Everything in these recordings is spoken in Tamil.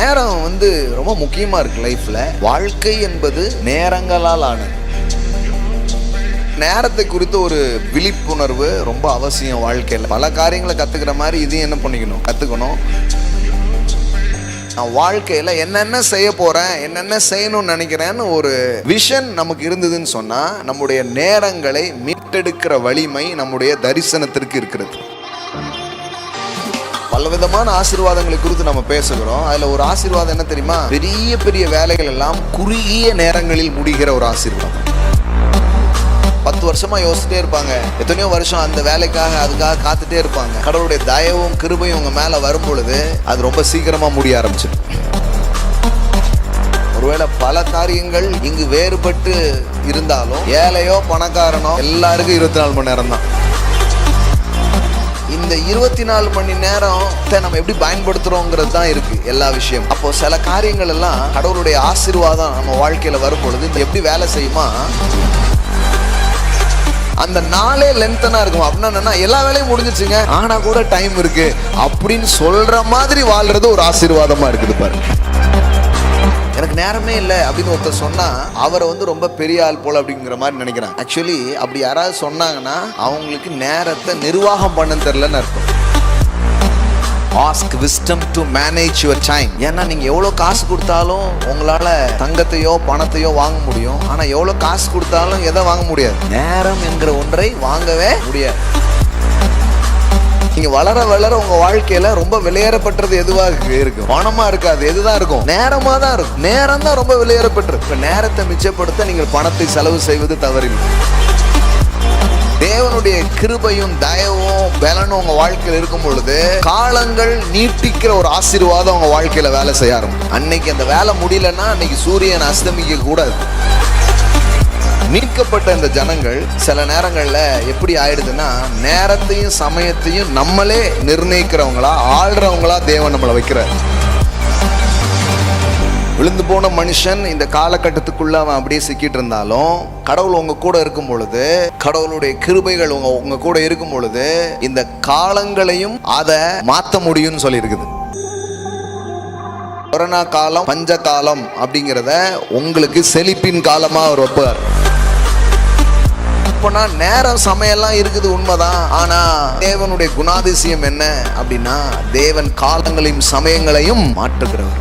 நேரம் ரொம்ப முக்கியமா இருக்கு லைஃப்ல. வாழ்க்கை என்பது நேரங்களால் ஆனது. நேரத்தை குறித்து ஒரு விழிப்புணர்வு ரொம்ப அவசியம் வாழ்க்கையில். பல காரியங்களை கத்துக்கிற மாதிரி இதையும் கத்துக்கணும். நான் வாழ்க்கையில என்னென்ன செய்ய போறேன், என்னென்ன செய்யணும்னு நினைக்கிறேன்னு ஒரு விஷன் நமக்கு இருந்ததுன்னு சொன்னா, நம்முடைய நேரங்களை மீட்டெடுக்கிற வலிமை நம்முடைய தரிசனத்திற்கு இருக்கிறது. பலவிதமான ஆசீர்வாதங்களை குறித்து நம்ம பேசுகிறோம். அதுல ஒரு ஆசீர்வாதம் என்ன தெரியுமா? பெரிய பெரிய வேலைகள் எல்லாம் குறுகிய நேரங்களில் முடிகிற ஒரு ஆசீர்வாதம். 10 வருஷமா யோசிச்சுட்டே இருப்பாங்க, எத்தனையோ வருஷம் அந்த வேலைக்காக அதுக்காக காத்துட்டே இருப்பாங்க. கடவுளுடைய தயவும் கிருபையும் உங்க மேல வரும் பொழுது அது ரொம்ப சீக்கிரமா முடிய ஆரம்பிச்சிடும். ஒருவேளை பல காரியங்கள் இங்கு வேறுபட்டு இருந்தாலும், ஏழையோ பணக்காரனோ எல்லாருக்கும் 24 மணி நேரம் தான். இந்த 24 மணி நேரம் நம்ம எப்படி பயன்படுத்துறோங்கிறது தான் இருக்கு எல்லா விஷயம். அப்போ சில காரியங்கள் எல்லாம் கடவுளுடைய ஆசீர்வாதம் நம்ம வாழ்க்கையில வரும் பொழுது எப்படி வேலை செய்யுமா, அந்த நாளே லென்த்தனா இருக்கும். அப்படின்னா எல்லா வேலையும் முடிஞ்சிச்சுங்க, ஆனா கூட டைம் இருக்கு அப்படின்னு சொல்ற மாதிரி வாழ்றது ஒரு ஆசீர்வாதமா இருக்குது பாருங்க. எனக்கு நேரமே இல்லை அப்படின்னு ஒருத்தர் சொன்னா அவரை ரொம்ப பெரிய ஆள் போல அப்படிங்கிற மாதிரி நினைக்கிறேன். ஆக்சுவலி அப்படி யாராவது சொன்னாங்கன்னா அவங்களுக்கு நேரத்தை நிர்வாகம் பண்ண தெரியலன்னு அர்த்தம். Ask wisdom to manage your time. ஏன்னா நீங்க எவ்வளவு காசு கொடுத்தாலும் உங்களால தங்கத்தையோ பணத்தையோ வாங்க முடியும், ஆனா எவ்வளவு காசு கொடுத்தாலும் எதை வாங்க முடியாது? நேரம் என்கிற ஒன்றை வாங்கவே முடியாது. நீங்க வளர வளர உங்க வாழ்க்கையில ரொம்ப விலையேறப்பட்டது எதுவாக இருக்கும்? பணமா இருக்காது. எதுதான் இருக்கும்? நேரமா தான் இருக்கும். நேரம் தான் ரொம்ப விலையேறப்பட்டிருக்கு. நேரத்தை மிச்சப்படுத்த நீங்கள் பணத்தை செலவு செய்வது தவறில்லை. தேவனுடைய கிருபையும் தயவும் பலனும் உங்க வாழ்க்கையில் இருக்கும் பொழுது காலங்கள் நீட்டிக்கிற ஒரு ஆசீர்வாதம் உங்க வாழ்க்கையில வேலை செய்ய ஆரம்பிக்கும். அன்னைக்கு அந்த வேலை முடியலன்னா அன்னைக்கு சூரியன் அஸ்தமிக்க கூடாது. மீட்கப்பட்ட இந்த ஜனங்கள் சில நேரங்கள்ல எப்படி ஆயிடுதுன்னா, நேரத்தையும் சமயத்தையும் நம்மளே நிர்ணயிக்கிறவங்களா ஆள்றவங்களா தேவன் நம்மளை வைக்கிறார். விழுந்து போன மனுஷன் இந்த காலகட்டத்துக்குள்ள அவன் அப்படியே சிக்கிட்டு இருந்தாலும், கடவுள் உங்க கூட இருக்கும் பொழுது, கடவுளுடைய கிருபைகள் உங்க கூட இருக்கும் பொழுது இந்த காலங்களையும் அதை மாற்ற முடியும்னு சொல்லி இருக்குது. கொரோனா காலம், பஞ்ச காலம் அப்படிங்கிறத உங்களுக்கு செழிப்பின் காலமா அவர் வைப்பார். அப்பனா நேரம் சமயம்லாம் இருக்குது உண்மைதான். ஆனா தேவனுடைய குணாதிசயம் என்ன அப்படின்னா, தேவன் காலங்களையும் சமயங்களையும் மாற்றுகிறவர்.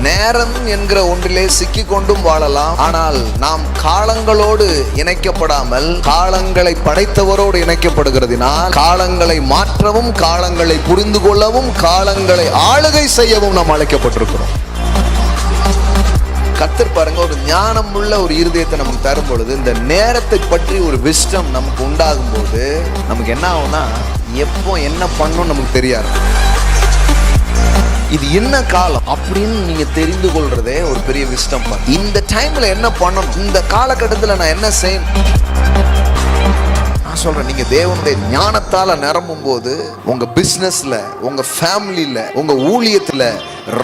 நேரம் என்கிற ஒன்றிலே சிக்கி கொண்டும் வாழலாம், ஆனால் நாம் காலங்களோடு இணைக்கப்படாமல் காலங்களை படைத்தவரோடு இணைக்கப்படுகிறதினால் காலங்களை மாற்றவும், காலங்களை புரிந்து கொள்ளவும், காலங்களை ஆளுகை செய்யவும் நாம் அழைக்கப்பட்டிருக்கிறோம். கர்த்தர் பாருங்க, ஒரு ஞானம் உள்ள ஒரு இருதயத்தை நமக்கு தரும் பொழுது, இந்த நேரத்தை பற்றி ஒரு விஸ்டம் நமக்கு உண்டாகும் போது நமக்கு என்ன ஆகும்னா, எப்போ என்ன பண்ணணும் நமக்கு தெரியாது. இது என்ன காலம் அப்படின்னு நீங்க தெரிந்து கொள்றதே ஒரு பெரிய விஸ்டம். இந்த டைம்ல என்ன பண்ணணும், இந்த காலகட்டத்தில் நான் என்ன செய்யணும். நான் சொல்றேன், நீங்க தேவனுடைய ஞானத்தால நிரம்பும் போது உங்க பிசினஸ்ல, உங்க ஃபேமிலியில, உங்க ஊழியத்துல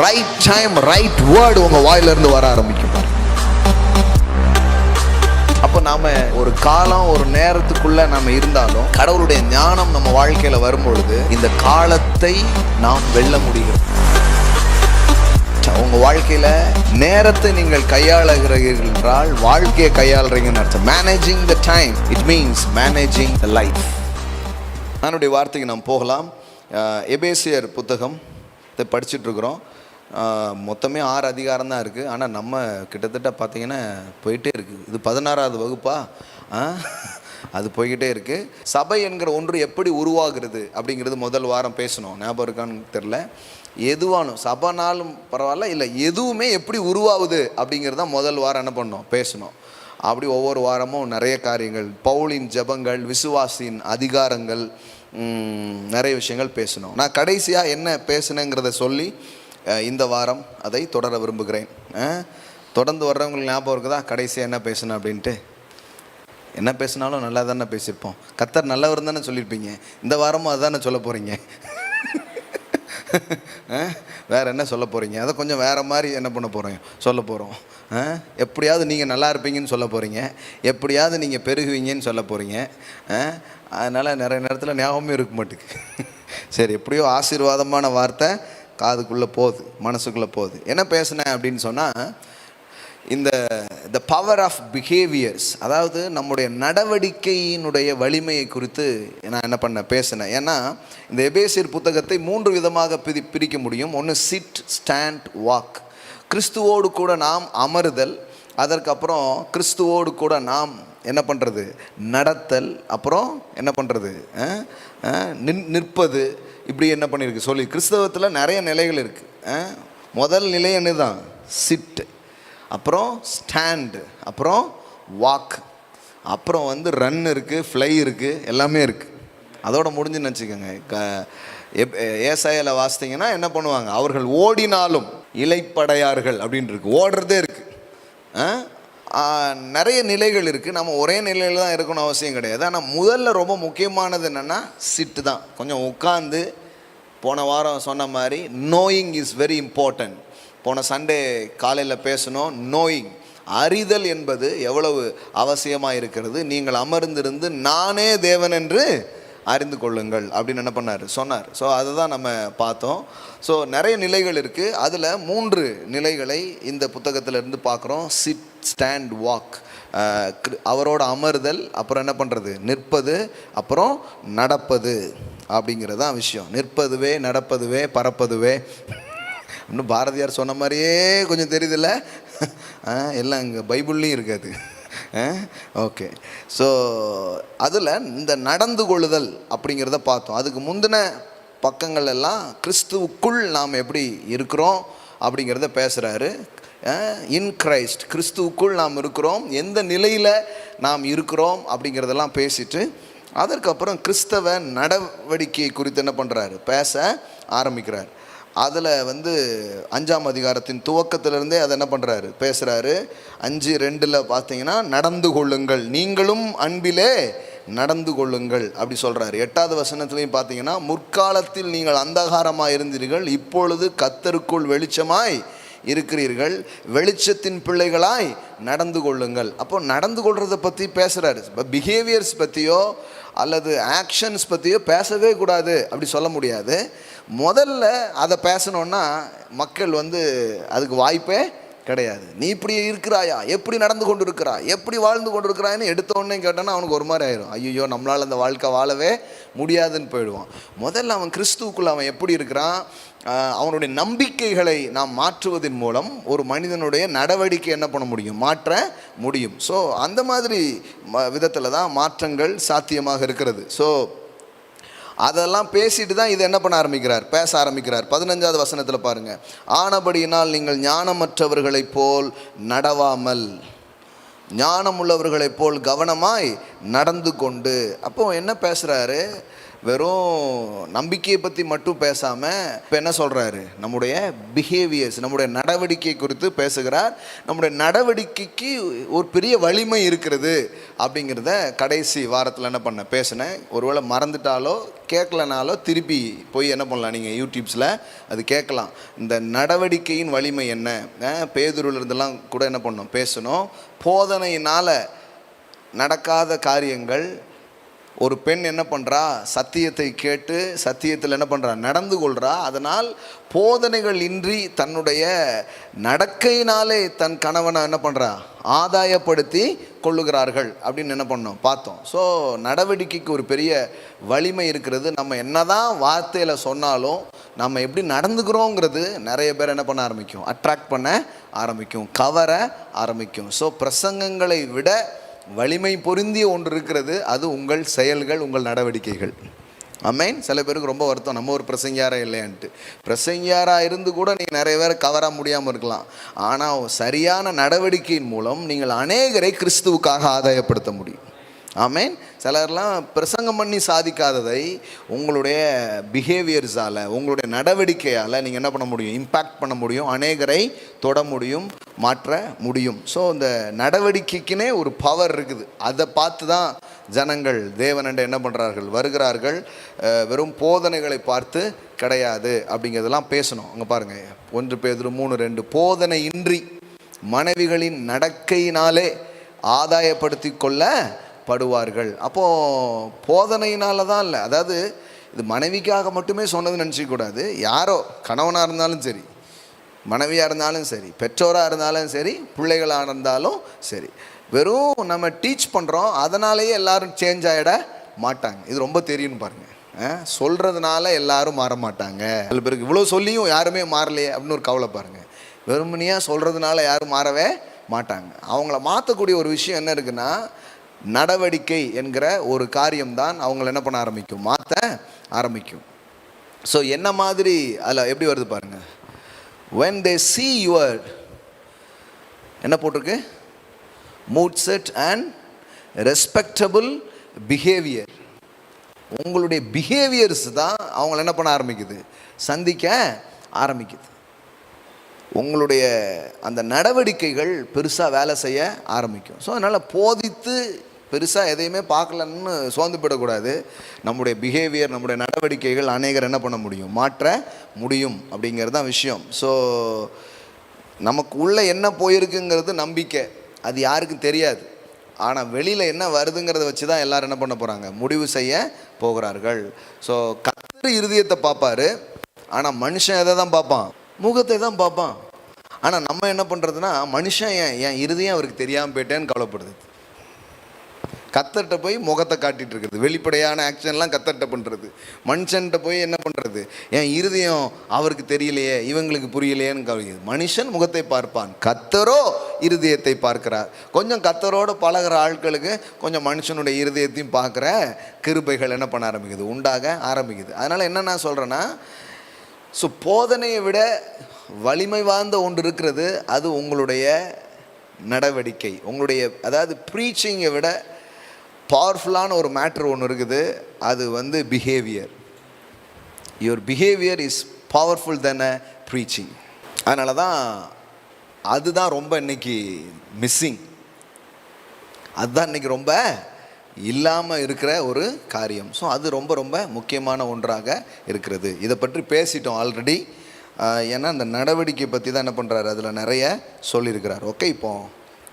ரைட் டைம் ரைட் வேர்டு உங்க வாயில இருந்து வர ஆரம்பிக்கும். அப்போ நாம ஒரு காலம், ஒரு நேரத்துக்குள்ள நாம இருந்தாலும் கடவுளுடைய ஞானம் நம்ம வாழ்க்கையில வரும் பொழுது இந்த காலத்தை நாம் வெல்ல முடியும். உங்க வாழ்க்கையில நேரத்தை நீங்கள் கையாளுகிறீர்கள் என்றால் வாழ்க்கையை கையாளுறீங்கன்னு அர்த்தம். Managing the time, it means managing the life. என்னுடைய வார்த்தைக்கு நாம் போகலாம். எபேசியர் புத்தகம் படிச்சுட்டு இருக்கிறோம். மொத்தமே 6 அதிகாரம் தான் இருக்குது. ஆனால் நம்ம கிட்டத்தட்ட பார்த்தீங்கன்னா போயிட்டே இருக்குது. இது 16வது வகுப்பா? அது போய்கிட்டே இருக்குது. சபை என்கிற ஒன்று எப்படி உருவாகிறது அப்படிங்கிறது முதல் வாரம் பேசணும். ஞாபகம் இருக்கான்னு தெரில. எதுவானும் சபைனாலும் பரவாயில்ல, இல்லை எதுவுமே எப்படி உருவாகுது அப்படிங்கிறது தான் முதல் வாரம் என்ன பண்ணோம், பேசணும். அப்படி ஒவ்வொரு வாரமும் நிறைய காரியங்கள், பவுலின் ஜெபங்கள், விசுவாசின் அதிகாரங்கள், நிறைய விஷயங்கள் பேசணும். நான் கடைசியாக என்ன பேசினேங்கிறத சொல்லி இந்த வாரம் அதை தொடர விரும்புகிறேன். தொடர்ந்து வர்றவங்களுக்கு ஞாபகம் இருக்குதா கடைசியாக என்ன பேசணும் அப்படின்ட்டு? என்ன பேசினாலும் நல்லா தானே பேசியிருப்போம். கர்த்தர் நல்லவர் தானே சொல்லியிருப்பீங்க. இந்த வாரமும் அதுதானே சொல்ல போகிறீங்க. வேறு என்ன சொல்ல போகிறீங்க? அதை கொஞ்சம் வேறு மாதிரி என்ன பண்ண போகிறோம், சொல்ல போகிறோம். எப்படியாவது நீங்கள் நல்லா இருப்பீங்கன்னு சொல்ல போகிறீங்க, எப்படியாவது நீங்கள் பெருகுவீங்கன்னு சொல்ல போகிறீங்க. அதனால் நிறைய நேரத்தில் ஞாபகமே இருக்க மாட்டேங்குது. சரி, எப்படியோ ஆசீர்வாதமான வார்த்தை காதுக்குள்ளே போகுது, மனசுக்குள்ளே போகுது. என்ன பேசுனேன் அப்படின்னு சொன்னால், இந்த பவர் ஆஃப் பிஹேவியர்ஸ், அதாவது நம்முடைய நடவடிக்கையினுடைய வலிமையை குறித்து நான் என்ன பேசினேன். ஏன்னா இந்த எபேசியர் புத்தகத்தை 3 விதமாக பிரிக்க முடியும். ஒன்று சிட், ஸ்டாண்ட், வாக். கிறிஸ்துவோடு கூட நாம் அமருதல், அதற்கப்புறம் கிறிஸ்துவோடு கூட நாம் என்ன பண்ணுறது, நடத்தல், அப்புறம் என்ன பண்ணுறது, நிற்பது. இப்படி என்ன பண்ணியிருக்கு சொல்லி கிறிஸ்தவத்தில் நிறைய நிலைகள் இருக்குது. முதல் நிலை என்ன தான், சிட்டு, அப்புறம் ஸ்டாண்டு, அப்புறம் வாக், அப்புறம் ரன் இருக்குது, ஃப்ளை இருக்குது, எல்லாமே இருக்குது. அதோட முடிஞ்சுன்னு வச்சுக்கோங்க. ஏசாயால வாசித்தீங்கன்னா என்ன பண்ணுவாங்க, அவர்கள் ஓடினாலும் இளைப்படையார்கள் அப்படின்னு இருக்கு. ஓடுறதே இருக்குது. நிறைய நிலைகள் இருக்குது. நம்ம ஒரே நிலையில் தான் இருக்கணும் அவசியம் கிடையாது. ஆனால் முதல்ல ரொம்ப முக்கியமானது என்னென்னா சிட்டு தான். கொஞ்சம் உட்காந்து, போன வாரம் சொன்ன மாதிரி நோயிங் இஸ் வெரி இம்பார்ட்டன்ட். போன சண்டே காலையில் பேசணும். நோயிங், அறிதல் என்பது எவ்வளவு அவசியமாக இருக்கிறது. நீங்கள் அமர்ந்திருந்து நானே தேவன் என்று அறிந்து கொள்ளுங்கள் அப்படின்னு என்ன சொன்னார். ஸோ அதை தான் நம்ம பார்த்தோம். ஸோ நிறைய நிலைகள் இருக்குது. அதில் 3 நிலைகளை இந்த புத்தகத்திலிருந்து பார்க்குறோம். Sit, stand, walk. அவரோட அமர்தல், அப்புறம் என்ன பண்ணுறது, நிற்பது, அப்புறம் நடப்பது. அப்படிங்கிறது தான் விஷயம். நிற்பதுவே, நடப்பதுவே, பறப்பதுவே. இன்னும் பாரதியார் சொன்ன மாதிரியே கொஞ்சம் தெரியுதில்ல, எல்லாம் இங்கே பைபிள்லேயும் இருக்காது. ஓகே. ஸோ அதில் இந்த நடந்து கொள்ளுதல் அப்படிங்கிறத பார்த்தோம். அதுக்கு முந்தின பக்கங்கள் எல்லாம் கிறிஸ்துவுக்குள் நாம் எப்படி இருக்கிறோம் அப்படிங்கிறத பேசுகிறாரு. இன் கிரைஸ்ட், கிறிஸ்துவுக்குள் நாம் இருக்கிறோம், எந்த நிலையில் நாம் இருக்கிறோம் அப்படிங்கிறதெல்லாம் பேசிட்டு, அதற்கப்புறம் கிறிஸ்தவ நடவடிக்கை குறித்து என்ன பண்ணுறாரு, பேச ஆரம்பிக்கிறார். அதில் 5ஆம் அதிகாரத்தின் துவக்கத்திலிருந்தே அதை என்ன பண்ணுறாரு, பேசுகிறாரு. 5:2 பார்த்தீங்கன்னா நடந்து கொள்ளுங்கள், நீங்களும் அன்பிலே நடந்து கொள்ளுங்கள் அப்படி சொல்கிறாரு. 8வது வசனத்துலையும் பார்த்தீங்கன்னா, முற்காலத்தில் நீங்கள் அந்தகாரமாக இருந்தீர்கள், இப்பொழுது கர்த்தருக்குள் வெளிச்சமாய் இருக்கிறீர்கள், வெளிச்சத்தின் பிள்ளைகளாய் நடந்து கொள்ளுங்கள். அப்போ நடந்து கொள்றதை பற்றி பேசுகிறாரு. பிஹேவியர்ஸ் பற்றியோ அல்லது ஆக்ஷன்ஸ் பற்றியோ பேசவே கூடாது அப்படி சொல்ல முடியாது. முதல்ல அதை பேசணுன்னா மக்கள் அதுக்கு வாய்ப்பே கிடையாது. நீ இப்படி இருக்கிறாயா, எப்படி நடந்து கொண்டு இருக்கிறாய், எப்படி வாழ்ந்து கொண்டு இருக்கிறாய்ன்னு எடுத்தோடனே கேட்டோன்னா அவனுக்கு ஒரு மாதிரி ஆயிரும். ஐயோ, நம்மளால் அந்த வாழ்க்கை வாழவே முடியாதுன்னு போயிடுவான். முதல்ல அவன் கிறிஸ்துவுக்குள்ள அவன் எப்படி இருக்கிறான், அவனுடைய நம்பிக்கைகளை நாம் மாற்றுவதன் மூலம் ஒரு மனிதனுடைய நடவடிக்கை என்ன பண்ண முடியும், மாற்ற முடியும். ஸோ அந்த மாதிரி விதத்தில் தான் மாற்றங்கள் சாத்தியமாக இருக்கிறது. ஸோ அதெல்லாம் பேசிட்டு தான் இதை என்ன பண்ண ஆரம்பிக்கிறார், பேச ஆரம்பிக்கிறார். 15வது வசனத்தில் பாருங்கள், ஆனபடியினால் நீங்கள் ஞானமற்றவர்களைப் போல் நடவாமல் ஞானமுள்ளவர்களைப் போல் கவனமாய் நடந்து கொண்டு. அப்போது என்ன பேசுகிறாரு, வெறும் நம்பிக்கையை பற்றி மட்டும் பேசாமல் இப்போ என்ன சொல்கிறாரு, நம்முடைய பிஹேவியர்ஸ், நம்முடைய நடவடிக்கை குறித்து பேசுகிறார். நம்முடைய நடவடிக்கைக்கு ஒரு பெரிய வலிமை இருக்கிறது அப்படிங்கிறத கடைசி வாரத்தில் என்ன பேசினேன். ஒருவேளை மறந்துட்டாலோ கேட்கலனாலோ திருப்பி போய் என்ன பண்ணலாம், நீங்கள் யூடியூப்ஸில் அது கேட்கலாம். இந்த நடவடிக்கையின் வலிமை என்ன, பேதுருவிலிருந்தெல்லாம் கூட என்ன பண்ணோம் பேசணும். போதனையினால் நடக்காத காரியங்கள். ஒரு பெண் என்ன பண்ணுறா, சத்தியத்தை கேட்டு சத்தியத்தில் என்ன பண்ணுறா, நடந்து கொள்கிறா. அதனால் போதனைகள் இன்றி தன்னுடைய நடக்கையினாலே தன் கணவனை என்ன பண்ணுறா, ஆதாயப்படுத்தி கொள்ளுகிறார்கள் அப்படின்னு என்ன பண்ணோம் பார்த்தோம். ஸோ நடவடிக்கைக்கு ஒரு பெரிய வலிமை இருக்கிறது. நம்ம என்னதான் வார்த்தையில் சொன்னாலும் நம்ம எப்படி நடந்துக்கிறோங்கிறது நிறைய பேர் என்ன பண்ண ஆரம்பிக்கும், அட்ராக்ட் பண்ண ஆரம்பிக்கும், கவர ஆரம்பிக்கும். ஸோ பிரசங்கங்களை விட வலிமை பொருந்திய ஒன்று இருக்கிறது, அது உங்கள் செயல்கள், உங்கள் நடவடிக்கைகள். ஆமென். சில பேருக்கு ரொம்ப வருத்தம், நம்ம ஒரு பிரசங்கியாரா இல்லையான்ட்டு. பிரசங்கியாராக இருந்து கூட நீங்கள் நிறைய பேரை கவர முடியாமல் இருக்கலாம். ஆனால் சரியான நடவடிக்கையின் மூலம் நீங்கள் அநேகரை கிறிஸ்துவுக்காக ஆதாயப்படுத்த முடியும். ஆமென். சிலர்லாம் பிரசங்கம் பண்ணி சாதிக்காததை உங்களுடைய பிஹேவியர்ஸால், உங்களுடைய நடவடிக்கையால் நீங்கள் என்ன பண்ண முடியும், இம்பேக்ட் பண்ண முடியும், அநேகரை தொட முடியும், மாற்ற முடியும். ஸோ இந்த நடவடிக்கைக்குனே ஒரு பவர் இருக்குது. அதை பார்த்து தான் ஜனங்கள் தேவனண்ட என்ன பண்ணுறார்கள், வருகிறார்கள். வெறும் போதனைகளை பார்த்து கிடையாது அப்படிங்கிறதெல்லாம் பேசணும். அங்கே பாருங்கள், 1 பேதுரு 3:2, போதனை இன்றி மனைவிகளின் நடக்கையினாலே ஆதாயப்படுத்தி கொள்ள படுவார்கள். அப்போது போதனையினால தான் இல்லை, அதாவது இது மனைவிக்காக மட்டுமே சொன்னதுன்னு நினச்சிக்கூடாது. யாரோ கணவனாக இருந்தாலும் சரி, மனைவியாக இருந்தாலும் சரி, பெற்றோராக இருந்தாலும் சரி, பிள்ளைகளாக இருந்தாலும் சரி, வெறும் நம்ம டீச் பண்ணுறோம் அதனாலேயே எல்லாரும் சேஞ்ச் ஆகிட மாட்டாங்க. இது ரொம்ப தெரியும்னு பாருங்கள். சொல்கிறதுனால எல்லாரும் மாற மாட்டாங்க. சில பேருக்கு இவ்வளோ சொல்லியும் யாருமே மாறலையே அப்படின்னு ஒரு கவலை பாருங்கள். வெறுமனையாக சொல்கிறதுனால யாரும் மாறவே மாட்டாங்க. அவங்கள மாற்றக்கூடிய ஒரு விஷயம் என்ன இருக்குன்னா, நடவடிக்கை என்கிற ஒரு காரியம்தான் அவங்கள என்ன பண்ண ஆரம்பிக்கும், மாற்ற ஆரம்பிக்கும். ஸோ என்ன மாதிரி அதில் எப்படி வருது பாருங்கள். when they see your என்ன போட்டிருக்கு, mood set and respectable behavior, உங்களுடைய பிஹேவியர்ஸ் தான் அவங்கள என்ன பண்ண ஆரம்பிக்குது, சந்திக்க ஆரம்பிக்குது. உங்களுடைய அந்த நடவடிக்கைகள் பெருசாக வேலை செய்ய ஆரம்பிக்கும். ஸோ அதனால் போதித்து பெருசாக எதையுமே பார்க்கலன்னு சோர்ந்து போயிடக்கூடாது. நம்முடைய பிஹேவியர், நம்முடைய நடவடிக்கைகள் அநேகர் என்ன பண்ண முடியும், மாற்ற முடியும் அப்படிங்கிறது தான் விஷயம். ஸோ நமக்கு உள்ளே என்ன போயிருக்குங்கிறது நம்பிக்கை, அது யாருக்கும் தெரியாது. ஆனால் வெளியில் என்ன வருதுங்கிறத வச்சு தான் எல்லோரும் என்ன பண்ண போகிறாங்க, முடிவு செய்ய போகிறார்கள். ஸோ கர்த்தர் இருதயத்தை பார்ப்பார், ஆனால் மனுஷன் எதை தான் பார்ப்பான், முகத்தை தான் பார்ப்பான். ஆனால் நம்ம என்ன பண்ணுறதுன்னா, மனுஷன் என் இருதயம் அவருக்கு தெரியாமல் போயிட்டேன்னு கவலைப்படுது. கர்த்தர்கிட்ட போய் முகத்தை காட்டிகிட்டு இருக்குது, வெளிப்படையான ஆக்ஷன்லாம் கர்த்தர்கிட்ட பண்ணுறது. மனுஷன்கிட்ட போய் என்ன பண்ணுறது, என் இருதயம் அவருக்கு தெரியலையே, இவங்களுக்கு புரியலையேன்னு கவலைக்குது. மனுஷன் முகத்தை பார்ப்பான், கர்த்தரோ இருதயத்தை பார்க்கிறார். கொஞ்சம் கர்த்தரோடு பழகிற ஆட்களுக்கு கொஞ்சம் மனுஷனுடைய இருதயத்தையும் பார்க்குற கிருபைகள் என்ன பண்ண ஆரம்பிக்குது, உண்டாக ஆரம்பிக்குது. அதனால் என்ன நான் சொல்கிறேன்னா, ஸோ போதனையை விட வலிமை வாய்ந்த ஒன்று இருக்கிறது, அது உங்களுடைய நடவடிக்கை. உங்களுடைய அதாவது ப்ரீச்சிங்கை விட பவர்ஃபுல்லான ஒரு மேட்ரு ஒன்று இருக்குது, அது வந்து behaviour. Your behaviour is powerful then a preaching. அதனால தான் அதுதான் ரொம்ப இன்றைக்கி மிஸ்ஸிங், அதுதான் இன்றைக்கி ரொம்ப இல்லாமல் இருக்கிற ஒரு காரியம். ஸோ அது ரொம்ப ரொம்ப முக்கியமான ஒன்றாக இருக்கிறது. இதை பற்றி பேசிட்டோம் ஆல்ரெடி. ஏன்னா அந்த நடவடிக்கை பற்றி தான் என்ன பண்ணுறாரு, அதில் நிறைய சொல்லியிருக்கிறார். ஓகே, இப்போ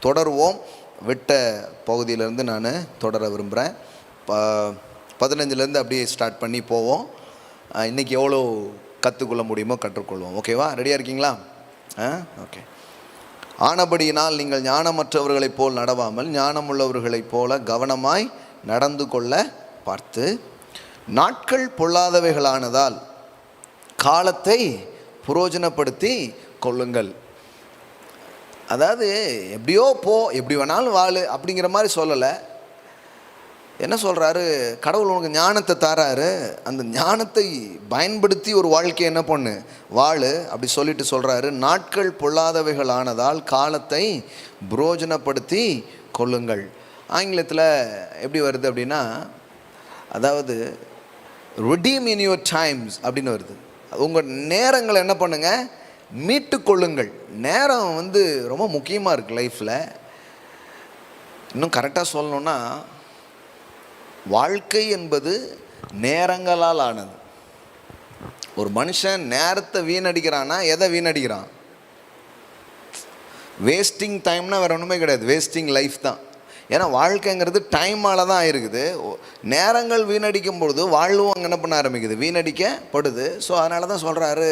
தொடருவோம். விட்ட பகுதியிலேருந்து நான் தொடர விரும்புகிறேன். 15லேருந்து அப்படியே ஸ்டார்ட் பண்ணி போவோம். இன்றைக்கி எவ்வளோ கற்றுக்கொள்ள முடியுமோ கற்றுக்கொள்வோம். ஓகேவா, ரெடியாக இருக்கீங்களா? ஓகே. ஆனபடியினால் நீங்கள் ஞானமற்றவர்களைப் போல் நடவாமல் ஞானமுள்ளவர்களைப் போல கவனமாய் நடந்து கொள்ள பார்த்து, நாட்கள் பொல்லாதவைகளானதால் காலத்தை புரோஜனப்படுத்தி கொள்ளுங்கள். அதாவது எப்படியோ போ, எப்படி வேணாலும் வாழு அப்படிங்கிற மாதிரி சொல்லலை. என்ன சொல்கிறாரு, கடவுள் உனக்கு ஞானத்தை தராரு, அந்த ஞானத்தை பயன்படுத்தி ஒரு வாழ்க்கையை என்ன பண்ணு, வாழு அப்படி சொல்லிட்டு சொல்கிறாரு. நாட்கள் பொல்லாதவைகள் ஆனதால் காலத்தை புரோஜனப்படுத்தி கொள்ளுங்கள். ஆங்கிலத்தில் எப்படி வருது அப்படின்னா, அதாவது redeem in your times அப்படின்னு வருது. உங்கள் நேரங்களை என்ன பண்ணுங்கள், மீட்டு கொள்ளுங்கள். நேரம் வந்து ரொம்ப முக்கியமாக இருக்குது லைஃப்பில். இன்னும் கரெக்டாக சொல்லணுன்னா, வாழ்க்கை என்பது நேரங்களால் ஆனது. ஒரு மனுஷன் நேரத்தை வீணடிக்கிறான்னா எதை வீணடிக்கிறான்? வேஸ்டிங் டைம்னா வேறு ஒன்றுமே கிடையாது, வேஸ்டிங் லைஃப் தான். ஏன்னா வாழ்க்கைங்கிறது டைமால் தான் ஆயிருக்குது. நேரங்கள் வீணடிக்கும் பொழுது வாழ்வும் அங்கே என்ன பண்ண ஆரம்பிக்குது, வீணடிக்கப்படுது. ஸோ அதனால தான் சொல்கிறாரு,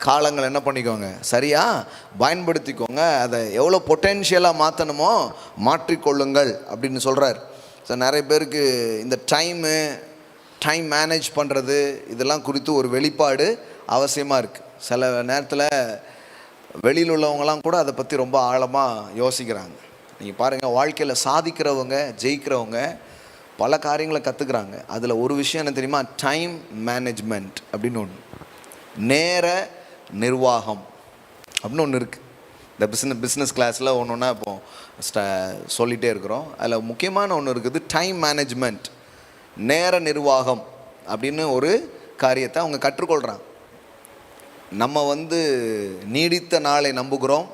காலங்கள் என்ன பண்ணிக்கோங்க, சரியாக பயன்படுத்திக்கோங்க, அதை எவ்வளோ பொட்டென்ஷியலாக மாற்றணுமோ மாற்றிக்கொள்ளுங்கள் அப்படின்னு சொல்கிறார். ஸோ நிறைய பேருக்கு இந்த டைம் மேனேஜ் பண்ணுறது இதெல்லாம் குறித்து ஒரு வெளிப்பாடு அவசியமாக இருக்குது. சில நேரத்தில் வெளியில் உள்ளவங்களாம் கூட அதை பற்றி ரொம்ப ஆழமாக யோசிக்கிறாங்க. நீங்கள் பாருங்கள், வாழ்க்கையில் சாதிக்கிறவங்க, ஜெயிக்கிறவங்க பல காரியங்களை கற்றுக்குறாங்க. அதில் ஒரு விஷயம் என்ன தெரியுமா, டைம் மேனேஜ்மெண்ட் அப்படின்னு ஒன்று, நேர நிர்வாகம் அப்படின்னு ஒன்று இருக்குது. இந்த பிஸ்னஸ் கிளாஸில் ஒன்று ஒன்றா இப்போ சொல்லிகிட்டே இருக்கிறோம். அதில் முக்கியமான ஒன்று இருக்குது, டைம் மேனேஜ்மெண்ட், நேர நிர்வாகம் அப்படின்னு ஒரு காரியத்தை அவங்க கற்றுக்கொள்கிறாங்க. நம்ம வந்து நீடித்த நாளை நம்புகிறோம்,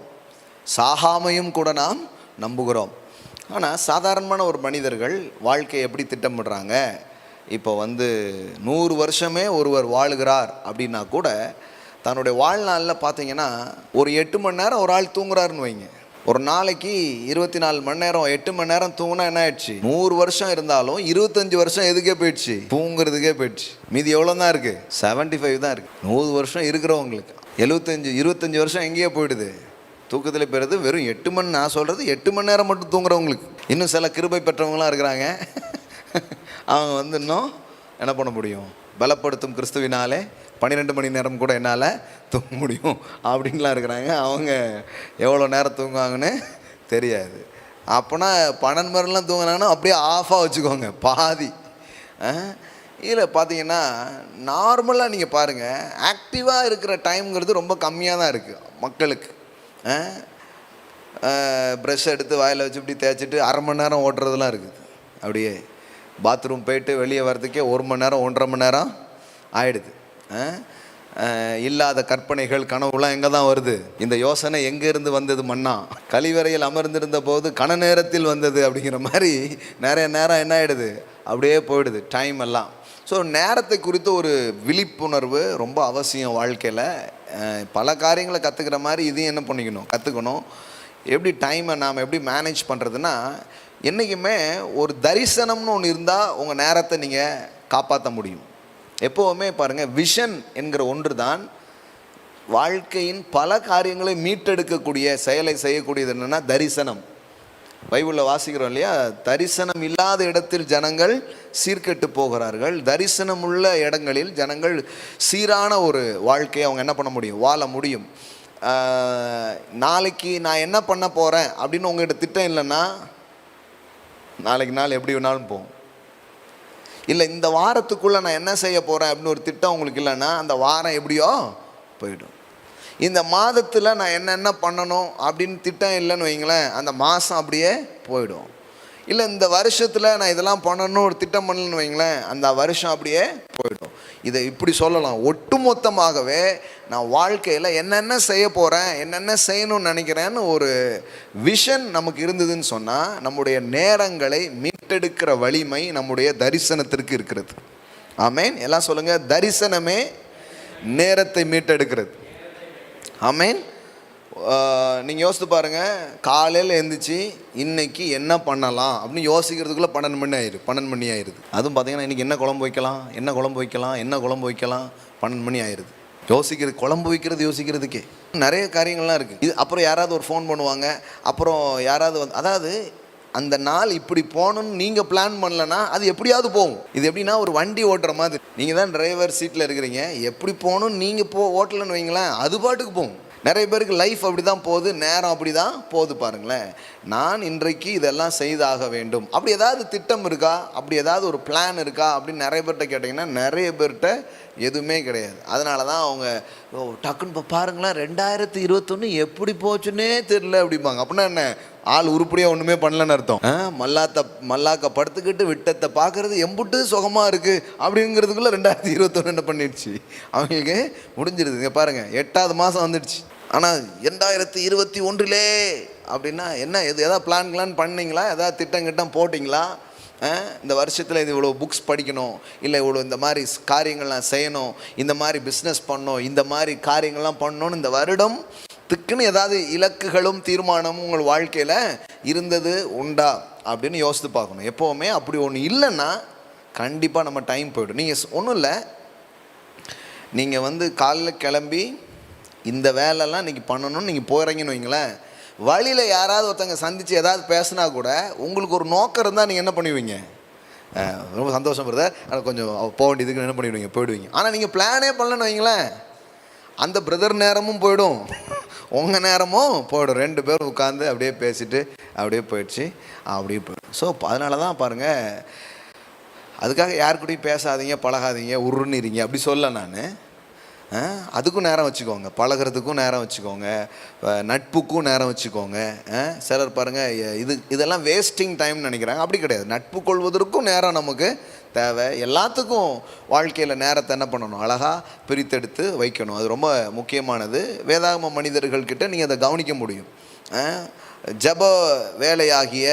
சாகாமையும் கூட நாம் நம்புகிறோம். ஆனால் சாதாரணமான ஒரு மனிதர்கள் வாழ்க்கையை எப்படி திட்டமிடுறாங்க, இப்போ வந்து 100 வருஷமே ஒருவர் வாழுகிறார் அப்படின்னா கூட தன்னுடைய வாழ்நாளில் பார்த்தீங்கன்னா ஒரு 8 மணி நேரம் ஒரு ஆள் தூங்குறாருன்னு வைங்க. ஒரு நாளைக்கு 24 மணி நேரம் 8 மணி நேரம் தூங்கினா என்ன ஆயிடுச்சு? 100 வருஷம் இருந்தாலும் 25 வருஷம் எதுக்கே போயிடுச்சு? தூங்குறதுக்கே போயிடுச்சு. மீதி எவ்வளோ தான் இருக்கு? 75 தான் இருக்கு. 100 வருஷம் இருக்கிறவங்களுக்கு 25 வருஷம் எங்கேயே போயிடுது? தூக்கத்தில் போயிடுது. வெறும் 8 மணி, நான் சொல்கிறது 8 மணி நேரம் மட்டும் தூங்குறவங்களுக்கு. இன்னும் சில கிருபை பெற்றவங்களாம் இருக்கிறாங்க. அவங்க வந்து இன்னும் என்ன பண்ண முடியும்? பலப்படுத்தும் கிறிஸ்துவினாலே 12 மணி நேரம் கூட என்னால் தூங்க முடியும் அப்படின்லாம் இருக்கிறாங்க. அவங்க எவ்வளோ நேரம் தூங்குவாங்கன்னு தெரியாது. அப்போனா 12 மணி நேரம்லாம் தூங்கினாங்கன்னா அப்படியே ஆஃபாக வச்சுக்கோங்க, பாதி. இதில் பார்த்தீங்கன்னா நார்மலாக நீங்கள் பாருங்கள், ஆக்டிவாக இருக்கிற டைம்ங்கிறது ரொம்ப கம்மியாக தான் இருக்குது மக்களுக்கு. ப்ரெஷ் எடுத்து வாயில் வச்சு இப்படி தேய்ச்சிட்டு அரை மணி நேரம் ஓட்டுறதுலாம் இருக்குது. அப்படியே பாத்ரூம் போயிட்டு வெளியே வர்றதுக்கே 1 மணி நேரம் 1.5 மணி நேரம் ஆயிடுது. இல்லாத கற்பனைகள் கனவுலாம் எங்கே தான் வருது? இந்த யோசனை எங்கேருந்து வந்தது? மன்னா கழிவறையில் அமர்ந்திருந்த போது கன நேரத்தில் வந்தது அப்படிங்கிற மாதிரி நிறைய நேரம் என்ன ஆகிடுது? அப்படியே போயிடுது டைம் எல்லாம். ஸோ நேரத்தை குறித்து ஒரு விழிப்புணர்வு ரொம்ப அவசியம் வாழ்க்கையில். பல காரியங்களை கற்றுக்கிற மாதிரி இதையும் என்ன பண்ணிக்கணும், கற்றுக்கணும். எப்படி டைமை நாம் எப்படி மேனேஜ் பண்ணுறதுன்னா, என்றைக்குமே ஒரு தரிசனம்னு ஒன்று இருந்தால் உங்கள் நேரத்தை நீங்கள் காப்பாற்ற முடியும். எப்போவுமே பாருங்கள், விஷன் என்கிற ஒன்று தான் வாழ்க்கையின் பல காரியங்களை மீட்டெடுக்கக்கூடிய செயலை செய்யக்கூடியது. என்னென்னா தரிசனம். பைபிளில் வாசிக்கிறோம் இல்லையா? தரிசனம் இல்லாத இடத்தில் ஜனங்கள் சீர்கெட்டு போகிறார்கள், தரிசனம் உள்ள இடங்களில் ஜனங்கள் சீரான ஒரு வாழ்க்கையை அவங்க என்ன பண்ண முடியும், வாழ முடியும். நாளைக்கு நான் என்ன பண்ண போகிறேன் அப்படின்னு உங்கள்கிட்ட திட்டம் இல்லைன்னா நாளைக்கு நாள் எப்படி வேணாலும் போகும். இல்லை இந்த வாரத்துக்குள்ளே நான் என்ன செய்ய போகிறேன் அப்படின்னு ஒரு திட்டம் உங்களுக்கு இல்லைன்னா அந்த வாரம் எப்படியோ போயிடும். இந்த மாதத்தில் நான் என்னென்ன பண்ணணும் அப்படின்னு திட்டம் இல்லைன்னு வைங்களேன், அந்த மாதம் அப்படியே போயிடும். இல்லை இந்த வருஷத்தில் நான் இதெல்லாம் பண்ணணும்னு ஒரு திட்டம் பண்ணலன்னு வைங்களேன், அந்த வருஷம் அப்படியே போயிடும். இதை இப்படி சொல்லலாம், ஒட்டுமொத்தமாகவே நான் வாழ்க்கையில் என்னென்ன செய்ய போகிறேன், என்னென்ன செய்யணும்னு நினைக்கிறேன்னு ஒரு விஷன் நமக்கு இருந்ததுன்னு சொன்னால், நம்முடைய நேரங்களை மீட்டெடுக்கிற வலிமை நம்முடைய தரிசனத்திற்கு இருக்கிறது. ஆமேன். எல்லாம் சொல்லுங்கள், தரிசனமே நேரத்தை மீட்டெடுக்கிறது. ஆமேன். நீங்கள் யோசித்து பாருங்கள், காலையில் எழுந்திரிச்சு இன்றைக்கி என்ன பண்ணலாம் அப்படின்னு யோசிக்கிறதுக்குள்ளே 12 மணி ஆயிடுது. அதுவும் பார்த்தீங்கன்னா இன்றைக்கி என்ன குழம்பு வைக்கலாம், என்ன குழம்பு வைக்கலாம் 12 மணி ஆயிடுது. குழம்பு வைக்கிறது யோசிக்கிறதுக்கே நிறைய காரியங்கள்லாம் இருக்குது. இது அப்புறம் யாராவது ஒரு ஃபோன் பண்ணுவாங்க, அப்புறம் யாராவது அதாவது அந்த நாள் இப்படி போகணுன்னு நீங்கள் பிளான் பண்ணலன்னா அது எப்படியாவது போகும். இது எப்படின்னா ஒரு வண்டி ஓட்டுற மாதிரி, நீங்கள் தான் டிரைவர் சீட்டில் இருக்கிறீங்க, எப்படி போகணுன்னு நீங்கள் ஓட்டலன்னு வைங்களேன், அது பாட்டுக்கு போகும். நிறைய பேருக்கு லைஃப் அப்படி தான் போகுது, நேரம் அப்படி தான் போகுது. பாருங்களேன், நான் இன்றைக்கு இதெல்லாம் செய்தாக வேண்டும், அப்படி ஏதாவது திட்டம் இருக்கா, அப்படி ஏதாவது ஒரு பிளான் இருக்கா அப்படின்னு நிறைய பேர்கிட்ட கேட்டிங்கன்னா நிறைய பேர்கிட்ட எதுவுமே கிடையாது. அதனால தான் அவங்க டக்குன்னு பாருங்களேன் 2021 எப்படி போச்சுன்னே தெரியல அப்படிம்பாங்க. அப்படின்னா என்ன, ஆள் உருப்படியாக ஒன்றுமே பண்ணலன்னு அர்த்தம். மல்லாக்க படுத்துக்கிட்டு விட்டத்தை பார்க்குறது எம்புட்டு சுகமாக இருக்குது அப்படிங்கிறதுக்குள்ளே 2021 என்ன பண்ணிடுச்சு, அவங்களுக்கு முடிஞ்சிருதுங்க. பாருங்கள் 8வது மாதம் வந்துடுச்சு. ஆனால் 2021 அப்படின்னா என்ன, எதாவது பிளான் பண்ணிங்களா, எதாவது திட்டம் போட்டிங்களா? இந்த வருஷத்தில் இது இவ்வளோ புக்ஸ் படிக்கணும், இல்லை இவ்வளோ இந்த மாதிரி காரியங்கள்லாம் செய்யணும், இந்த மாதிரி பிஸ்னஸ் பண்ணணும், இந்த மாதிரி காரியங்கள்லாம் பண்ணணும்னு இந்த வருடம் திக்குன்னு ஏதாவது இலக்குகளும் தீர்மானமும் உங்கள் வாழ்க்கையில் இருந்தது உண்டா அப்படின்னு யோசித்து பார்க்கணும். எப்போவுமே அப்படி ஒன்று இல்லைன்னா கண்டிப்பாக நம்ம டைம் போய்டும். நீங்கள் ஒன்றும் இல்லை, நீங்கள் காலையில் கிளம்பி இந்த வேலைலாம் இன்றைக்கி பண்ணணும்னு நீங்கள் போகிறீங்கன்னு வைங்களேன், வழியில் யாராவது ஒருத்தங்க சந்தித்து ஏதாவது பேசுனா கூட உங்களுக்கு ஒரு நோக்கம் இருந்தால் நீங்கள் என்ன பண்ணுவீங்க, ரொம்ப சந்தோஷம் வருது, ஆனால் கொஞ்சம் போக வேண்டியதுக்கு என்ன பண்ணிவிடுவீங்க, போயிடுவீங்க. ஆனால் நீங்கள் பிளானே பண்ணலன்னு வைங்களேன், அந்த பிரதர் நேரமும் போயிடும், உங்கள் நேரமும் போயிடும். 2 பேரும் உட்காந்து அப்படியே பேசிட்டு அப்படியே போயிடுச்சு, அப்படியே போயிடும். ஸோ அதனால தான் பாருங்கள், அதுக்காக யாருக்கூடையும் பேசாதீங்க, பழகாதீங்க, உருன்னுறீங்க அப்படி சொல்ல நான். அதுக்கும் நேரம் வச்சுக்கோங்க, பழகிறதுக்கும் நேரம் வச்சுக்கோங்க, நட்புக்கும் நேரம் வச்சுக்கோங்க. சிலர் பாருங்கள் இதெல்லாம் வேஸ்டிங் டைம்னு நினைக்கிறாங்க, அப்படி கிடையாது. நட்பு கொள்வதற்கும் நேரம் நமக்கு தேவை. எல்லாத்துக்கும் வாழ்க்கையில் நேரத்தை என்ன பண்ணணும், அழகாக பிரித்தெடுத்து வைக்கணும். அது ரொம்ப முக்கியமானது. வேதாகம மனிதர்கள்கிட்ட நீங்கள் அதை கவனிக்க முடியும். ஜப வேலையாகிய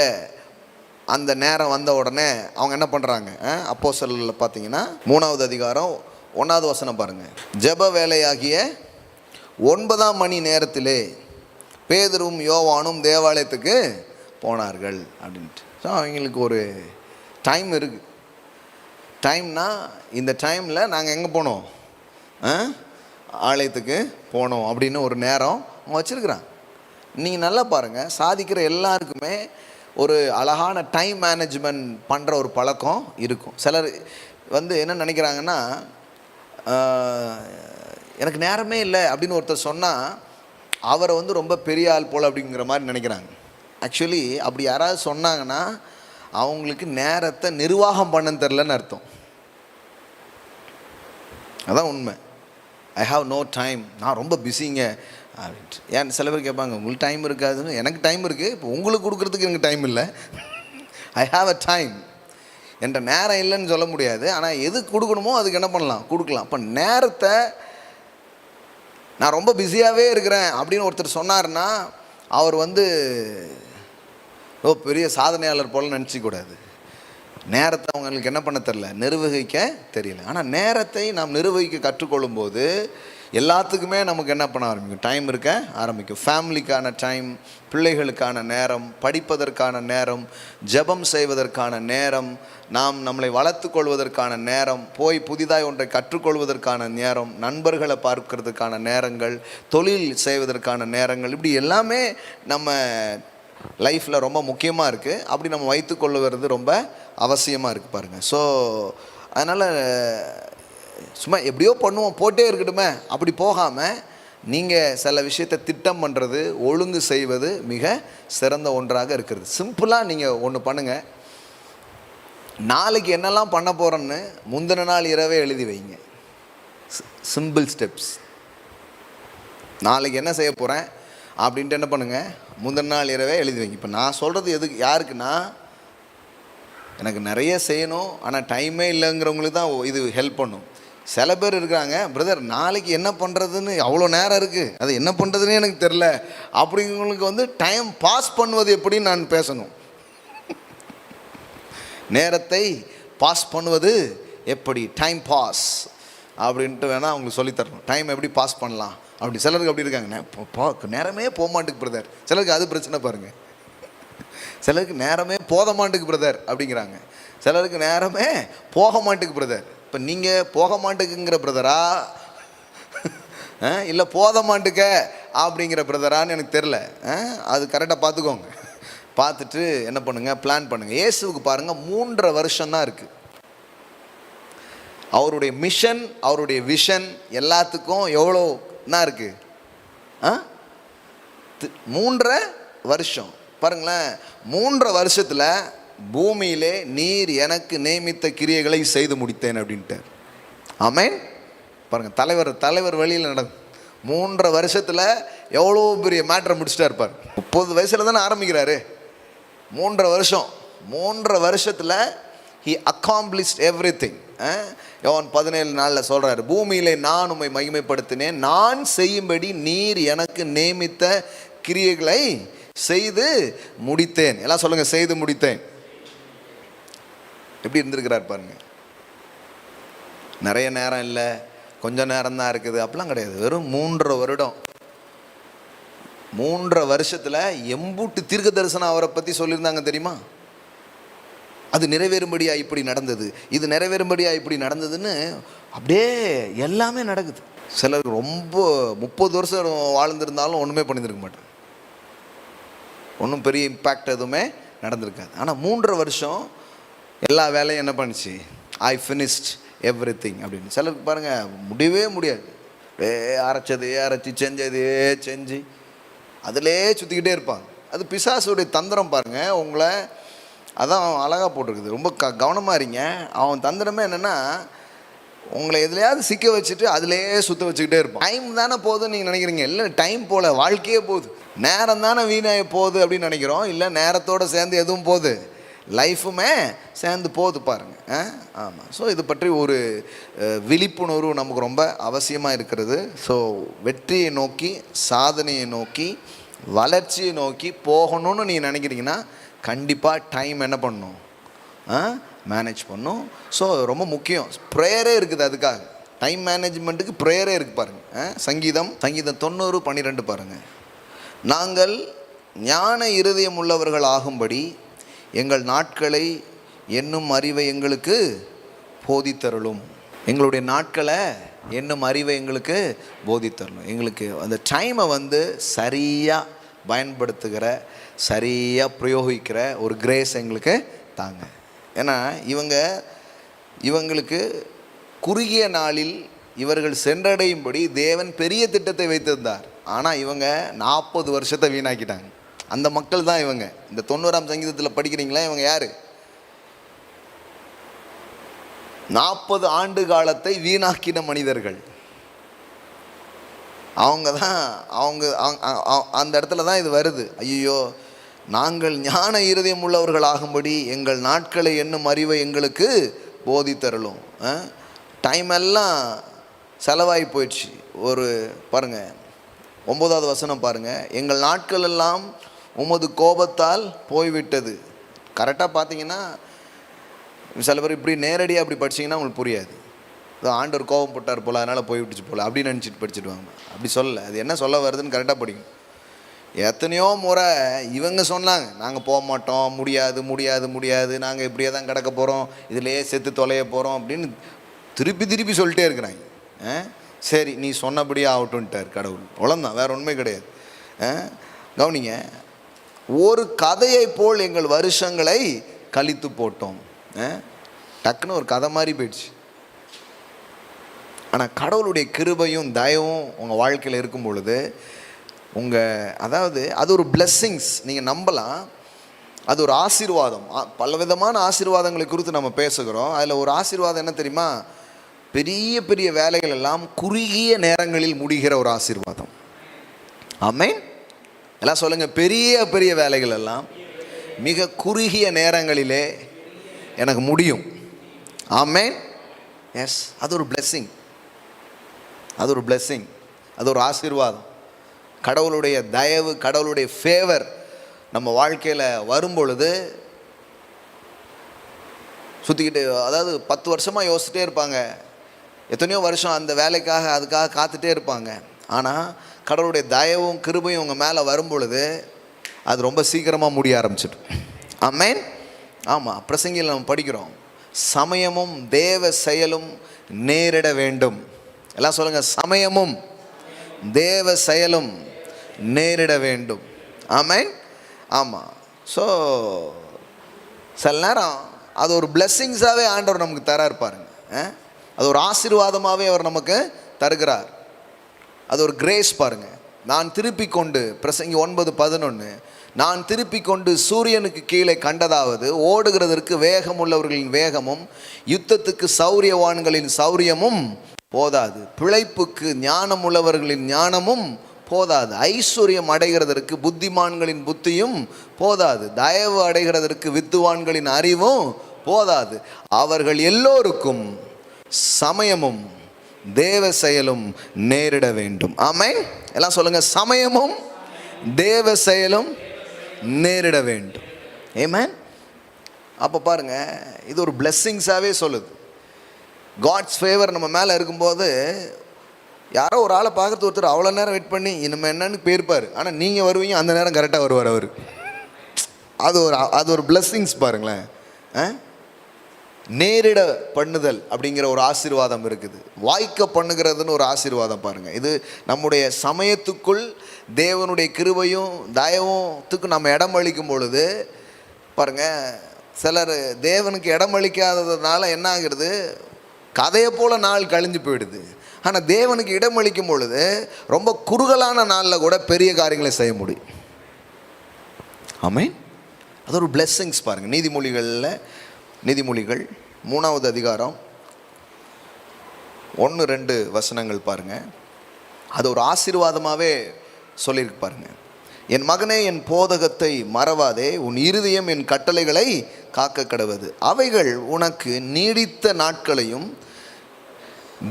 அந்த நேரம் வந்த உடனே அவங்க என்ன பண்ணுறாங்க, அப்போஸ்தலர்களில் பார்த்தீங்கன்னா 3வது அதிகாரம் 1வது வசனம் பாருங்கள். ஜப வேலையாகிய 9ஆம் மணி நேரத்திலே பேதுரும் யோவானும் தேவாலயத்துக்கு போனார்கள் அப்படின்ட்டு. ஸோ அவங்களுக்கு ஒரு டைம் இருக்குது. டைம்னா இந்த டைமில் நாங்கள் எங்கே போனோம், ஆலயத்துக்கு போனோம் அப்படின்னு ஒரு நேரம் அவங்க வச்சுருக்குறாங்க. நீங்கள் நல்லா பாருங்கள், சாதிக்கிற எல்லாருக்குமே ஒரு அழகான டைம் மேனேஜ்மெண்ட் பண்ணுற ஒரு பழக்கம் இருக்கும். சிலர் என்ன நினைக்கிறாங்கன்னா, எனக்கு நேரமே இல்லை அப்படின்னு ஒருத்தர் சொன்னால் அவரை ரொம்ப பெரிய ஆள் போல் அப்படிங்கிற மாதிரி நினைக்கிறாங்க. ஆக்சுவலி அப்படி யாராவது சொன்னாங்கன்னா அவங்களுக்கு நேரத்தை நிர்வாகம் பண்ண தெரிலன்னு அர்த்தம். அதான் உண்மை. ஐ ஹாவ் நோ டைம், நான் ரொம்ப பிஸிங்க அப்படின்ட்டு. ஏன் சில பேர் கேட்பாங்க, உங்களுக்கு டைம் இருக்காதுன்னு. எனக்கு டைம் இருக்குது, இப்போ உங்களுக்கு கொடுக்குறதுக்கு எனக்கு டைம் இல்லை. I have a time. என்ற நேரம் இல்லைன்னு சொல்ல முடியாது, ஆனால் எது கொடுக்கணுமோ அதுக்கு என்ன பண்ணலாம், கொடுக்கலாம். இப்போ நேரத்தை நான் ரொம்ப பிஸியாகவே இருக்கிறேன் அப்படின்னு ஒருத்தர் சொன்னார்னா அவர் பெரிய சாதனையாளர் போல் நினச்சிக்கூடாது. நேரத்தை அவங்களுக்கு என்ன பண்ண தெரியல, நிர்வகிக்க தெரியல. ஆனால் நேரத்தை நாம் நிர்வகிக்க கற்றுக்கொள்ளும் போது எல்லாத்துக்குமே நமக்கு என்ன பண்ண ஆரம்பிக்கும், டைம் இருக்க ஆரம்பிக்கும். ஃபேமிலிக்கான டைம், பிள்ளைகளுக்கான நேரம், படிப்பதற்கான நேரம், ஜெபம் செய்வதற்கான நேரம், நாம் நம்மளை வளர்த்து கொள்வதற்கான நேரம், போய் புதிதாய் ஒன்றை கற்றுக்கொள்வதற்கான நேரம், நண்பர்களை பார்க்கறதுக்கான நேரங்கள், தொழில் செய்வதற்கான நேரங்கள், இப்படி எல்லாமே நம்ம லைஃப்பில் ரொம்ப முக்கியமாக இருக்குது. அப்படி நம்ம வைத்து கொள்ளுவது ரொம்ப அவசியமாக இருக்குது பாருங்கள். ஸோ அதனால் சும்மா எப்படியோ பண்ணுவோம், போட்டே இருக்கட்டுமே அப்படி போகாமல் நீங்கள் சில விஷயத்தை திட்டம் பண்ணுறது, ஒழுங்கு செய்வது மிக சிறந்த ஒன்றாக இருக்கிறது. சிம்பிளாக நீங்கள் ஒன்று பண்ணுங்கள், நாளைக்கு என்னெல்லாம் பண்ண போகிறோன்னு முந்தின நாள் இரவே எழுதி வைங்க. Simple steps. நாளைக்கு என்ன செய்ய போகிறேன் அப்படின்ட்டு என்ன பண்ணுங்கள், முந்தின நாள் இரவே எழுதி வைங்க. இப்போ நான் சொல்கிறது எதுக்கு, யாருக்குன்னா, எனக்கு நிறைய செய்யணும் ஆனால் டைமே இல்லைங்கிறவங்களுக்கு தான் இது ஹெல்ப் பண்ணும். சில பேர் இருக்கிறாங்க, பிரதர் நாளைக்கு என்ன பண்ணுறதுன்னு அவ்வளோ நேரம் இருக்குது, அது என்ன பண்ணுறதுன்னு எனக்கு தெரில அப்படிங்கிறவங்களுக்கு டைம் பாஸ் பண்ணுவது எப்படின்னு நான் பேசணும். நேரத்தை பாஸ் பண்ணுவது எப்படி, டைம் பாஸ் அப்படின்ட்டு வேணால் அவங்களுக்கு சொல்லித்தரணும். டைம் எப்படி பாஸ் பண்ணலாம் அப்படி. சிலருக்கு அப்படி இருக்காங்க, நேரமே போக மாட்டுக்கு பிரதர். சிலருக்கு அது பிரச்சனை பாருங்கள். சிலருக்கு நேரமே போத மாட்டுக்கு பிரதர் அப்படிங்கிறாங்க. சிலருக்கு நேரமே போக மாட்டுக்கு பிரதர். இப்போ நீங்கள் போக மாட்டுக்குங்கிற பிரதரா இல்லை போத மாட்டுக்க அப்படிங்கிற பிரதரான்னு எனக்கு தெரில. அது கரெக்டாக பார்த்துக்கோங்க. பார்த்துட்டு என்ன பண்ணுங்கள், பிளான் பண்ணுங்கள். இயேசுவுக்கு பாருங்கள் 3.5 வருஷம்தான் இருக்குது. அவருடைய மிஷன், அவருடைய விஷன் எல்லாத்துக்கும் எவ்வளோ என்ன இருக்குது, 3.5 வருஷம் பாருங்களேன். 3.5 வருஷத்தில் பூமியிலே நீர் எனக்கு நியமித்த கிரியைகளை செய்து முடித்தேன் அப்படின்ட்டு. ஆமென். பாருங்கள், தலைவர் வழியில் நடந்து 3.5 வருஷத்தில் எவ்வளோ பெரிய மேட்ரை முடிச்சுட்டா இருப்பார். 30 வயசில் தானே ஆரம்பிக்கிறாரு. 3.5 வருஷத்தில் he accomplished everything. யோவான் 17:4 சொல்கிறாரு, பூமியிலே நான் உம்மை மகிமைப்படுத்தினேன், நான் செய்யும்படி நீர் எனக்கு நியமித்த கிரியைகளை செய்து முடித்தேன். எல்லாம் சொல்லுங்கள், செய்து முடித்தேன். எப்படி இருந்திருக்கிறார் பாருங்க. நிறைய நேரம் இல்லை, கொஞ்சம் நேரம் தான் இருக்குது அப்படிலாம் கிடையாது. வெறும் 3.5 வருடம். 3.5 வருஷத்தில் எம்பூட்டு தீர்க்க தரிசனம் அவரை பற்றி சொல்லியிருந்தாங்க தெரியுமா? அது நிறைவேறும்படியா இப்படி நடந்தது, இது நிறைவேறும்படியா இப்படி நடந்ததுன்னு அப்படியே எல்லாமே நடக்குது. சிலருக்கு ரொம்ப 30 வருஷம் வாழ்ந்திருந்தாலும் ஒன்றுமே பண்ணியிருக்க மாட்டேன், ஒன்றும் பெரிய இம்பேக்ட் எதுவுமே நடந்திருக்காது. ஆனால் 3.5 வருஷம் எல்லா வேலையும் என்ன பண்ணிச்சு, ஐ ஃபினிஷ்ட் எவ்ரிதிங் அப்படின்னு. சிலருக்கு பாருங்கள் முடியவே முடியாது, அரைச்சி செஞ்சு அதிலே சுற்றிக்கிட்டே இருப்பாங்க. அது பிசாசுடைய தந்திரம் பாருங்கள். உங்களை அதான் அவன் அழகாக போட்டிருக்குது, ரொம்ப கவனமாக இருங்க. அவன் தந்திரமே என்னென்னா, உங்களை எதுலையாவது சிக்க வச்சுட்டு அதிலேயே சுற்ற வச்சுக்கிட்டே இருப்பான். டைம் தானே போகுதுன்னு நீங்கள் நினைக்கிறீங்க, இல்லை டைம் போல, வாழ்க்கையே போகுது. நேரம் தானே வீணாக போகுது அப்படின்னு நினைக்கிறோம். இல்லை, நேரத்தோடு சேர்ந்து எதுவும் போகுது, லைஃபுமே சேர்ந்து போகுது பாருங்கள். ஆமாம். ஸோ இது பற்றி ஒரு விழிப்புணர்வு நமக்கு ரொம்ப அவசியமாக இருக்கிறது. ஸோ வெற்றியை நோக்கி, சாதனையை நோக்கி, வளர்ச்சியை நோக்கி போகணும்னு நீங்கள் நினைக்கிறீங்கன்னா கண்டிப்பாக டைம் என்ன பண்ணணும், மேனேஜ் பண்ணணும். ஸோ ரொம்ப முக்கியம். ப்ரேயரே இருக்குது அதுக்காக. டைம் மேனேஜ்மெண்ட்டுக்கு ப்ரேயரே இருக்குது பாருங்கள். சங்கீதம் 90:12 பாருங்கள். நாங்கள் ஞான இருதயம் உள்ளவர்கள் ஆகும்படி எங்கள் நாட்களை என்னும் அறிவை எங்களுக்கு போதித்தருளும். எங்களுடைய நாட்களை என்னும் அறிவை எங்களுக்கு போதித்தரணும். எங்களுக்கு அந்த டைமை சரியாக பயன்படுத்துகிற, சரியாக பிரயோகிக்கிற ஒரு கிரேஸ் எங்களுக்கு தாங்க. ஏன்னா இவங்களுக்கு குறுகிய நாளில் இவர்கள் சென்றடையும்படி தேவன் பெரிய திட்டத்தை வைத்திருந்தார். ஆனால் இவங்க 40 வருஷத்தை வீணாக்கிட்டாங்க. அந்த மக்கள் தான் இவங்க. இந்த 90ஆம் சங்கீதத்தில் படிக்கிறீங்களா, இவங்க யார்? 40 ஆண்டு காலத்தை வீணாக்கின மனிதர்கள். அவங்க அந்த இடத்துல தான் இது வருது. ஐயோ, நாங்கள் ஞான இருதயம் உள்ளவர்கள் ஆகும்படி எங்கள் நாட்களை என்னும் அறிவை எங்களுக்கு போதித்தரலும். டைம் எல்லாம் செலவாகி போயிடுச்சு. பாருங்கள், 9வது வசனம் பாருங்கள். எங்கள் நாட்கள் எல்லாம் உமது கோபத்தால் போய்விட்டது. கரெக்டாக பார்த்தீங்கன்னா, சில பேர் இப்படி நேரடியாக அப்படி படிச்சிங்கன்னா உங்களுக்கு புரியாது. ஆண்டவர் கோபம் போட்டார் போல், அதனால் போய்விட்டுச்சு போல் அப்படின்னு நினச்சிட்டு படிச்சுடுவாங்க. அப்படி சொல்லலை. அது என்ன சொல்ல வருதுன்னு கரெக்டாக படிக்கணும். எத்தனையோ முறை இவங்க சொன்னாங்க, நாங்கள் போக மாட்டோம், முடியாது முடியாது முடியாது, நாங்கள் இப்படியே தான் கிடக்க போகிறோம், இதிலே செத்து தொலைய போகிறோம் அப்படின்னு திருப்பி சொல்லிட்டே இருக்கிறாங்க. சரி, நீ சொன்னபடியே ஆகட்டும்ட்டார் கடவுள். அவ்வளோதான், வேறு உண்மை கிடையாது. கவனிங்க, ஒரு கதையை போல் எங்கள் வருஷங்களை கழித்து போட்டோம். டக்குன்னு ஒரு கதை மாதிரி போயிடுச்சு. ஆனால் கடவுளுடைய கிருபையும் தயவும் உங்கள் வாழ்க்கையில் இருக்கும் பொழுது அது ஒரு பிளெஸ்ஸிங்ஸ். நீங்கள் நம்பலாம், அது ஒரு ஆசீர்வாதம். பலவிதமான ஆசீர்வாதங்களை குறித்து நம்ம பேசுகிறோம். அதில் ஒரு ஆசீர்வாதம் என்ன தெரியுமா? பெரிய பெரிய வேலைகள் எல்லாம் குறுகிய நேரங்களில் முடிகிற ஒரு ஆசீர்வாதம். ஆமென். எல்லாம் சொல்லுங்கள், பெரிய பெரிய வேலைகள் எல்லாம் மிக குறுகிய நேரங்களிலே எனக்கு முடியும். ஆமென். எஸ், அது ஒரு பிளெஸ்ஸிங். அது ஒரு ஆசீர்வாதம். கடவுளுடைய தயவு, கடவுளுடைய ஃபேவர் நம்ம வாழ்க்கையில் வரும்பொழுது சுற்றிக்கிட்டு, 10 வருஷமாக யோசிச்சுட்டே இருப்பாங்க, எத்தனையோ வருஷம் அந்த வேலைக்காக அதுக்காக காத்துட்டே இருப்பாங்க. ஆனால் கடவுளுடைய தயவும் கிருபையும் உங்கள் மேலே வரும்பொழுது அது ரொம்ப சீக்கிரமாக முடிய ஆரம்பிச்சிடும். ஆமென். ஆமாம், பிரசங்கியில் நம்ம படிக்கிறோம், சமயமும் தேவ செயலும் நேரிட வேண்டும். எல்லாம் சொல்லுங்கள், சமயமும் தேவ செயலும் நேரிட வேண்டும். ஆமென். ஆமாம். ஸோ சில நேரம் அது ஒரு பிளெஸ்ஸிங்ஸாகவே ஆண்டவர் நமக்கு தரார் பாருங்க. அது ஒரு ஆசீர்வாதமாகவே அவர் நமக்கு தருகிறார். அது ஒரு கிரேஸ் பாருங்க. நான் திருப்பி கொண்டு, பிரசங்கி 9:11, நான் திருப்பி கொண்டு சூரியனுக்கு கீழே கண்டதாவது, ஓடுகிறதற்கு வேகம் உள்ளவர்களின் வேகமும் யுத்தத்துக்கு சௌரியவான்களின் சௌரியமும் போதாது, பிழைப்புக்கு ஞானம் உள்ளவர்களின் ஞானமும் போதாது, ஐஸ்வர்யம் அடைகிறதற்கு புத்திமான்களின் புத்தியும் போதாது, தயவு அடைகிறதற்கு வித்துவான்களின் அறிவும் போதாது, அவர்கள் எல்லோருக்கும் சமயமும் தேவ செயலும் நேரிட வேண்டும். ஆமென். எல்லாம் சொல்லுங்க, சமயமும் தேவ செயலும் நேரிட வேண்டும். ஆமென். அப்போ பாருங்க, இது ஒரு பிளெஸ்ஸிங்ஸாகவே சொல்லுது. காட்ஸ் ஃபேவர் நம்ம மேலே இருக்கும்போது, யாரோ ஒரு ஆளை பார்க்குறது ஒருத்தர் அவ்வளோ நேரம் வெயிட் பண்ணி இனிமேல் என்னன்னு போயிருப்பார். ஆனால் நீங்கள் வருவீங்க, அந்த நேரம் கரெக்டாக வருவார் அவர். அது ஒரு பிளெஸ்ஸிங்ஸ் பாருங்களேன். நேரிட பண்ணுதல் அப்படிங்கிற ஒரு ஆசீர்வாதம் இருக்குது. வாய்க்க பண்ணுகிறதுன்னு ஒரு ஆசீர்வாதம் பாருங்கள். இது நம்முடைய சமயத்துக்குள் தேவனுடைய கிருபையும் தயவுத்துக்கு நம்ம இடம் அளிக்கும் பொழுது பாருங்கள், சிலர் தேவனுக்கு இடம் அளிக்காததுனால என்ன ஆகிறது, கதையை போல் நாள் கழிஞ்சு போயிடுது. ஆனால் தேவனுக்கு இடம் அளிக்கும் பொழுது ரொம்ப குறுகலான நாளில் கூட பெரிய காரியங்களை செய்ய முடியும். ஆமென். அது ஒரு பிளெஸ்ஸிங்ஸ் பாருங்கள். நீதிமொழிகள் 3வது அதிகாரம் 1-2 வசனங்கள் பாருங்கள். அது ஒரு ஆசீர்வாதமாகவே சொல்லியிருக்கு பாருங்கள். என் மகனே, என் போதகத்தை மறவாதே, உன் இருதயம் என் கட்டளைகளை காக்க கடவது, அவைகள் உனக்கு நீடித்த நாட்களையும்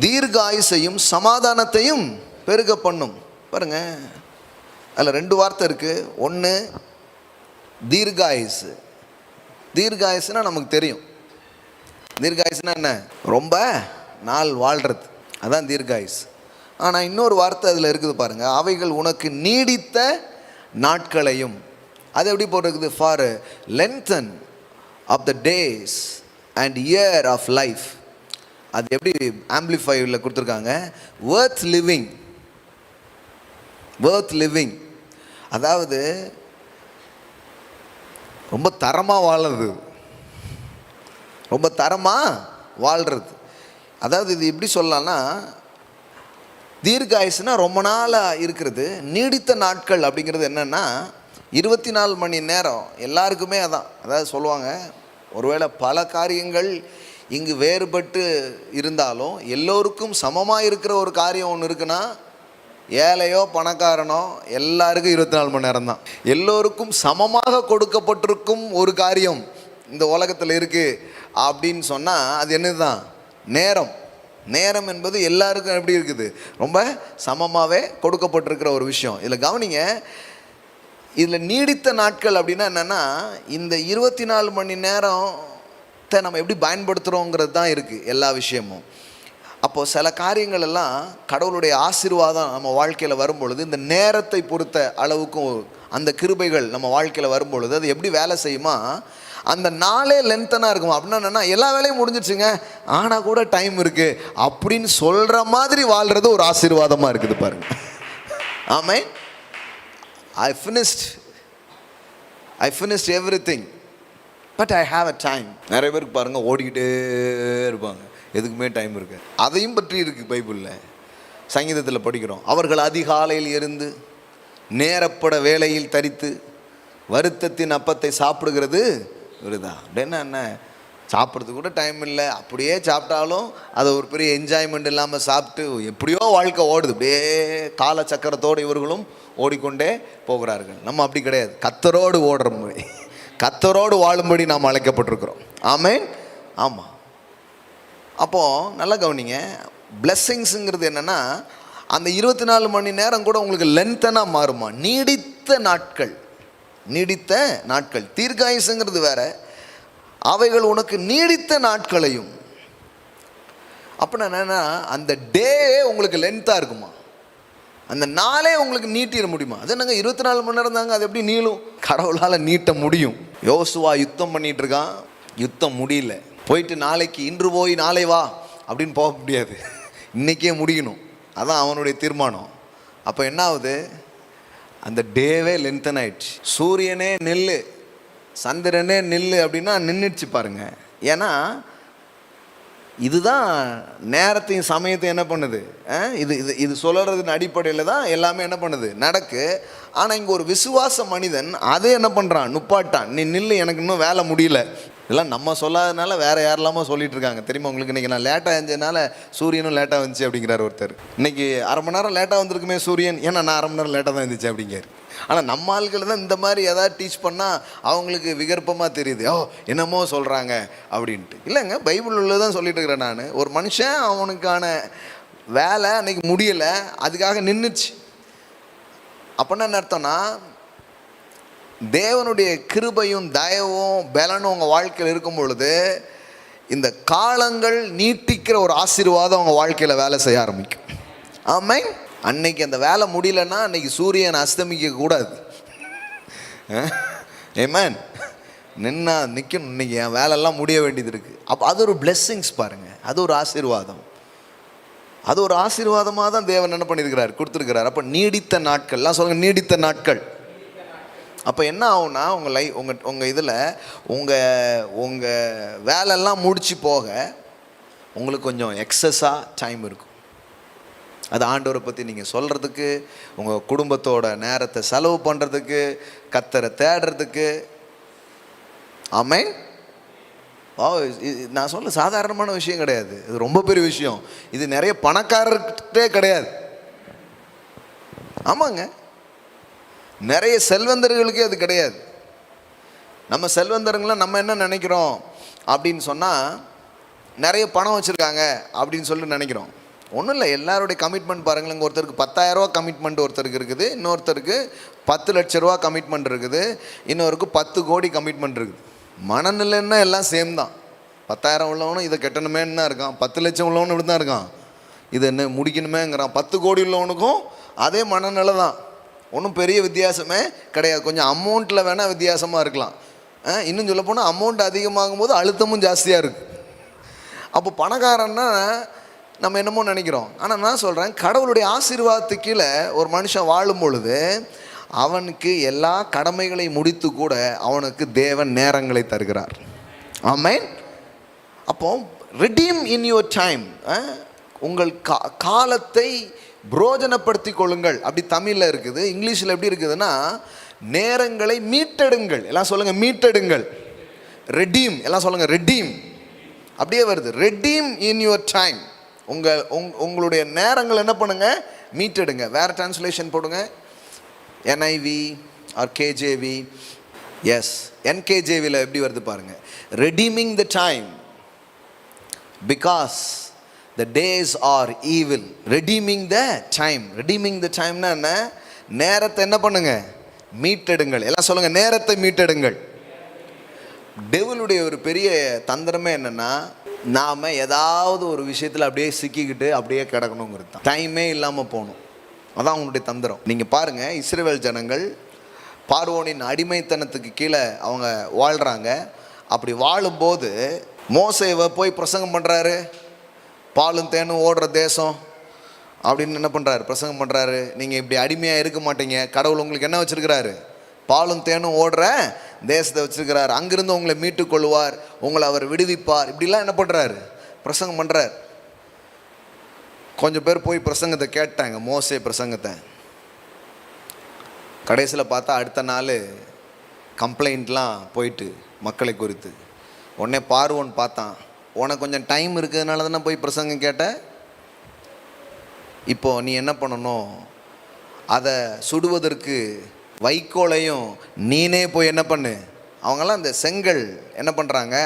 தீர்காயுசையும் சமாதானத்தையும் பெருக பண்ணும். பாருங்க, அதில் 2 வார்த்தை இருக்குது. ஒன்று தீர்காயுசு. தீர்காயுசுனா நமக்கு தெரியும். தீர்காயுசுனா என்ன? ரொம்ப நாள் வாழ்கிறது, அதான் தீர்காயுசு. ஆனால் இன்னொரு வார்த்தை அதில் இருக்குது பாருங்கள், அவைகள் உனக்கு நீடித்த நாட்களையும். அது எப்படி போட்டிருக்குது? For lengthen of the days and year of life. அது எப்படி ஆம்பிளிஃபைவில் கொடுத்துருக்காங்க? worth living, worth living. அதாவது ரொம்ப தரமாக வாழறது, ரொம்ப தரமாக வாழ்கிறது. அதாவது இது எப்படி சொல்லலாம்னா, தீர்காயுசுனா ரொம்ப நாளாக இருக்கிறது. நீடித்த நாட்கள் அப்படிங்கிறது என்னென்னா 24 மணி நேரம் எல்லாருக்குமே அதான். அதாவது சொல்லுவாங்க, ஒருவேளை பல காரியங்கள் இங்கு வேறுபட்டு இருந்தாலும் எல்லோருக்கும் சமமாக இருக்கிற ஒரு காரியம் ஒன்று இருக்குன்னா, ஏழையோ பணக்காரனோ எல்லாருக்கும் 24 மணி நேரம் தான். எல்லோருக்கும் சமமாக கொடுக்கப்பட்டிருக்கும் ஒரு காரியம் இந்த உலகத்தில் இருக்குது அப்படின்னு சொன்னால் அது என்னது தான்? நேரம். நேரம் என்பது எல்லாருக்கும் எப்படி இருக்குது? ரொம்ப சமமாகவே கொடுக்கப்பட்டிருக்கிற ஒரு விஷயம். இதில் கவனிங்க, இதில் நீடித்த நாட்கள் அப்படின்னா என்னென்னா, இந்த 24 மணி நேரத்தை நம்ம எப்படி பயன்படுத்துகிறோங்கிறது தான் இருக்குது எல்லா விஷயமும். அப்போது சில காரியங்கள் எல்லாம் கடவுளுடைய ஆசீர்வாதம் நம்ம வாழ்க்கையில் வரும்பொழுது, இந்த நேரத்தை பொறுத்த அளவுக்கும் அந்த கிருபைகள் நம்ம வாழ்க்கையில் வரும்பொழுது அது எப்படி வேலை செய்யுமா? அந்த நாளே லென்த்தனாக இருக்குமா? அப்படின்னா என்னென்னா, எல்லா வேலையும் முடிஞ்சிடுச்சுங்க ஆனால் கூட டைம் இருக்குது அப்படின்னு சொல்கிற மாதிரி வாழ்கிறது ஒரு ஆசீர்வாதமாக இருக்குது பாருங்கள். ஆமென். I finished everything but I have a time. நிறைய பேருக்கு பாருங்கள் ஓடிக்கிட்டே இருப்பாங்க, எதுக்குமே டைம் இருக்கு. அதையும் பற்றி இருக்குது பைபிளில். சங்கீதத்தில் படிக்கிறோம், அவர்கள் அதிகாலையில் இருந்து நேரப்பட வேளையில் தரித்து வருத்தத்தின் அப்பத்தை சாப்பிடுகிறது விருதா. அப்படின்னா என்ன? சாப்பிட்றதுக்கு கூட டைம் இல்லை, அப்படியே சாப்பிட்டாலும் அதை ஒரு பெரிய என்ஜாய்மெண்ட் இல்லாமல் சாப்பிட்டு எப்படியோ வாழ்க்கை ஓடுது. அப்படியே கால சக்கரத்தோடு இவர்களும் ஓடிக்கொண்டே போகிறார்கள். நம்ம அப்படி கிடையாது, கர்த்தரோடு ஓடுற முறை, கர்த்தரோடு வாழும்படி நாம் அழைக்கப்பட்டிருக்கிறோம். ஆமென். ஆமாம். அப்போது நல்லா கவனிங்க, பிளெஸ்ஸிங்ஸுங்கிறது என்னென்னா, அந்த 24 மணி நேரம் கூட உங்களுக்கு லென்த்தனாக மாறுமா? நீடித்த நாட்கள், நீடித்த நாட்கள். தீர்காயுசுங்கிறது வேற, அவைகள் உனக்கு நீடித்த நாட்களையும். அப்படின்னா என்னென்னா, அந்த டே உங்களுக்கு லென்த்தாக இருக்குமா? அந்த நாளே உங்களுக்கு நீட்டிட முடியுமா? அது என்னங்க 24 மணி நேரம் தாங்க, அது எப்படி நீளும்? கடவுளால் நீட்ட முடியும். யோசுவா யுத்தம் பண்ணிகிட்டு இருக்கான், யுத்தம் முடியல. போயிட்டு நாளைக்கு இன்று போய் நாளை வா அப்படின்னு போக முடியாது, இன்றைக்கே முடியணும். அதான் அவனுடைய தீர்மானம். அப்போ என்ன ஆகுது? அந்த டேவே லென்த்தன் ஆயிடுச்சு. சூரியனே நில்லு, சந்திரனே நில்லு அப்படின்னா நின்றுச்சு பாருங்க. ஏன்னா இதுதான் நேரத்தையும் சமயத்தையும் என்ன பண்ணுது? இது இது இது சொல்கிறதுன்னு அடிப்படையில் தான் எல்லாமே என்ன பண்ணுது? நடக்கு. ஆனால் இங்கே ஒரு விசுவாச மனிதன் அதை என்ன பண்ணுறான்? நுப்பாட்டான். நீ நில்லு, எனக்கு இன்னும் வேலை முடியல. இதெல்லாம் நம்ம சொல்லாதனால வேறு யாரெல்லாமோ சொல்லிட்டு இருக்காங்க தெரியுமா உங்களுக்கு? இன்றைக்கி நான் லேட்டாக இருந்ததுனால சூரியனும் லேட்டாக வந்துச்சு அப்படிங்கிறார் ஒருத்தர். இன்றைக்கி அரை மணி நேரம் லேட்டாக வந்திருக்குமே சூரியன், ஏன்னா நான் அரை மணி நேரம் லேட்டாக தான் இருந்துச்சு அப்படிங்காரு. ஆனால் நம்ம ஆட்கள் தான் இந்த மாதிரி எதாவது டீச் பண்ணால் அவங்களுக்கு விகற்பமாக தெரியுது, ஓ என்னமோ சொல்கிறாங்க அப்படின்ட்டு. இல்லைங்க, பைபிள் உள்ளதான் சொல்லிட்டு இருக்கிறேன் நான். ஒரு மனுஷன் அவனுக்கான வேலை அன்றைக்கி முடியலை, அதுக்காக நின்றுச்சு. அப்படின்னா என்ன அர்த்தம்னா, தேவனுடைய கிருபையும் தயவும் பலனும் உங்கள் வாழ்க்கையில் இருக்கும் பொழுது இந்த காலங்கள் நீட்டிக்கிற ஒரு ஆசீர்வாதம் உங்கள் வாழ்க்கையில் வேலை செய்ய ஆரம்பிக்கும். ஆமென். அன்னைக்கு அந்த வேலை முடியலன்னா அன்னைக்கு சூரியன் அஸ்தமிக்க கூடாது. ஆமென். நின்னா நிற்கணும், இன்னைக்கு என் வேலையெல்லாம் முடிய வேண்டியது இருக்குது. அப்போ அது ஒரு பிளெஸ்ஸிங்ஸ் பாருங்கள், அது ஒரு ஆசீர்வாதம். அது ஒரு ஆசீர்வாதமாக தான் தேவன் என்ன பண்ணியிருக்கிறார், கொடுத்துருக்கிறார். அப்போ நீடித்த நாட்கள்லாம் சொல்லுங்கள், நீடித்த நாட்கள். அப்போ என்ன ஆகும்னா, உங்கள் இதில் உங்கள் வேலையெல்லாம் முடிச்சு போக உங்களுக்கு கொஞ்சம் எக்ஸஸாக டைம் இருக்கும். அது ஆண்டவரை பற்றி நீங்கள் சொல்கிறதுக்கு, உங்கள் குடும்பத்தோட நேரத்தை செலவு பண்ணுறதுக்கு, கர்த்தரை தேடுறதுக்கு. ஆமென். நான் சொல்ல சாதாரணமான விஷயம் கிடையாது, இது ரொம்ப பெரிய விஷயம். இது நிறைய பணக்காரர்கிட்டே கிடையாது. ஆமாங்க, நிறைய செல்வந்தர்களுக்கே அது கிடையாது. நம்ம செல்வந்தருங்களாம் நம்ம என்ன நினைக்கிறோம் அப்படின்னு சொன்னால், நிறைய பணம் வச்சுருக்காங்க அப்படின்னு சொல்லிட்டு நினைக்கிறோம். ஒன்றும் இல்லை, எல்லாருடைய கமிட்மெண்ட் பாருங்களேங்க. ஒருத்தருக்கு 10,000 ரூபா கமிட்மெண்ட் ஒருத்தருக்கு இருக்குது, இன்னொருத்தருக்கு 10 லட்ச ரூபா கமிட்மெண்ட் இருக்குது, இன்னொருக்கு 10 கோடி கமிட்மெண்ட் இருக்குது. மனநிலைன்னா எல்லாம் சேம் தான். 10,000 உள்ளவனும் இதை கட்டணுமேன்னு தான் இருக்கான், 10 லட்சம் உள்ளவனும் இப்படி தான் இருக்கான், இது என்ன முடிக்கணுமேங்கிறான். 10 கோடி உள்ளவனுக்கும் அதே மனநிலை தான். ஒன்றும் பெரிய வித்தியாசமே கிடையாது. கொஞ்சம் அமௌண்ட்டில் வேணால் வித்தியாசமாக இருக்கலாம். இன்னும் சொல்ல போனால் அமௌண்ட் அதிகமாகும் போது அழுத்தமும் ஜாஸ்தியாக இருக்குது. அப்போ பணக்காரன்னா நம்ம என்னமோ நினைக்கிறோம். ஆனால் நான் சொல்கிறேன், கடவுளுடைய ஆசீர்வாதத்துக்கு கீழே ஒரு மனுஷன் வாழும் பொழுது அவனுக்கு எல்லா கடமைகளை முடித்து கூட அவனுக்கு தேவன் நேரங்களை தருகிறார். ஆமென். அப்போ redeem in your time, உங்கள் காலத்தை புரோஜனப்படுத்தி கொள்ளுங்கள். அப்படி தமிழில் இருக்குது. இங்கிலீஷில் எப்படி இருக்குதுன்னா, நேரங்களை மீட்டெடுங்கள். எல்லாம் சொல்லுங்கள், மீட்டெடுங்கள். redeem, எல்லாம் சொல்லுங்கள், redeem. அப்படியே வருது, redeem in your time. உங்களுடைய நேரங்கள் என்ன பண்ணுங்க, மீட்டெடுங்க. வேறு டிரான்ஸ்லேஷன் போடுங்க, NIV or KJV. எஸ், NKJVல எப்படி வருது பாருங்க, redeeming the time because the days are evil. redeeming the time. redeeming the timeனா என்ன, நேரத்தை என்ன பண்ணுங்க, மீட்டெடுங்கள். எல்லாம் சொல்லுங்க, நேரத்தை மீட்டெடுங்கள். டெவிலுடைய ஒரு பெரிய தந்திரமே என்னன்னா, நாம் ஏதாவது ஒரு விஷயத்தில் அப்படியே சிக்கிக்கிட்டு அப்படியே கிடக்கணுங்கிறது தான். டைமே இல்லாமல் போகணும். அதான் அவங்களுடைய தந்திரம். நீங்கள் பாருங்கள், இஸ்ரவேல் ஜனங்கள் பார்வோனின் அடிமைத்தனத்துக்கு கீழே அவங்க வாழ்கிறாங்க. அப்படி வாழும்போது மோசேவை போய் பிரசங்கம் பண்ணுறாரு. பாலும் தேனும் ஓடுற தேசம் அப்படின்னு என்ன பண்ணுறாரு, பிரசங்கம் பண்ணுறாரு. நீங்கள் இப்படி அடிமையாக இருக்க மாட்டீங்க, கடவுள் உங்களுக்கு என்ன வச்சுருக்கிறாரு, பாலும் தேனும் ஓடுற தேசத்தை வச்சுருக்கிறார். அங்கிருந்து உங்களை மீட்டு கொள்வார், உங்களை அவர் விடுவிப்பார். இப்படிலாம் என்ன பண்ணுறாரு, பிரசங்கம் பண்ணுறார். கொஞ்சம் பேர் போய் பிரசங்கத்தை கேட்டாங்க, மோசே பிரசங்கத்தை. கடைசியில் பார்த்தா அடுத்த நாள் கம்ப்ளைண்ட்லாம் போயிட்டு மக்களை குறித்து. உடனே பார்வோன் பார்த்தான், உனக்கு கொஞ்சம் டைம் இருக்கிறதுனால தானே போய் பிரசங்கம் கேட்ட, இப்போது நீ என்ன பண்ணணும், அதை சுடுவதற்கு வைக்கோலையும் நீனே போய் என்ன பண்ணு. அவங்கெல்லாம் இந்த செங்கல் என்ன பண்ணுறாங்க,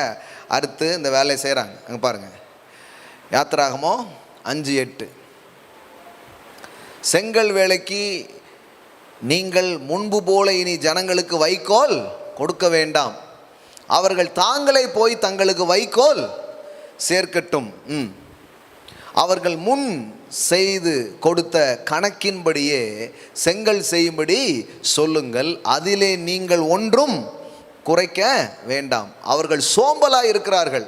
அறுத்து இந்த வேலையை செய்கிறாங்க. அங்கே பாருங்கள், யாத்திராகமோ 5:8. செங்கல் வேலைக்கு நீங்கள் முன்பு போல இனி ஜனங்களுக்கு வைக்கோல் கொடுக்க வேண்டாம், அவர்கள் தாங்களே போய் தங்களுக்கு வைக்கோல் சேர்க்கட்டும். அவர்கள் முன் செய்து கொடுத்த கணக்கின்படியே செங்கல் செய்யும்படி சொல்லுங்கள், அதிலே நீங்கள் ஒன்றும் குறைக்க வேண்டாம். அவர்கள் சோம்பலாய் இருக்கிறார்கள்,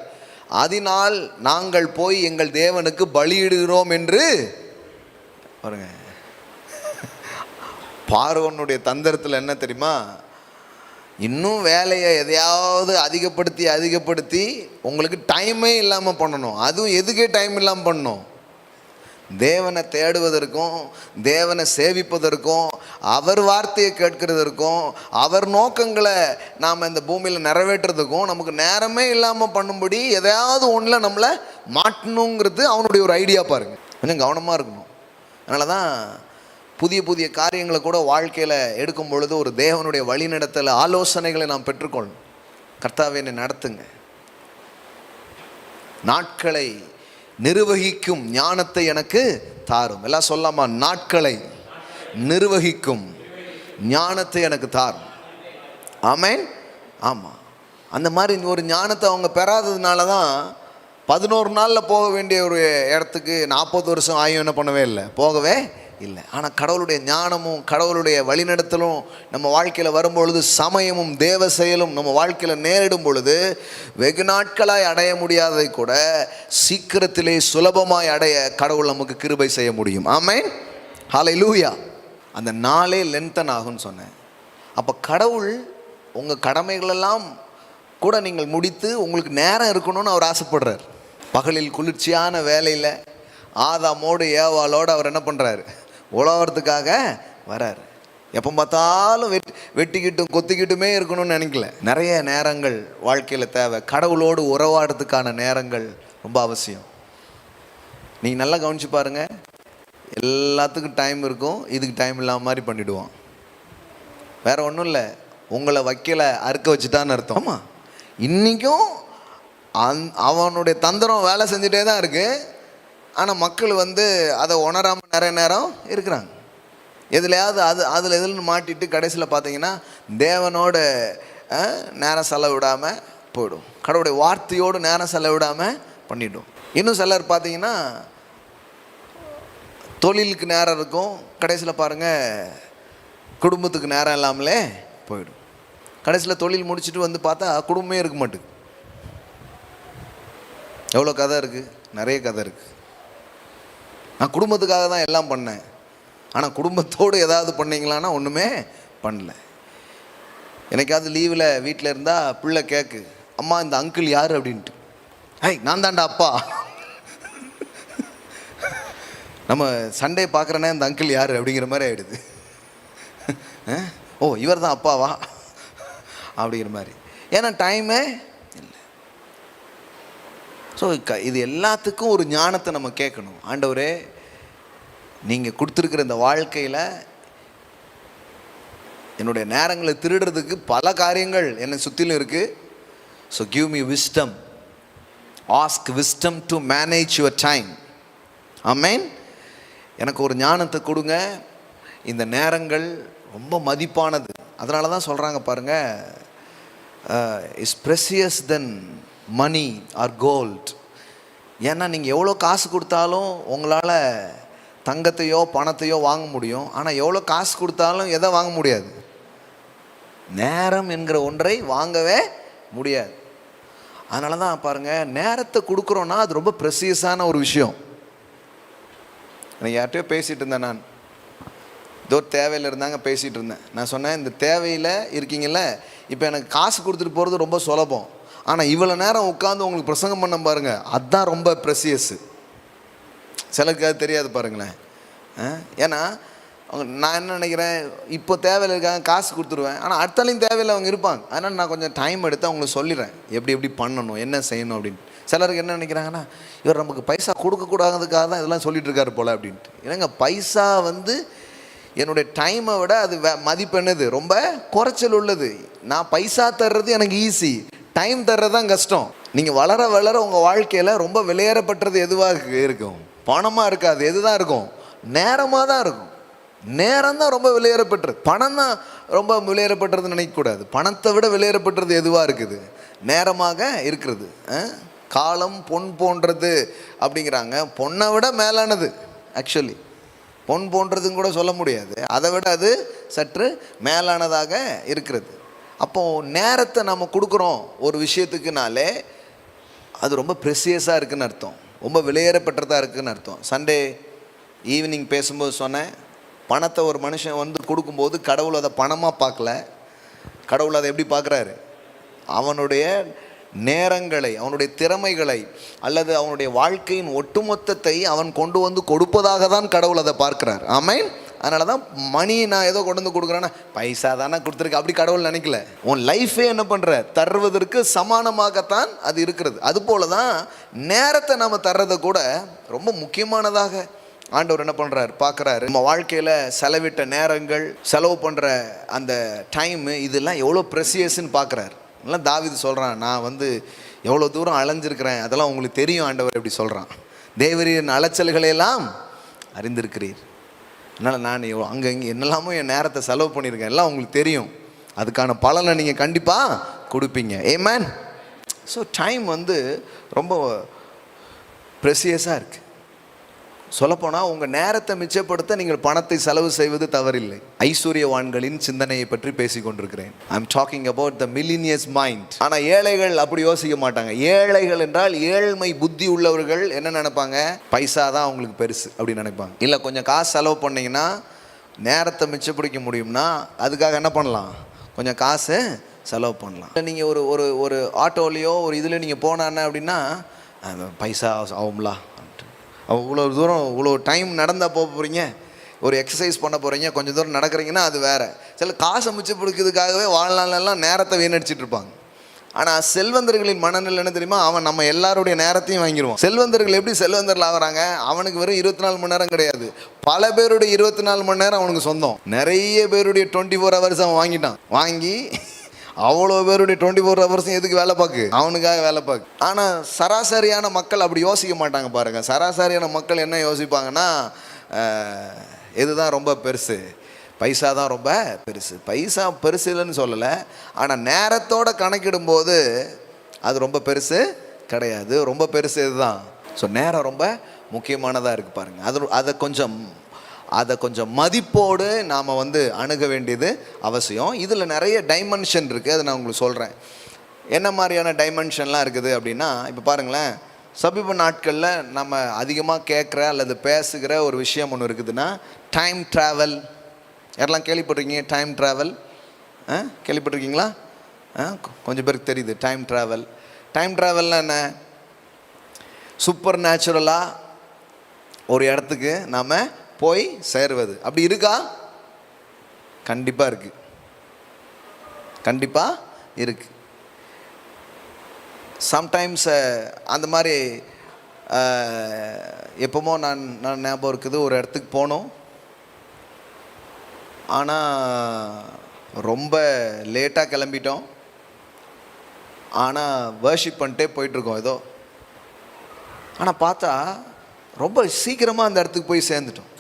அதனால் நாங்கள் போய் எங்கள் தேவனுக்கு பலியிடுகிறோம் என்று பாருங்க. பார்வோனுடைய தந்திரத்தில் என்ன தெரியுமா, இன்னும் வேலையை எதையாவது அதிகப்படுத்தி உங்களுக்கு டைமே இல்லாமல் பண்ணணும். அதுவும் எதுக்கே டைம் இல்லாமல் பண்ணணும், தேவனை தேடுவதற்கும் தேவனை சேவிப்பதற்கும் அவர் வார்த்தையை கேட்கிறதற்கும் அவர் நோக்கங்களை நாம் இந்த பூமியில் நிறைவேற்றுறதுக்கும் நமக்கு நேரமே இல்லாமல் பண்ணும்படி எதையாவது ஒன்றில் நம்மளை மாட்டணுங்கிறது அவனுடைய ஒரு ஐடியா. பாருங்க, கொஞ்சம் கவனமாக இருக்கணும். அதனால தான் புதிய புதிய காரியங்களை கூட வாழ்க்கையில் எடுக்கும் பொழுது ஒரு தேவனுடைய வழிநடத்தல் ஆலோசனைகளை நாம் பெற்றுக்கொள்ளணும். கர்த்தாவே என்னை நடத்துங்க, நாட்களை நிர்வகிக்கும் ஞானத்தை எனக்கு தாரும். எல்லாம் சொல்லாமா, நாட்களை நிர்வகிக்கும் ஞானத்தை எனக்கு தாரும். ஆமென். ஆமாம், அந்த மாதிரி ஒரு ஞானத்தை அவங்க பெறாததுனால தான் 11 நாளில் போக வேண்டிய ஒரு இடத்துக்கு 40 வருஷம் ஆயும் என்ன பண்ணவே இல்லை, போகவே இல்லை. ஆனால் கடவுளுடைய ஞானமும் கடவுளுடைய வழிநடத்தலும் நம்ம வாழ்க்கையில் வரும்பொழுது, சமயமும் தேவ செயலும் நம்ம வாழ்க்கையில் நேரிடும் பொழுது, வெகு நாட்களாய் அடைய முடியாததை கூட சீக்கிரத்திலே சுலபமாய் அடைய கடவுள் நமக்கு கிருபை செய்ய முடியும். ஆமென், ஹல்லேலூயா. அந்த நாளே லென்த்தன் ஆகும்னு சொன்னேன். அப்போ கடவுள் உங்கள் கடமைகளெல்லாம் கூட நீங்கள் முடித்து உங்களுக்கு நேரம் இருக்கணும்னு அவர் ஆசைப்படுறார். பகலில் குளிர்ச்சியான வேலையில் ஆதாமோடு ஏவாளோடு அவர் என்ன பண்ணுறாரு, உழவறதுக்காக வரார். எப்போ பார்த்தாலும் வெட்டிக்கிட்டும் கொத்திக்கிட்டுமே இருக்கணும்னு நினைக்கல. நிறைய நேரங்கள் வாழ்க்கையில் தேவை. கடவுளோடு உறவாடுறதுக்கான நேரங்கள் ரொம்ப அவசியம். நீங்கள் நல்லா கவனிச்சு பாருங்கள், எல்லாத்துக்கும் டைம் இருக்கும், இதுக்கு டைம் இல்லாமல் மாதிரி பண்ணிவிடுவான். வேறு ஒன்றும் இல்லை, உங்களை வைக்கலை அறுக்க வச்சுட்டான்னு அர்த்தம். ஆமாம், இன்றைக்கும் அவனுடைய தந்திரம் வேலை செஞ்சுட்டே தான் இருக்குது. ஆனால் மக்கள் அதை உணராமல் நிறைய நேரம் இருக்கிறாங்க. எதுலையாவது அதில் எதுன்னு மாட்டிட்டு கடைசியில் பார்த்தீங்கன்னா தேவனோட நேரம் செலவிடாமல் போயிடும், கடவுளுடைய வார்த்தையோடு நேரம் செலவிடாமல் பண்ணிவிடும். இன்னும் சிலர் பார்த்தீங்கன்னா தொழிலுக்கு நேரம் இருக்கும், கடைசியில் பாருங்கள் குடும்பத்துக்கு நேரம் இல்லாமலே போயிடும். கடைசியில் தொழில் முடிச்சுட்டு வந்து பார்த்தா குடும்பமே இருக்க மாட்டேங்குது. எவ்வளோ கதை இருக்குது, நிறைய கதை இருக்குது. நான் குடும்பத்துக்காக தான் எல்லாம் பண்ணேன், ஆனால் குடும்பத்தோடு ஏதாவது பண்ணீங்களான்னா ஒன்றுமே பண்ணல. எனக்காவது லீவில் வீட்டில் இருந்தால் பிள்ளை கேட்கு, அம்மா இந்த அங்கிள் யார் அப்படின்ட்டு. நான் தான்டா அப்பா. நம்ம சண்டே பார்க்குறேன்னா இந்த அங்கிள் யார் அப்படிங்கிற மாதிரி ஆகிடுது. ஓ இவர் தான் அப்பாவா அப்படிங்கிற மாதிரி. ஏன்னா டைமே இல்லை. ஸோ இது எல்லாத்துக்கும் ஒரு ஞானத்தை நம்ம கேட்கணும். ஆண்டவரே, நீங்கள் கொடுத்துருக்கிற இந்த வாழ்க்கையில் என்னுடைய நேரங்களை திருடுறதுக்கு பல காரியங்கள் என்னை சுற்றிலும் இருக்குது. So give me wisdom. Ask wisdom to manage your time. Amen. எனக்கு ஒரு ஞானத்தை கொடுங்க. இந்த நேரங்கள் ரொம்ப மதிப்பானது. அதனால தான் சொல்கிறாங்க பாருங்கள், is precious than money or gold. ஏன்னா நீங்கள் எவ்வளோ காசு கொடுத்தாலும் உங்களால் தங்கத்தையோ பணத்தையோ வாங்க முடியும். ஆனால் எவ்வளோ காசு கொடுத்தாலும் எதை வாங்க முடியாது? நேரம் என்கிற ஒன்றை வாங்கவே முடியாது. அதனால தான் பாருங்கள், நேரத்தை கொடுக்குறோன்னா அது ரொம்ப ப்ரெசியஸான ஒரு விஷயம். எனக்கு யார்கிட்டயோ பேசிகிட்டு இருந்தேன். நான் ஏதோ தேவையில் இருந்தாங்க, பேசிகிட்டு இருந்தேன். நான் சொன்னேன், இந்த தேவையில் இருக்கீங்கள, இப்போ எனக்கு காசு கொடுத்துட்டு போகிறது ரொம்ப சுலபம். ஆனால் இவ்வளோ நேரம் உட்காந்து உங்களுக்கு பிரசங்கம் பண்ண பாருங்கள், அதுதான் ரொம்ப ப்ரெசியஸு. சிலருக்கு அது தெரியாது பாருங்களேன். ஏன்னா நான் என்ன நினைக்கிறேன், இப்போ தேவையில் இருக்காங்க, காசு கொடுத்துருவேன். ஆனால் அடுத்தாலையும் தேவையில் அவங்க இருப்பாங்க. அதனால் நான் கொஞ்சம் டைம் எடுத்து அவங்களுக்கு சொல்லிடுறேன் எப்படி எப்படி பண்ணணும், என்ன செய்யணும் அப்படின்னு. சிலருக்கு என்ன நினைக்கிறாங்கன்னா, இவர் நமக்கு பைசா கொடுக்கக்கூடாததுக்காக தான் இதெல்லாம் சொல்லிட்டு இருக்காரு போல் அப்படின்ட்டு. ஏன்னாங்க பைசா என்னுடைய டைமை விட அது மதிப்பு என்னது, ரொம்ப குறைச்சல் உள்ளது. நான் பைசா தர்றது எனக்கு ஈஸி, டைம் தர்றது தான் கஷ்டம். நீங்கள் வளர வளர உங்கள் வாழ்க்கையில் ரொம்ப விலையேறப்பட்டது எதுவாக இருக்கும்? பணமாக இருக்காது. எது தான் இருக்கும்? நேரமாக தான் இருக்கும். நேரம் தான் ரொம்ப விலையேறப்பட்டது. பணம் தான் ரொம்ப விலையேறப்பட்டதுன்னு நினைக்கக்கூடாது. பணத்தை விட விலையேறப்பட்டது எதுவாக இருக்குது? நேரமாக இருக்கிறது. காலம் பொன் போன்றது அப்படிங்கிறாங்க. பொண்ணை விட மேலானது. ஆக்சுவலி பொன் போன்றதுன்னு கூட சொல்ல முடியாது, அதை விட அது சற்று மேலானதாக இருக்கிறது. அப்போது நேரத்தை நம்ம கொடுக்குறோம் ஒரு விஷயத்துக்குனாலே அது ரொம்ப ப்ரெசியஸாக இருக்குதுன்னு அர்த்தம், ரொம்ப விலையேறப்பட்டதாக இருக்குதுன்னு அர்த்தம். சண்டே ஈவினிங் பேசும்போது சொன்னேன், பணத்தை ஒரு மனுஷன் கொடுக்கும்போது கடவுள் அதை பணமாக பார்க்கல. கடவுள் அதை எப்படி பார்க்குறாரு? அவனுடைய நேரங்களை, அவனுடைய திறமைகளை, அல்லது அவனுடைய வாழ்க்கையின் ஒட்டுமொத்தத்தை அவன் கொண்டு வந்து கொடுப்பதாக தான் கடவுள் அதை பார்க்கிறார். ஆமென். அதனால தான் மணி நான் ஏதோ கொண்டு வந்து கொடுக்குறேன்னா பைசா தானே கொடுத்துருக்கு அப்படி கடவுள் நினைக்கல. உன் லைஃபே என்ன பண்ணுற, தருவதற்கு சமானமாகத்தான் அது இருக்கிறது. அதுபோல தான் நேரத்தை நம்ம தர்றதை கூட ரொம்ப முக்கியமானதாக ஆண்டவர் என்ன பண்ணுறாரு, பார்க்குறாரு. நம்ம வாழ்க்கையில் செலவிட்ட நேரங்கள், செலவு பண்ணுற அந்த டைமு, இதெல்லாம் எவ்வளோ ப்ரெசியஸ்ன்னு பார்க்குறாரு. எல்லாம் தாவீது சொல்கிறான், நான் எவ்வளோ தூரம் அலைஞ்சிருக்கிறேன், அதெல்லாம் உங்களுக்கு தெரியும் ஆண்டவர் எப்படி சொல்கிறான். தேவரின் அலைச்சல்களையெல்லாம் அறிந்திருக்கிறீர். அதனால் நான் அங்கே இங்கே என்னெல்லாமோ என் நேரத்தை செலவு பண்ணியிருக்கேன், எல்லாம் உங்களுக்கு தெரியும். அதுக்கான பலனை நீங்கள் கண்டிப்பாக கொடுப்பீங்க. ஆமென். ஸோ டைம் ரொம்ப ப்ரெசியஸாக இருக்குது. சொல்லப்போனால் உங்கள் நேரத்தை மிச்சப்படுத்த நீங்கள் பணத்தை செலவு செய்வது தவறில்லை. ஐஸ்வர்யவான்களின் சிந்தனையை பற்றி பேசி கொண்டிருக்கிறேன். I am talking about the millennials mind. ஆனால் ஏழைகள் அப்படி யோசிக்க மாட்டாங்க. ஏழைகள் என்றால் ஏழ்மை புத்தி உள்ளவர்கள் என்ன நினைப்பாங்க, பைசா தான் அவங்களுக்கு பெருசு அப்படின்னு நினைப்பாங்க. இல்லை கொஞ்சம் காசு செலவு பண்ணிங்கன்னா நேரத்தை மிச்சப்பிடிக்க முடியும்னா அதுக்காக என்ன பண்ணலாம், கொஞ்சம் காசு செலவு பண்ணலாம். நீங்கள் ஒரு ஒரு ஒரு ஆட்டோலையோ ஒரு இதில் நீங்கள் போனான்னு அப்படின்னா பைசா ஆகும்லா, இவ்வளோ தூரம் இவ்வளோ டைம் நடந்தால் போக போகிறீங்க, ஒரு எக்ஸசைஸ் பண்ண போகிறீங்க, கொஞ்சம் தூரம் நடக்கிறீங்கன்னா அது வேறு. சில காசை மிச்சப்படுக்கிறதுக்காகவே வாழ்நாளெல்லாம் நேரத்தை வீணடிச்சிட்டு இருப்பாங்க. ஆனால் செல்வந்தர்களின் மனநிலை என்ன தெரியுமா, அவன் நம்ம எல்லாருடைய நேரத்தையும் வாங்கிடுவான். செல்வந்தர்கள் எப்படி செல்வந்தர்கள் ஆகிறாங்க, அவனுக்கு வெறும் 24 மணி நேரம் கிடையாது, பல பேருடைய 24 மணி நேரம் அவனுக்கு சொந்தம். நிறைய பேருடைய 24 ஹவர்ஸ் அவன் வாங்கிட்டான். வாங்கி அவ்வளோ பேருடைய 24 ஹவர்ஸும் எதுக்கு வேலை பார்க்கு, அவனுக்காக வேலை பார்க்கு. ஆனால் சராசரியான மக்கள் அப்படி யோசிக்க மாட்டாங்க பாருங்கள். சராசரியான மக்கள் என்ன யோசிப்பாங்கன்னா, இதுதான் ரொம்ப பெருசு, பைசா தான் ரொம்ப பெருசு. பைசா பெருசு இல்லைன்னு சொல்லலை, ஆனால் நேரத்தோடு கணக்கிடும்போது அது ரொம்ப பெருசு கிடையாது. ரொம்ப பெருசு இதுதான். ஸோ நேரம் ரொம்ப முக்கியமானதாக இருக்குது பாருங்கள். அதை கொஞ்சம் அதை கொஞ்சம் மதிப்போடு நாம் வந்து அணுக வேண்டியது அவசியம். இதில் நிறைய டைமென்ஷன் இருக்குது, அதை நான் உங்களுக்கு சொல்கிறேன். என்ன மாதிரியான டைமென்ஷன்லாம் இருக்குது அப்படின்னா, இப்போ பாருங்களேன், சமீப நாட்களில் நம்ம அதிகமாக கேட்குற அல்லது பேசுகிற ஒரு விஷயம் ஒன்று இருக்குதுன்னா டைம் ட்ராவல். யாரெல்லாம் கேள்விப்பட்டிருக்கீங்க? டைம் ட்ராவல் கேள்விப்பட்டிருக்கீங்களா? கொஞ்சம் பேருக்கு தெரியுது டைம் ட்ராவல். டைம் ட்ராவல்னால் என்ன? சூப்பர் நேச்சுரலாக ஒரு இடத்துக்கு நாம் போய் சேருவது. அப்படி இருக்கா? கண்டிப்பாக இருக்குது, கண்டிப்பாக இருக்குது. சம்டைம்ஸ் அந்த மாதிரி எப்போமோ நான் ஞாபகம் இருக்குது, ஒரு இடத்துக்கு போனோம். ஆனால் ரொம்ப லேட்டாக கிளம்பிட்டோம். ஆனால் வர்ஷிப் பண்ணிட்டே போயிட்டுருக்கோம் ஏதோ. ஆனால் பார்த்தா ரொம்ப சீக்கிரமாக அந்த இடத்துக்கு போய் சேர்ந்துட்டோம்.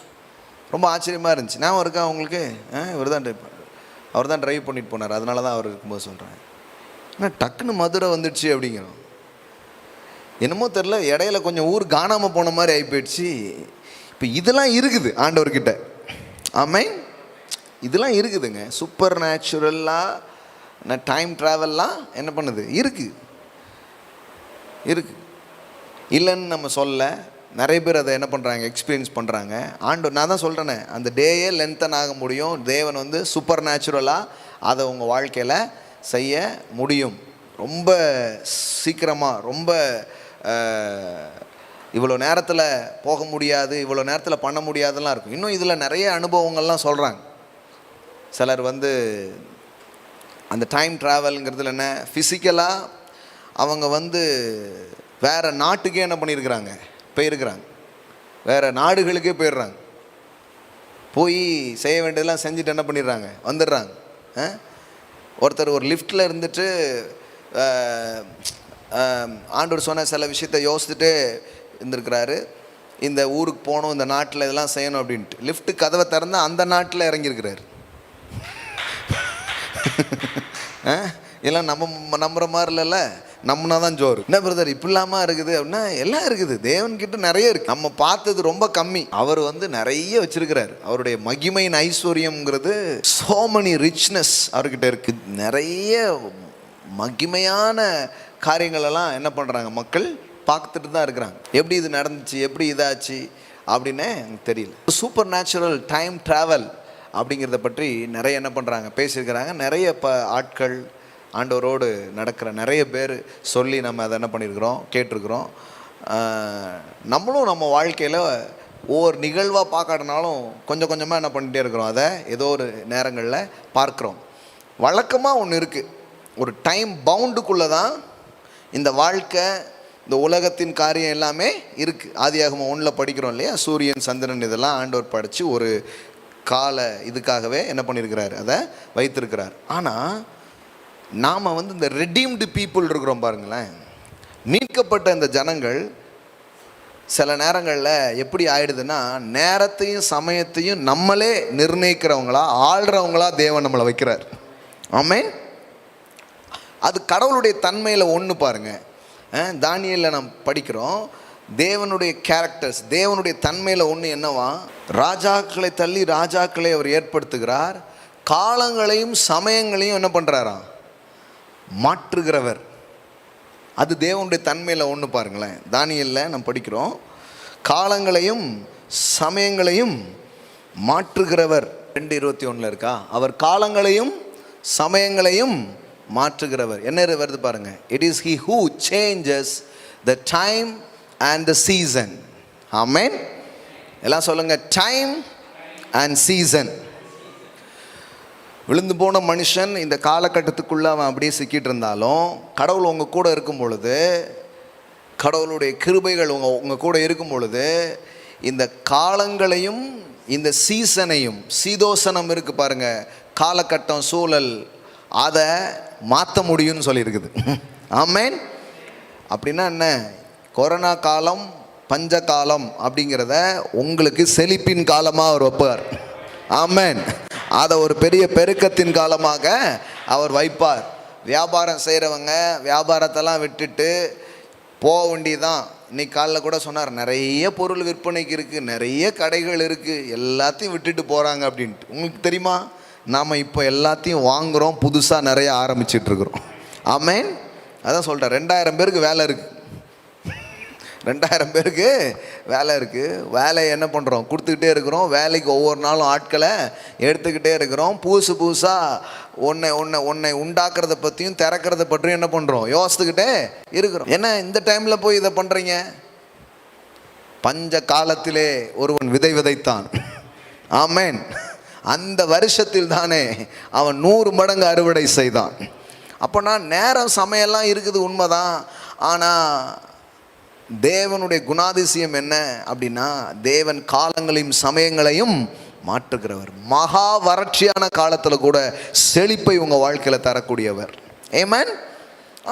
ரொம்ப ஆச்சரியமாக இருந்துச்சு. நான் இருக்கா அவங்களுக்கு? அவர் தான் ட்ரைவ் பண்ணிட்டு போனார், அதனால தான் அவர் இருக்கும்போது சொல்கிறேன். ஆனால் டக்குன்னு மதுரை வந்துடுச்சு அப்படிங்கிறோம். என்னமோ தெரில, இடையில கொஞ்சம் ஊர் காணாமல் போன மாதிரி ஆகி போயிடுச்சு. இப்போ இதெல்லாம் இருக்குது ஆண்டவர்கிட்ட. ஆமென். இதெல்லாம் இருக்குதுங்க. சூப்பர் நேச்சுரலாக டைம் ட்ராவல்லாம் என்ன பண்ணுது? இருக்குது. இல்லைன்னு நம்ம சொல்ல. நிறைய பேர் அதை என்ன பண்ணுறாங்க? எக்ஸ்பீரியன்ஸ் பண்ணுறாங்க. நான் தான் சொல்கிறேனே, அந்த டேயே லென்த்தன் ஆக முடியும். தேவன் வந்து சூப்பர் நேச்சுரலாக அதை உங்கள் வாழ்க்கையில் செய்ய முடியும். ரொம்ப சீக்கிரமாக, ரொம்ப இவ்வளோ நேரத்தில் போக முடியாது, இவ்வளோ நேரத்தில் பண்ண முடியாதுலாம் இருக்கும். இன்னும் இதில் நிறைய அனுபவங்கள்லாம் சொல்கிறாங்க. சிலர் வந்து அந்த டைம் ட்ராவலுங்கிறதுல என்ன, ஃபிசிக்கலாக அவங்க வந்து வேறு நாட்டுக்கே என்ன பண்ணியிருக்கிறாங்க? போயிருக்கிறாங்க. வேறு நாடுகளுக்கே போயிடுறாங்க. போய் செய்ய வேண்டியதெல்லாம் செஞ்சுட்டு என்ன பண்ணிடுறாங்க? வந்துடுறாங்க. ஒருத்தர் ஒரு லிஃப்ட்டில் இருந்துட்டு ஆண்டவர் சொன்ன சில விஷயத்தை யோசிச்சுட்டு இருந்திருக்கிறாரு. இந்த ஊருக்கு போகணும், இந்த நாட்டில் இதெல்லாம் செய்யணும் அப்படின்ட்டு லிஃப்ட்டு கதவை திறந்தால் அந்த நாட்டில் இறங்கியிருக்கிறாரு. எல்லாம் நம்ம நம்புகிற மாதிரி இல்லைல்ல, நம்மனா தான் ஜோறு. என்ன பிரதர் இப்படிலாமா இருக்குது அப்படின்னா, எல்லாம் இருக்குது. தேவன்கிட்ட நிறைய இருக்குது. நம்ம பார்த்தது ரொம்ப கம்மி. அவர் வந்து நிறைய வச்சிருக்கிறார். அவருடைய மகிமையின் ஐஸ்வர்யம்ங்கிறது so many richness அவர்கிட்ட இருக்குது. நிறைய மகிமையான காரியங்களெல்லாம் என்ன பண்ணுறாங்க? மக்கள் பார்த்துட்டு தான் இருக்கிறாங்க. எப்படி இது நடந்துச்சு, எப்படி இதாச்சு அப்படின்னே எனக்கு தெரியல. சூப்பர் நேச்சுரல் டைம் ட்ராவல் அப்படிங்கிறத பற்றி நிறைய என்ன பண்ணுறாங்க? பேசியிருக்கிறாங்க. நிறைய ஆட்கள் ஆண்டவரோடு நடக்கிற நிறைய பேர் சொல்லி நம்ம அதை என்ன பண்ணியிருக்கிறோம்? கேட்டிருக்கிறோம். நம்மளும் நம்ம வாழ்க்கையில் ஒவ்வொரு நிகழ்வாக பார்க்காதனாலும் கொஞ்சம் கொஞ்சமாக என்ன பண்ணிகிட்டே இருக்கிறோம். அதை ஏதோ ஒரு நேரங்களில் பார்க்குறோம். வழக்கமாக ஒன்று இருக்குது. ஒரு டைம் பவுண்டுக்குள்ளே தான் இந்த வாழ்க்கை, இந்த உலகத்தின் காரியம் எல்லாமே இருக்குது. ஆதியாகமம் 1 படிக்கிறோம் இல்லையா? சூரியன் சந்திரன் இதெல்லாம் ஆண்டவர் படைத்து ஒரு கால இதுக்காகவே என்ன பண்ணியிருக்கிறார்? அதை வைத்திருக்கிறார். ஆனால் நாம் வந்து இந்த ரெடீம்டு பீப்புள் இருக்கிறோம் பாருங்களேன். மீட்கப்பட்ட இந்த ஜனங்கள் சில நேரங்களில் எப்படி ஆயிடுதுன்னா, நேரத்தையும் சமயத்தையும் நம்மளே நிர்ணயிக்கிறவங்களா, ஆள்றவங்களா தேவன் நம்மளை வைக்கிறார். ஆமென். அது கடவுளுடைய தன்மையில் ஒன்று பாருங்கள். தானியேலில் நாம் படிக்கிறோம், தேவனுடைய கேரக்டர்ஸ், தேவனுடைய தன்மையில் ஒன்று என்னவா? ராஜாக்களை தள்ளி ராஜாக்களை அவர் ஏற்படுத்துகிறார். காலங்களையும் சமயங்களையும் என்ன பண்ணுறாராம்? மாற்றுகிறவர். அது தேவனுடைய தன்மையில் ஒன்று பாருங்களேன். தானியேலில் நாம் படிக்கிறோம், காலங்களையும் சமயங்களையும் மாற்றுகிறவர். 2:21 இருக்கா? அவர் காலங்களையும் சமயங்களையும் மாற்றுகிறவர். என்ன வருது பாருங்க? It is he who changes the time and the season. Amen. எல்லாம் சொல்லுங்க, டைம் அண்ட் சீசன். விழுந்து போன மனுஷன் இந்த காலகட்டத்துக்குள்ளே அவன் அப்படியே சிக்கிட்டு இருந்தாலும், கடவுள் உங்கள் கூட இருக்கும் பொழுது, கடவுளுடைய கிருபைகள் உங்கள் கூட இருக்கும் பொழுது, இந்த காலங்களையும் இந்த சீசனையும், சீதோசனம் இருக்குது பாருங்கள், காலகட்டம் சூழல், அதை மாற்ற முடியும்னு சொல்லியிருக்குது. ஆமென். அப்படின்னா என்ன? கொரோனா காலம், பஞ்ச காலம் அப்படிங்கிறத உங்களுக்கு செழிப்பின் காலமாக அவர் வைப்பார். ஆமென். அதை ஒரு பெரிய பெருக்கத்தின் காலமாக அவர் வைப்பார். வியாபாரம் செய்கிறவங்க வியாபாரத்தெல்லாம் விட்டுட்டு போக வேண்டியதான். இன்னைக்கு காலைல கூட சொன்னார், நிறைய பொருள் விற்பனைக்கு இருக்குது, நிறைய கடைகள் இருக்குது, எல்லாத்தையும் விட்டுட்டு போகிறாங்க அப்படின்ட்டு. உங்களுக்கு தெரியுமா, நாம் இப்போ எல்லாத்தையும் வாங்குகிறோம், புதுசாக நிறைய ஆரம்பிச்சிட்ருக்குறோம். ஆமேன். அதான் சொல்கிறேன், 2000 பேருக்கு வேலை இருக்குது, 2000 பேருக்கு வேலை இருக்குது. வேலையை என்ன பண்ணுறோம், கொடுத்துக்கிட்டே இருக்கிறோம். வேலைக்கு ஒவ்வொரு நாளும் ஆட்களை எடுத்துக்கிட்டே இருக்கிறோம். புதுசாக ஒன்றை உண்டாக்குறத பற்றியும் திறக்கிறத பற்றியும் என்ன பண்ணுறோம், யோசித்துக்கிட்டே இருக்கிறோம். ஏன்னா இந்த டைமில் போய் இதை பண்ணுறீங்க. பஞ்ச காலத்திலே ஒருவன் விதை விதைத்தான். ஆமேன். அந்த வருஷத்தில் தானே அவன் 100 மடங்கு அறுவடை செய்தான். அப்போனா நேரம் சமயம்லாம் இருக்குது, உண்மைதான். ஆனால் தேவனுடைய குணாதிசயம் என்ன அப்படின்னா, தேவன் காலங்களையும் சமயங்களையும் மாற்றுகிறவர். மகா வறட்சியான காலத்தில் கூட செழிப்பை உங்கள் வாழ்க்கையில் தரக்கூடியவர். ஆமென்.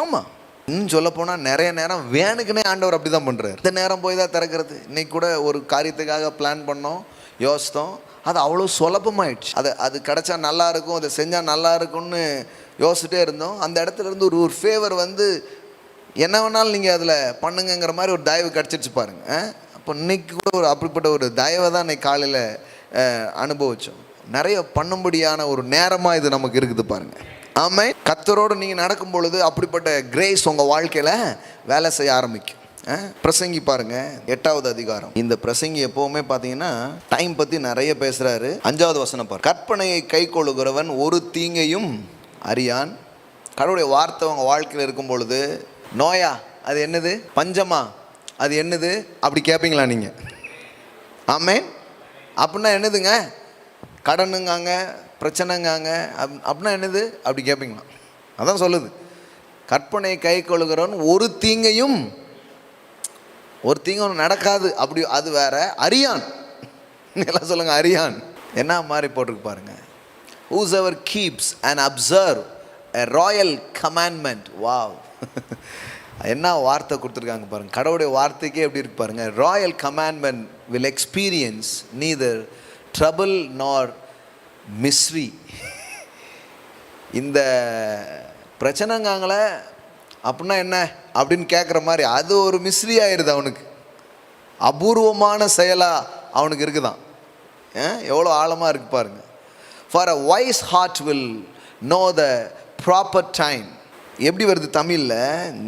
ஆமாம், இன்னும் சொல்ல போனால் நிறைய நேரம் வேணுக்குனே ஆண்டவர் அப்படி தான் பண்ணுறாரு. இந்த நேரம் போய் தான் திறக்கிறது. இன்னைக்கு கூட ஒரு காரியத்துக்காக பிளான் பண்ணோம், யோசித்தோம், அது அவ்வளோ சுலபமாயிடுச்சு. அது கிடச்சா நல்லா இருக்கும், அதை செஞ்சால் நல்லா இருக்கும்னு யோசிச்சுட்டே இருந்தோம். அந்த இடத்துல இருந்து ஒரு ஃபேவர் வந்து என்ன வேணாலும் நீங்கள் அதில் பண்ணுங்கிற மாதிரி ஒரு தயவு கிடச்சிருச்சு பாருங்கள். அப்போ இன்னைக்கு கூட ஒரு அப்படிப்பட்ட ஒரு தயவை தான் இன்னைக்கு காலையில் அனுபவித்தோம். நிறைய பண்ணும்படியான ஒரு நேரமாக இது நமக்கு இருக்குது பாருங்கள். ஆமாம், கர்த்தரோடு நீங்கள் நடக்கும் பொழுது அப்படிப்பட்ட கிரேஸ் உங்கள் வாழ்க்கையில் வேலை செய்ய ஆரம்பிக்கும். பிரசங்கி பாருங்கள், 8வது அதிகாரம். இந்த பிரசங்கி எப்போவுமே பார்த்தீங்கன்னா டைம் பற்றி நிறைய பேசுகிறாரு. 5வது வசனம் பாரு. கற்பனையை கை கொள்ளுகிறவன் ஒரு தீங்கையும் அறியான். கடவுளுடைய வார்த்தை உங்கள் வாழ்க்கையில் இருக்கும் பொழுது, நோயா அது என்னது, பஞ்சமா அது என்னது அப்படி கேட்பீங்களா நீங்கள்? ஆமேன். அப்படின்னா என்னதுங்க, கடனுங்காங்க, பிரச்சனைங்காங்க, அப்படின்னா என்னது அப்படி கேட்பீங்களா? அதான் சொல்லுது, கற்பனையை கை கொள்ளுகிறவன் ஒரு தீங்கையும் நடக்காது அப்படி, அது வேற. அறியான், எல்லாம் சொல்லுங்க, அறியான். என்ன மாதிரி போட்டிருக்கு பாருங்க. whosoever keeps and observe a royal commandment. wow. என்ன வார்த்தை கொடுத்துருக்காங்க பாருங்க. கடவுளுடைய வார்த்தைக்கே எப்படி இருக்கு பாருங்க. Royal commandment will experience neither trouble nor misery. இந்த பிரச்சனைங்காங்களே அப்படின்னா என்ன அப்படின்னு கேட்குற மாதிரி அது ஒரு மிஸ்ரி ஆயிடுது அவனுக்கு. அபூர்வமான செயலாக அவனுக்கு இருக்குதான். எவ்வளோ ஆழமாக இருக்கு பாருங்க. For a wise heart will know the proper time. எப்படி வருது தமிழில்,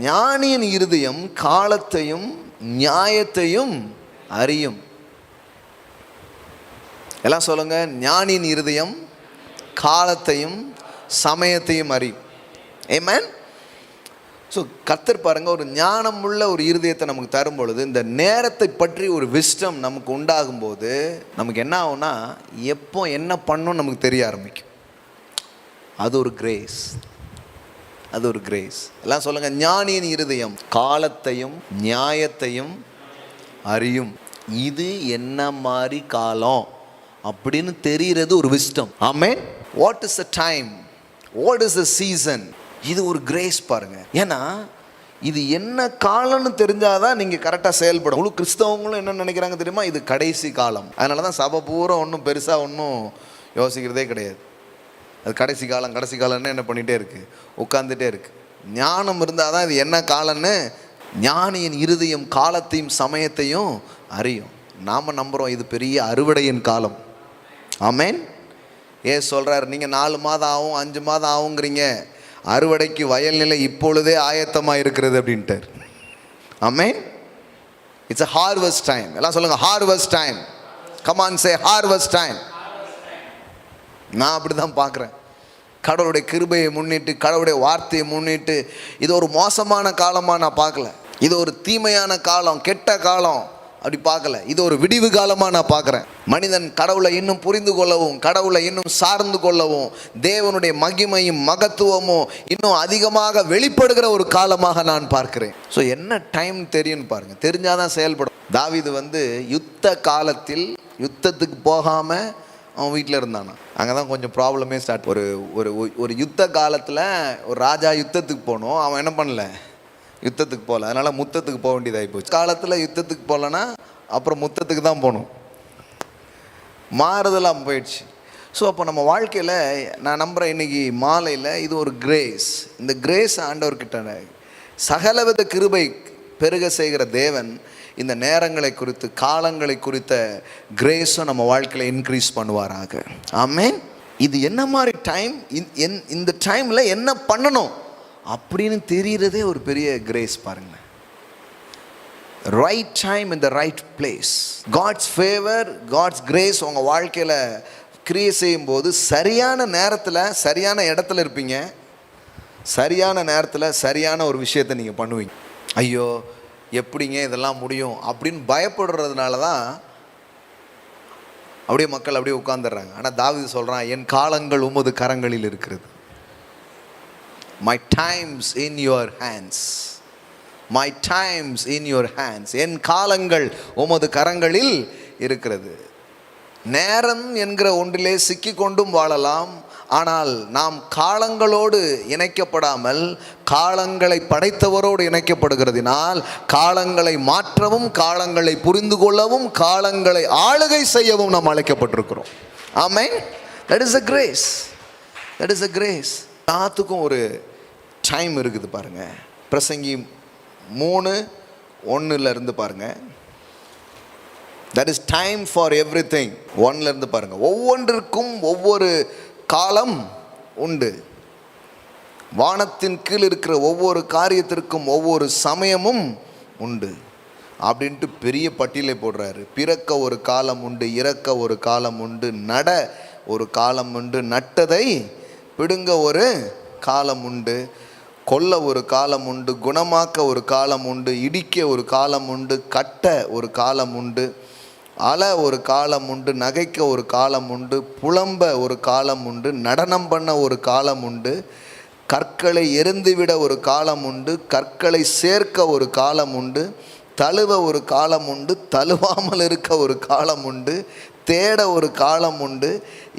ஞானியின் இருதயம் காலத்தையும் நியாயத்தையும் அறியும். எல்லாம் சொல்லுங்க, ஞானியின் இருதயம் காலத்தையும் சமயத்தையும் அறியும். ஆமென். ஸோ கர்த்தர் பாருங்கள், ஒரு ஞானம் உள்ள ஒரு இருதயத்தை நமக்கு தரும் பொழுது, இந்த நேரத்தை பற்றி ஒரு விஸ்டம் நமக்கு உண்டாகும்போது நமக்கு என்ன ஆகும்னா, எப்போ என்ன பண்ணணும் நமக்கு தெரிய ஆரம்பிக்கும். அது ஒரு கிரேஸ், அது ஒரு கிரேஸ். எல்லாம் சொல்லுங்கள், ஞானியின் இருதயம் காலத்தையும் நியாயத்தையும் அறியும். இது என்ன மாதிரி காலம் அப்படின்னு தெரிகிறது ஒரு wisdom. Amen. What is the time, what is the season, இது ஒரு கிரேஸ் பாருங்க. ஏன்னா இது என்ன காலம்னு தெரிஞ்சாதான் நீங்கள் கரெக்டாக செயல்படும். முழு கிறிஸ்தவங்களும் என்ன நினைக்கிறாங்க தெரியுமா, இது கடைசி காலம். அதனால தான் சபை பூரா ஒன்றும் பெருசாக ஒன்றும் யோசிக்கிறதே கிடையாது. அது கடைசி காலம் கடைசி காலம்னு என்ன பண்ணிகிட்டே இருக்குது, உட்காந்துட்டே இருக்குது. ஞானம் இருந்தால் தான் இது என்ன காலம்னு, ஞானியின் இருதயம் காலத்தையும் சமயத்தையும் அறியும். நாம் நம்புகிறோம் இது பெரிய அறுவடையின் காலம். ஆமேன். சொல்கிறார், நீங்கள் 4 மாதம் ஆகும் 5 மாதம் ஆகுங்கிறீங்க, அறுவடைக்கு வயல் நிலை இப்பொழுதே ஆயத்தமாக இருக்கிறது அப்படின்ட்டார். Amen. It's a harvest time. எல்லாம் சொல்லுங்க, harvest time. come on say harvest time. நான் அப்படி தான் பார்க்குறேன். கடவுளுடைய கிருபையை முன்னிட்டு, கடவுளுடைய வார்த்தையை முன்னிட்டு இது ஒரு மோசமான காலமாக நான் பார்க்கல. இது ஒரு தீமையான காலம், கெட்ட காலம் அப்படி பார்க்கல. இது ஒரு விடிவு காலமாக நான் பார்க்குறேன். மனிதன் கடவுளை இன்னும் புரிந்து கொள்ளவும், கடவுளை இன்னும் சார்ந்து கொள்ளவும், தேவனுடைய மகிமையும் மகத்துவமும் இன்னும் அதிகமாக வெளிப்படுகிற ஒரு காலமாக நான் பார்க்கிறேன். ஸோ என்ன டைம் தெரியும்னு பாருங்கள், தெரிஞ்சாதான் செயல்படும். தாவீது யுத்த காலத்தில் யுத்தத்துக்கு போகாமல் அவன் வீட்டில் இருந்தானா. அங்கே தான் கொஞ்சம் ப்ராப்ளமே ஸ்டார்ட். ஒரு யுத்த காலத்தில் ஒரு ராஜா யுத்தத்துக்கு போகணும், அவன் என்ன பண்ணல, யுத்தத்துக்கு போகல. அதனால் முத்தத்துக்கு போக வேண்டியதாகி போச்சு. காலத்தில் யுத்தத்துக்கு போகலன்னா அப்புறம் முத்தத்துக்கு தான் போகணும். மாறுதலாம் போயிடுச்சு. ஸோ அப்போ நம்ம வாழ்க்கையில் நான் நம்புகிறேன் இன்றைக்கி மாலையில் இது ஒரு கிரேஸ். இந்த கிரேஸ் ஆண்டவர்கிட்ட சகலவித கிருபை பெருக செய்கிற தேவன் இந்த நேரங்களை குறித்து, காலங்களை குறித்த கிரேஸும் நம்ம வாழ்க்கையில் இன்க்ரீஸ் பண்ணுவாராக. ஆமென். இது என்ன மாதிரி டைம், இந்த டைமில் என்ன பண்ணணும் அப்படின்னு தெரிகிறதே ஒரு பெரிய கிரேஸ் பாருங்களேன். Right time in the right place. God's favour, God's grace உங்கள் வாழ்க்கையில் கிரியேட் செய்யும்போது சரியான நேரத்தில் சரியான இடத்துல இருப்பீங்க. சரியான நேரத்தில் சரியான ஒரு விஷயத்தை நீங்கள் பண்ணுவீங்க. ஐயோ எப்படிங்க இதெல்லாம் முடியும் அப்படின்னு பயப்படுறதுனால தான் அப்படியே மக்கள் அப்படியே உட்கார்ந்துடுறாங்க. ஆனால் தாவீது சொல்கிறான், என் காலங்கள் உமது கரங்களில் இருக்கிறது. My times in your hands, my times in your hands. என் காலங்கள் உமது கரங்களில் இருக்கிறது. நேரம் என்கிற ஒன்றிலே சிக்கிக்கொண்டும் வாழலாம். ஆனால் நாம் காலங்களோடு இணைக்கப்படாமல் காலங்களை படைத்தவரோடு இணைக்கப்படுகிறதினால் காலங்களை மாற்றவும், காலங்களை புரிந்து கொள்ளவும், காலங்களை ஆளுகை செய்யவும் நாம் அழைக்கப்பட்டிருக்கிறோம். Amen. That is a grace. That is a grace. எல்லாத்துக்கும் ஒரு டைம் இருக்குது பாருங்க. பிரசங்கி 3:1 பாருங்க. That is time for everything. 1 பாருங்க. ஒவ்வொன்றிற்கும் ஒவ்வொரு காலம் உண்டு. வானத்தின் கீழ் இருக்கிற ஒவ்வொரு காரியத்திற்கும் ஒவ்வொரு சமயமும் உண்டு அப்படின்ட்டு பெரிய பட்டியலை போடுறாரு. பிறக்க ஒரு காலம் உண்டு, இறக்க ஒரு காலம் உண்டு, நட ஒரு காலம் உண்டு, நட்டதை பிடுங்க ஒரு காலம் உண்டு, கொல்ல ஒரு காலம் உண்டு, குணமாக்க ஒரு காலம் உண்டு, இடிக்க ஒரு காலம் உண்டு, கட்ட ஒரு காலம் உண்டு, அழ ஒரு காலம் உண்டு, நகைக்க ஒரு காலம் உண்டு, புலம்ப ஒரு காலம் உண்டு, நடனம் பண்ண ஒரு காலம் உண்டு, கற்களை எரிந்துவிட ஒரு காலம் உண்டு, கற்களை சேர்க்க ஒரு காலம் உண்டு, தழுவ ஒரு காலம் உண்டு, தழுவாமல் இருக்க ஒரு காலம் உண்டு, தேட ஒரு காலம் உண்டு,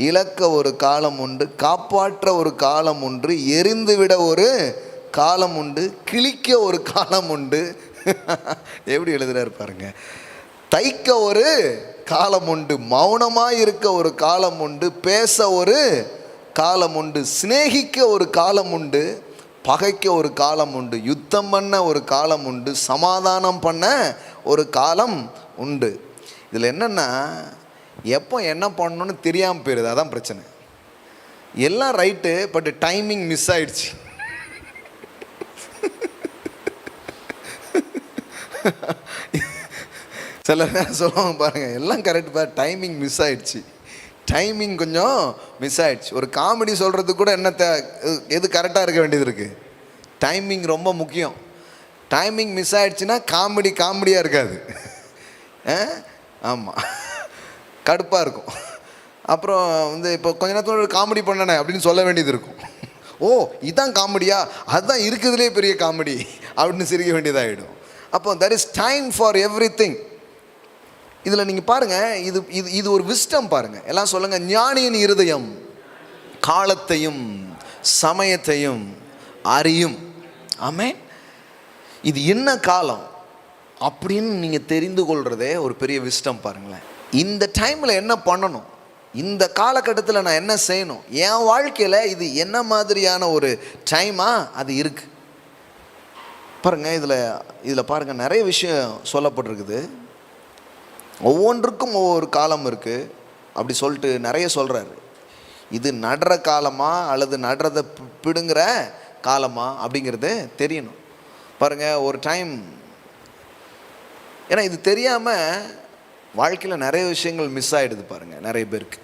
இழக்க ஒரு காலம் உண்டு, காப்பாற்ற ஒரு காலம் உண்டு, எரிந்துவிட ஒரு காலம் உண்டு, கிழிக்க ஒரு காலம் உண்டு. எப்படி எழுதுறாரு பாருங்க. தைக்க ஒரு காலம் உண்டு, மௌனமாக இருக்க ஒரு காலம் உண்டு, பேச ஒரு காலம் உண்டு, சிநேகிக்க ஒரு காலம் உண்டு, பகைக்க ஒரு காலம் உண்டு, யுத்தம் பண்ண ஒரு காலம் உண்டு, சமாதானம் பண்ண ஒரு காலம் உண்டு. இதில் என்னென்னா, எப்போ என்ன பண்ணணும்னு தெரியாமல் போயிடுது. அதான் பிரச்சனை. எல்லாம் ரைட்டு, பட் டைமிங் மிஸ் ஆயிடுச்சு. சில நேரம் சொல்லுவாங்க பாருங்கள், எல்லாம் கரெக்ட், டைமிங் மிஸ் ஆயிடுச்சு. டைமிங் கொஞ்சம் மிஸ் ஆயிடுச்சு. ஒரு காமெடி சொல்கிறதுக்கு கூட என்ன எது கரெக்டாக இருக்க வேண்டியது இருக்குது? டைமிங் ரொம்ப முக்கியம். டைமிங் மிஸ் ஆயிடுச்சுன்னா காமெடியாக இருக்காது. ஆமாம், கடுப்பாக இருக்கும். அப்புறம் இப்போ கொஞ்ச நேரத்தில் ஒரு காமெடி பண்ணனே அப்படின்னு சொல்ல வேண்டியது இருக்கும். ஓ இதுதான் காமெடியா, அதுதான் இருக்குதுலேயே பெரிய காமெடி அப்படின்னு சிரிக்க வேண்டியதாகிடும். அப்போ there is time for everything. இதில் நீங்கள் பாருங்கள், இது ஒரு விஸ்டம் பாருங்கள். எல்லாம் சொல்லுங்கள், ஞானியின் இருதயம் காலத்தையும் சமயத்தையும் அறியும். ஆமென். இது என்ன காலம் அப்படின்னு நீங்கள் தெரிந்து கொள்கிறதே ஒரு பெரிய விஸ்டம் பாருங்களேன். இந்த டைமில் என்ன பண்ணணும், இந்த காலகட்டத்தில் நான் என்ன செய்யணும், என் வாழ்க்கையில் இது என்ன மாதிரியான ஒரு டைமாக அது இருக்குது பாருங்கள். இதில் பாருங்கள், நிறைய விஷயம் சொல்லப்பட்டிருக்குது. ஒவ்வொன்றுக்கும் ஒவ்வொரு காலம் இருக்குது அப்படி சொல்லிட்டு நிறைய சொல்கிறாரு. இது நடுற காலமா அல்லது நடுறதை பிடுங்குற காலமா அப்படிங்கிறது தெரியணும் பாருங்கள். ஒரு டைம், ஏன்னா இது தெரியாமல் வாழ்க்கையில் நிறைய விஷயங்கள் மிஸ் ஆகிடுது பாருங்கள் நிறைய பேருக்கு.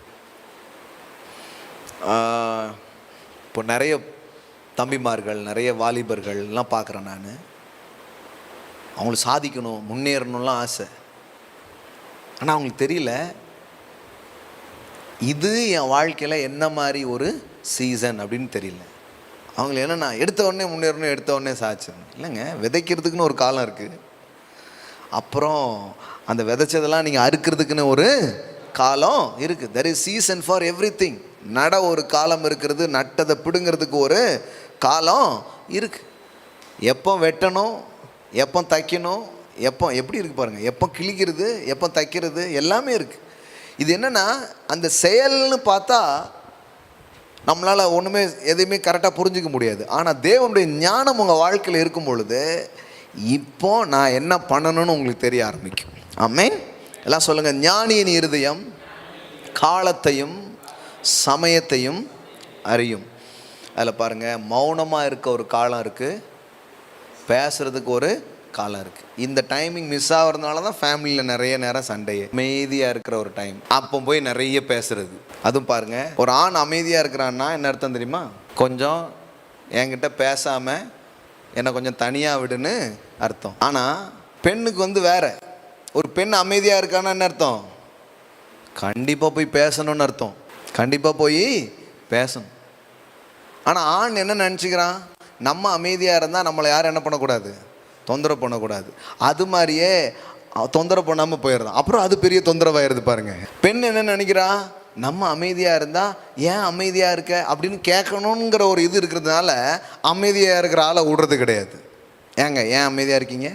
இப்போ நிறைய தம்பிமார்கள், நிறைய வாலிபர்கள்லாம் பார்க்குறேன் நான். அவங்களுக்கு சாதிக்கணும், முன்னேறணும்லாம் ஆசை. ஆனால் அவங்களுக்கு தெரியல இது என் வாழ்க்கையில் என்ன மாதிரி ஒரு சீசன் அப்படின்னு தெரியல. அவங்களுக்கு என்னென்னா எடுத்த உடனே முன்னேறணும், எடுத்த உடனே சாதிச்சிடணும். இல்லைங்க, விதைக்கிறதுக்குன்னு ஒரு காலம் இருக்குது. அப்புறம் அந்த விதைச்சதெல்லாம் நீங்கள் அறுக்கிறதுக்குன்னு ஒரு காலம் இருக்குது. There is season for everything. நட ஒரு காலம் இருக்கிறது, நட்டதை பிடுங்கிறதுக்கு ஒரு காலம் இருக்குது. எப்போ வெட்டணும், எப்போ தைக்கணும், எப்போ எப்படி இருக்குது பாருங்கள், எப்போ கிழிக்கிறது, எப்போ தைக்கிறது, எல்லாமே இருக்குது. இது என்னென்னா, அந்த செயல்னு பார்த்தா நம்மளால் ஒன்றுமே எதையுமே கரெக்டாக புரிஞ்சிக்க முடியாது. ஆனால் தேவனுடைய ஞானம் உங்கள் வாழ்க்கையில் இருக்கும் பொழுது இப்போ நான் என்ன பண்ணணும்னு உங்களுக்கு தெரிய ஆரம்பிக்கும். ஆமென். எல்லாம் சொல்லுங்க. ஞானியின் இருதயம் காலத்தையும் சமயத்தையும் அறியும். அதில் பாருங்கள், மௌனமாக இருக்க ஒரு காலம் இருக்குது, பேசுகிறதுக்கு ஒரு காலம் இருக்குது. இந்த டைமிங் மிஸ் ஆகிறதுனால தான் ஃபேமிலியில் நிறைய நேரம் சண்டையே. அமைதியாக இருக்கிற ஒரு டைம், அப்போ போய் நிறைய பேசுறது. அதுவும் பாருங்கள், ஒரு ஆண் அமைதியாக இருக்கிறான்னா என்ன அர்த்தம் தெரியுமா? கொஞ்சம் என்கிட்ட பேசாமல் என்னை கொஞ்சம் தனியாக விடுன்னு அர்த்தம். ஆனால் பெண்ணுக்கு வேற, ஒரு பெண் அமைதியாக இருக்கான்னா என்ன அர்த்தம்? கண்டிப்பாக போய் பேசணும்னு அர்த்தம். கண்டிப்பாக போய் பேசணும். ஆனால் ஆண் என்ன நினச்சிக்கிறான்? நம்ம அமைதியாக இருந்தால் நம்மளை யாரும் என்ன பண்ணக்கூடாது? தொந்தரவு பண்ணக்கூடாது. அது மாதிரியே தொந்தரவு பண்ணாமல் போயிடுறான். அப்புறம் அது பெரிய தொந்தரவாயிருது பாருங்கள். பெண் என்ன நினைக்கிறா? நம்ம அமைதியாக இருந்தால் ஏன் அமைதியாக இருக்க அப்படின்னு கேட்கணுங்கிற ஒரு இது இருக்கிறதுனால அமைதியாக இருக்கிற ஆளை விடுறது கிடையாது. ஏங்க ஏன் அமைதியாக இருக்கீங்க?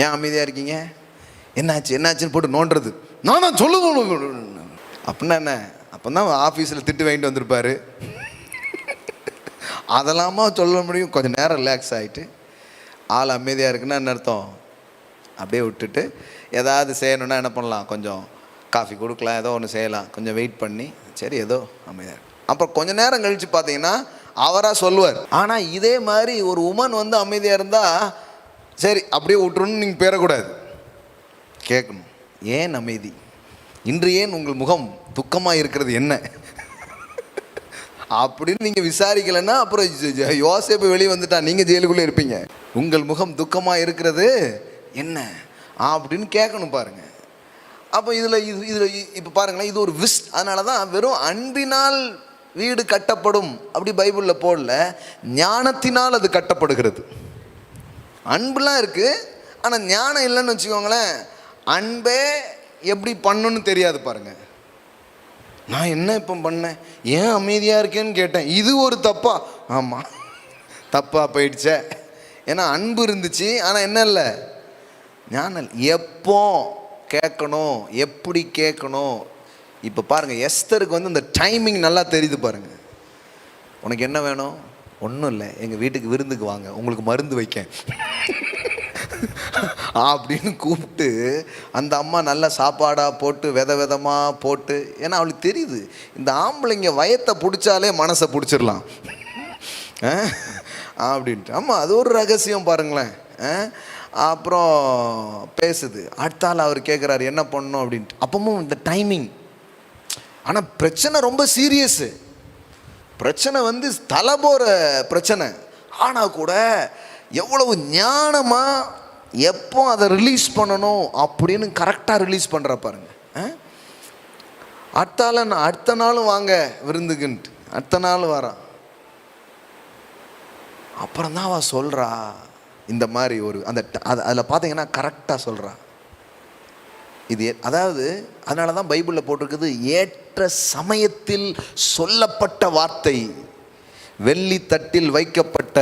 ஏன் அமைதியாக இருக்கீங்க? என்னாச்சு என்னாச்சுன்னு போட்டு நோண்டுறது. நான் சொல்லுவேன் அப்படின்னா என்ன? அப்போ தான் ஆஃபீஸில் திட்டு வாங்கிட்டு வந்திருப்பார். அதெல்லாமா சொல்ல முடியும்? கொஞ்சம் நேரம் ரிலாக்ஸ் ஆகிட்டு ஆள் அமைதியாக இருக்குன்னா என்ன அர்த்தம்? அப்படியே விட்டுட்டு ஏதாவது செய்யணுன்னா என்ன பண்ணலாம்? கொஞ்சம் காஃபி கொடுக்கலாம், ஏதோ ஒன்று செய்யலாம், கொஞ்சம் வெயிட் பண்ணி சரி ஏதோ அமைதியாக இருக்கு. அப்புறம் கொஞ்சம் நேரம் கழித்து பார்த்தீங்கன்னா அவராக சொல்லுவார். ஆனால் இதே மாதிரி ஒரு உமன் அமைதியாக இருந்தால் சரி அப்படியே விட்டுருன்னு நீங்கள் பேரக்கூடாது, கேட்கணும். ஏன் அமைதி? இன்று ஏன் உங்கள் முகம் துக்கமாக இருக்கிறது என்ன அப்படின்னு நீங்கள் விசாரிக்கலைன்னா அப்புறம் யோசேப்பு வெளியே வந்துட்டான், நீங்கள் ஜெயிலுக்குள்ளே இருப்பீங்க. உங்கள் முகம் துக்கமாக இருக்கிறது என்ன அப்படின்னு கேட்கணும் பாருங்கள். அப்போ இதில் இப்போ பாருங்களேன், இது ஒரு அதனால தான் வெறும் அன்பினால் வீடு கட்டப்படும் அப்படி பைபிளில் போடல, ஞானத்தினால் அது கட்டப்படுகிறது. அன்புலாம் இருக்குது, ஆனால் ஞானம் இல்லைன்னு வச்சுக்கோங்களேன், அன்பே எப்படி பண்ணணும்னு தெரியாது பாருங்கள். நான் என்ன இப்போ பண்ணேன், ஏன் அமைதியாக இருக்கேன்னு கேட்டேன், இது ஒரு தப்பா? ஆமாம், தப்பாக போயிடுச்சே. ஏன்னா அன்பு இருந்துச்சு, ஆனால் என்ன இல்லை? ஞானம். எப்போ கேட்கணும், எப்படி கேட்கணும். இப்போ பாருங்கள், எஸ்தருக்கு அந்த டைமிங் நல்லா தெரியுது பாருங்கள். உனக்கு என்ன வேணும்? ஒன்றும் இல்லை, எங்கள் வீட்டுக்கு விருந்துக்கு வாங்க, உங்களுக்கு மருந்து வைக்க அப்படின்னு கூப்பிட்டு அந்த அம்மா நல்ல சாப்பாடாக போட்டு விதமாக போட்டு. ஏன்னா அவளுக்கு தெரியுது, இந்த ஆம்பளைங்க வயத்தை பிடிச்சாலே மனசை பிடிச்சிடலாம் அப்படின்ட்டு. ஆமாம், அது ஒரு ரகசியம் பாருங்களேன். அப்புறம் பேசுது. அடுத்த ஆள் அவர் கேட்குறாரு என்ன பண்ணணும் அப்படின்ட்டு. அப்பவும் இந்த டைமிங். ஆனால் பிரச்சனை ரொம்ப சீரியஸு. பிரச்சனை தலை போகிற பிரச்சனை. ஆனால் கூட எவ்வளவு ஞானமாக எப்போ அதை ரிலீஸ் பண்ணணும் அப்படின்னு கரெக்டாக ரிலீஸ் பண்ணுற பாருங்க. அடுத்த நாளும் வாங்க விருந்துக்குன்ட்டு அடுத்த நாள் வரான். அப்புறம் தான் அவள் சொல்கிறா இந்த மாதிரி ஒரு அதில் பார்த்தீங்கன்னா கரெக்டாக சொல்கிறா இது. அதாவது அதனால தான் பைபிளில் போட்டிருக்குது, ஏற்ற சமயத்தில் சொல்லப்பட்ட வார்த்தை வெள்ளி தட்டில் வைக்கப்பட்ட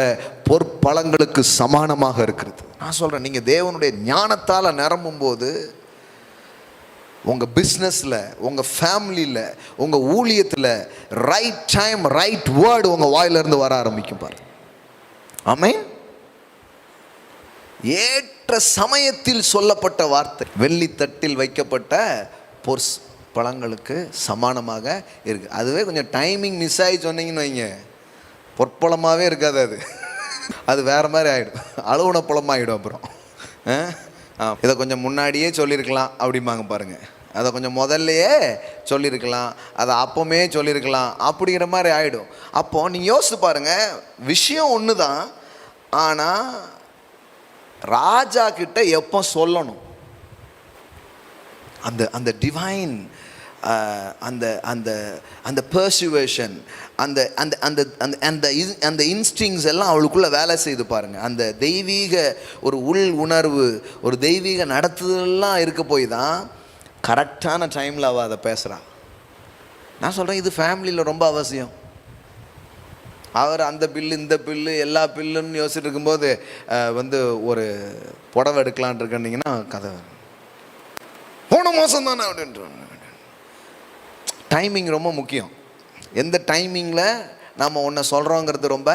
பொற்பழங்களுக்கு சமானமாக இருக்கிறது. நான் சொல்கிறேன், நீங்கள் தேவனுடைய ஞானத்தால் நிரம்பும் போது உங்கள் பிஸ்னஸில், உங்கள் ஃபேமிலியில், உங்கள் ஊழியத்தில் ரைட் டைம் ரைட் வேர்டு உங்கள் வாயிலிருந்து வர ஆரம்பிக்கும் பாரு. ஆமென். ஏற்ற சமயத்தில் சொல்லப்பட்ட வார்த்தை வெள்ளி தட்டில் வைக்கப்பட்ட பழங்களுக்கு சமானமாக இருக்குது. அதுவே கொஞ்சம் டைமிங் மிஸ் ஆகி சொன்னீங்கன்னு வைங்க, பொற்பழமாகவே இருக்காது, அது வேறு மாதிரி ஆகிடும், அழுவுன பழமாகிடும். அப்புறம் இதை கொஞ்சம் முன்னாடியே சொல்லியிருக்கலாம் அப்படிம்பாங்க பாருங்கள். அதை கொஞ்சம் முதல்லையே சொல்லியிருக்கலாம், அதை அப்போமே சொல்லியிருக்கலாம் அப்படிங்கிற மாதிரி ஆகிடும். அப்போது நீங்கள் யோசித்து பாருங்கள், விஷயம் ஒன்று தான், ஆனால் ராஜா கிட்ட எப்போ சொல்லணும்? அந்த அந்த டிவைன் அந்த அந்த அந்த பர்சுவேஷன், அந்த அந்த அந்த அந்த அந்த இன்ஸ்டிங்ஸ் எல்லாம் அவளுக்குள்ளே வேலை செய்து பாருங்கள். அந்த தெய்வீக ஒரு உள் உணர்வு, ஒரு தெய்வீக நடத்துதெல்லாம் இருக்க போய் தான் கரெக்டான டைமில் அவள் அதை பேசுகிறான். நான் சொல்கிறேன், இது ஃபேமிலியில் ரொம்ப அவசியம். அவர் அந்த பில்லு இந்த பில்லு எல்லா பில்லுன்னு யோசிச்சுட்டு இருக்கும்போது ஒரு புடவை எடுக்கலான் இருக்கீங்கன்னா கதை போன மோசம் தானே அப்படின்ற. டைமிங் ரொம்ப முக்கியம். எந்த டைமிங்கில் நாம் ஒன்றை சொல்கிறோங்கிறது ரொம்ப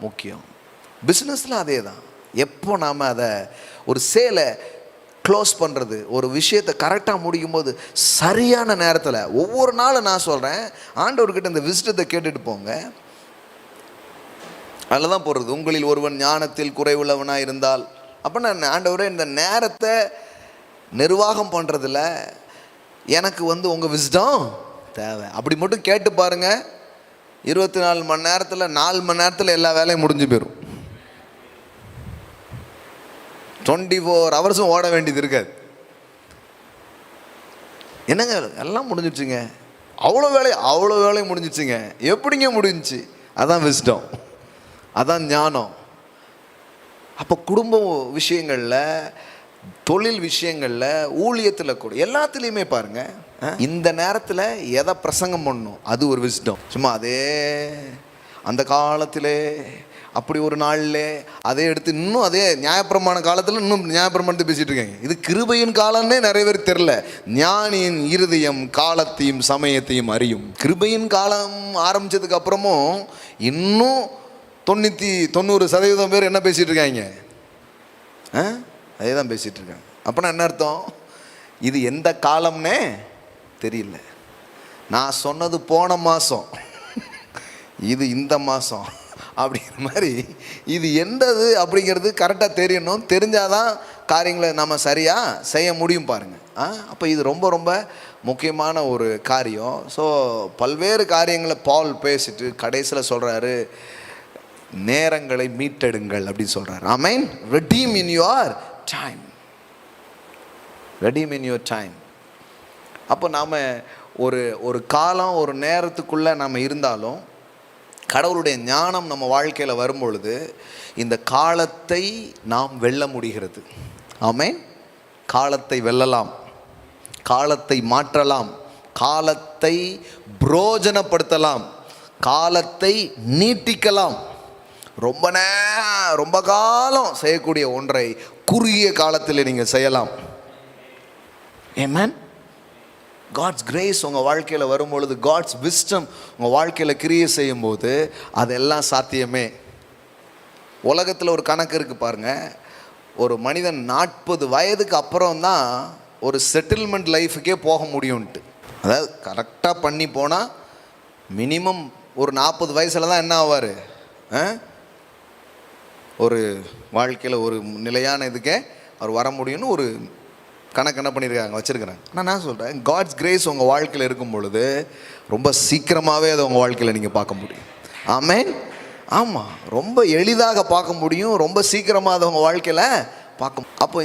முக்கியம். பிஸ்னஸில் அதே தான். எப்போ நாம் அதை ஒரு சேலை க்ளோஸ் பண்ணுறது, ஒரு விஷயத்தை கரெக்டாக முடிக்கும் போது சரியான நேரத்தில், ஒவ்வொரு நாளும் நான் சொல்கிறேன், ஆண்டவர்கிட்ட இந்த விசிட்டத்தை கேட்டுட்டு போங்க. அதில் தான் போடுறது, உங்களில் ஒருவன் ஞானத்தில் குறைவுள்ளவனாக இருந்தால். அப்போ நான் ஆண்டவரே இந்த நேரத்தை நிர்வாகம் பண்ணுறதில்ல எனக்கு உங்கள் விஸ்டம் தேவை. அப்படி மட்டும் கேட்டு பாருங்கள், 24 மணி நேரத்தில் 4 மணி நேரத்தில் எல்லா வேலையும் முடிஞ்சு போயிடும். 24 ஹவர்ஸும் ஓட வேண்டியது இருக்காது. என்னங்க எல்லாம் முடிஞ்சிடுச்சுங்க, அவ்வளோ வேலையும் முடிஞ்சிடுச்சுங்க. எப்படிங்க முடிஞ்சிச்சு? அதான் விஸ்டம், அதான் ஞானம். அப்போ குடும்ப விஷயங்களில், தொழில் விஷயங்களில், ஊழியத்தில் கூட எல்லாத்துலேயுமே பாருங்கள், இந்த நேரத்தில் எதை பிரசங்கம் பண்ணணும் அது ஒரு விஸ்டம். சும்மா அதே அந்த காலத்திலே அப்படி ஒரு நாளில் அதே எடுத்து இன்னும் அதே நியாயப்பிரமாண காலத்தில் இன்னும் நியாயப்பிரமாணத்தை பேசிகிட்டு இருக்காங்க. இது கிருபையின் காலம்னே நிறைய பேர் தெரில. ஞானியின் இருதயம் காலத்தையும் சமயத்தையும் அறியும். கிருபையின் காலம் ஆரம்பித்ததுக்கு அப்புறமும் இன்னும் 90% பேர் என்ன பேசிகிட்டு இருக்காங்க? அதே தான் பேசிகிட்டு இருக்காங்க. அப்படின்னா என்ன அர்த்தம்? இது எந்த காலம்னே தெரியல. நான் சொன்னது போன மாதம், இது இந்த மாதம் அப்படிங்கிற மாதிரி இது எந்தது அப்படிங்கிறது கரெக்டாக தெரியணும். தெரிஞ்சாதான் காரியங்களை நம்ம சரியாக செய்ய முடியும் பாருங்கள். அப்போ இது ரொம்ப ரொம்ப முக்கியமான ஒரு காரியம். ஸோ பல்வேறு காரியங்களை பால் பேசிட்டு கடைசியில் சொல்கிறாரு, நேரங்களை மீட்டெடுங்கள் அப்படின்னு சொல்கிறார். ஆமென். redeem in your time, redeem in your time. அப்போ நாம் ஒரு காலம், ஒரு நேரத்துக்குள்ளே நம்ம இருந்தாலும் கடவுளுடைய ஞானம் நம்ம வாழ்க்கையில் வரும்பொழுது இந்த காலத்தை நாம் வெல்ல முடிகிறது. ஆமென். காலத்தை வெல்லலாம், காலத்தை மாற்றலாம், காலத்தை புரோஜனப்படுத்தலாம், காலத்தை நீட்டிக்கலாம். ரொம்ப காலம் செய்யக்கூடிய ஒன்றை குறுகிய காலத்தில் நீங்கள் செய்யலாம். ஆமென். காட்ஸ் கிரேஸ் உங்கள் வாழ்க்கையில் வரும்பொழுது, காட்ஸ் விஸ்டம் உங்கள் வாழ்க்கையில் கிரியை செய்யும்போது அதெல்லாம் சாத்தியமே. உலகத்தில் ஒரு கணக்கு இருக்குது பாருங்கள், ஒரு மனிதன் 40 வயதுக்கு அப்புறம் தான் ஒரு செட்டில்மெண்ட் லைஃபுக்கே போக முடியும்ன்ட்டு. அதாவது கரெக்டாக பண்ணி போனால் மினிமம் ஒரு 40 வயசில் தான் என்ன ஆவார், ஒரு வாழ்க்கையில் ஒரு நிலையான இதுக்கே அவர் வர முடியும்னு ஒரு கணக்கு என்ன பண்ணியிருக்காங்க, வச்சுருக்கிறாங்க. ஆனால் நான் சொல்கிறேன், காட்ஸ் கிரேஸ் உங்கள் வாழ்க்கையில் இருக்கும் பொழுது ரொம்ப சீக்கிரமாகவே அதை உங்கள் வாழ்க்கையில் நீங்கள் பார்க்க முடியும். ஆமென். ஆமாம், ரொம்ப எளிதாக பார்க்க முடியும், ரொம்ப சீக்கிரமாக அதை உங்கள் வாழ்க்கையில் பார்க்க. அப்போ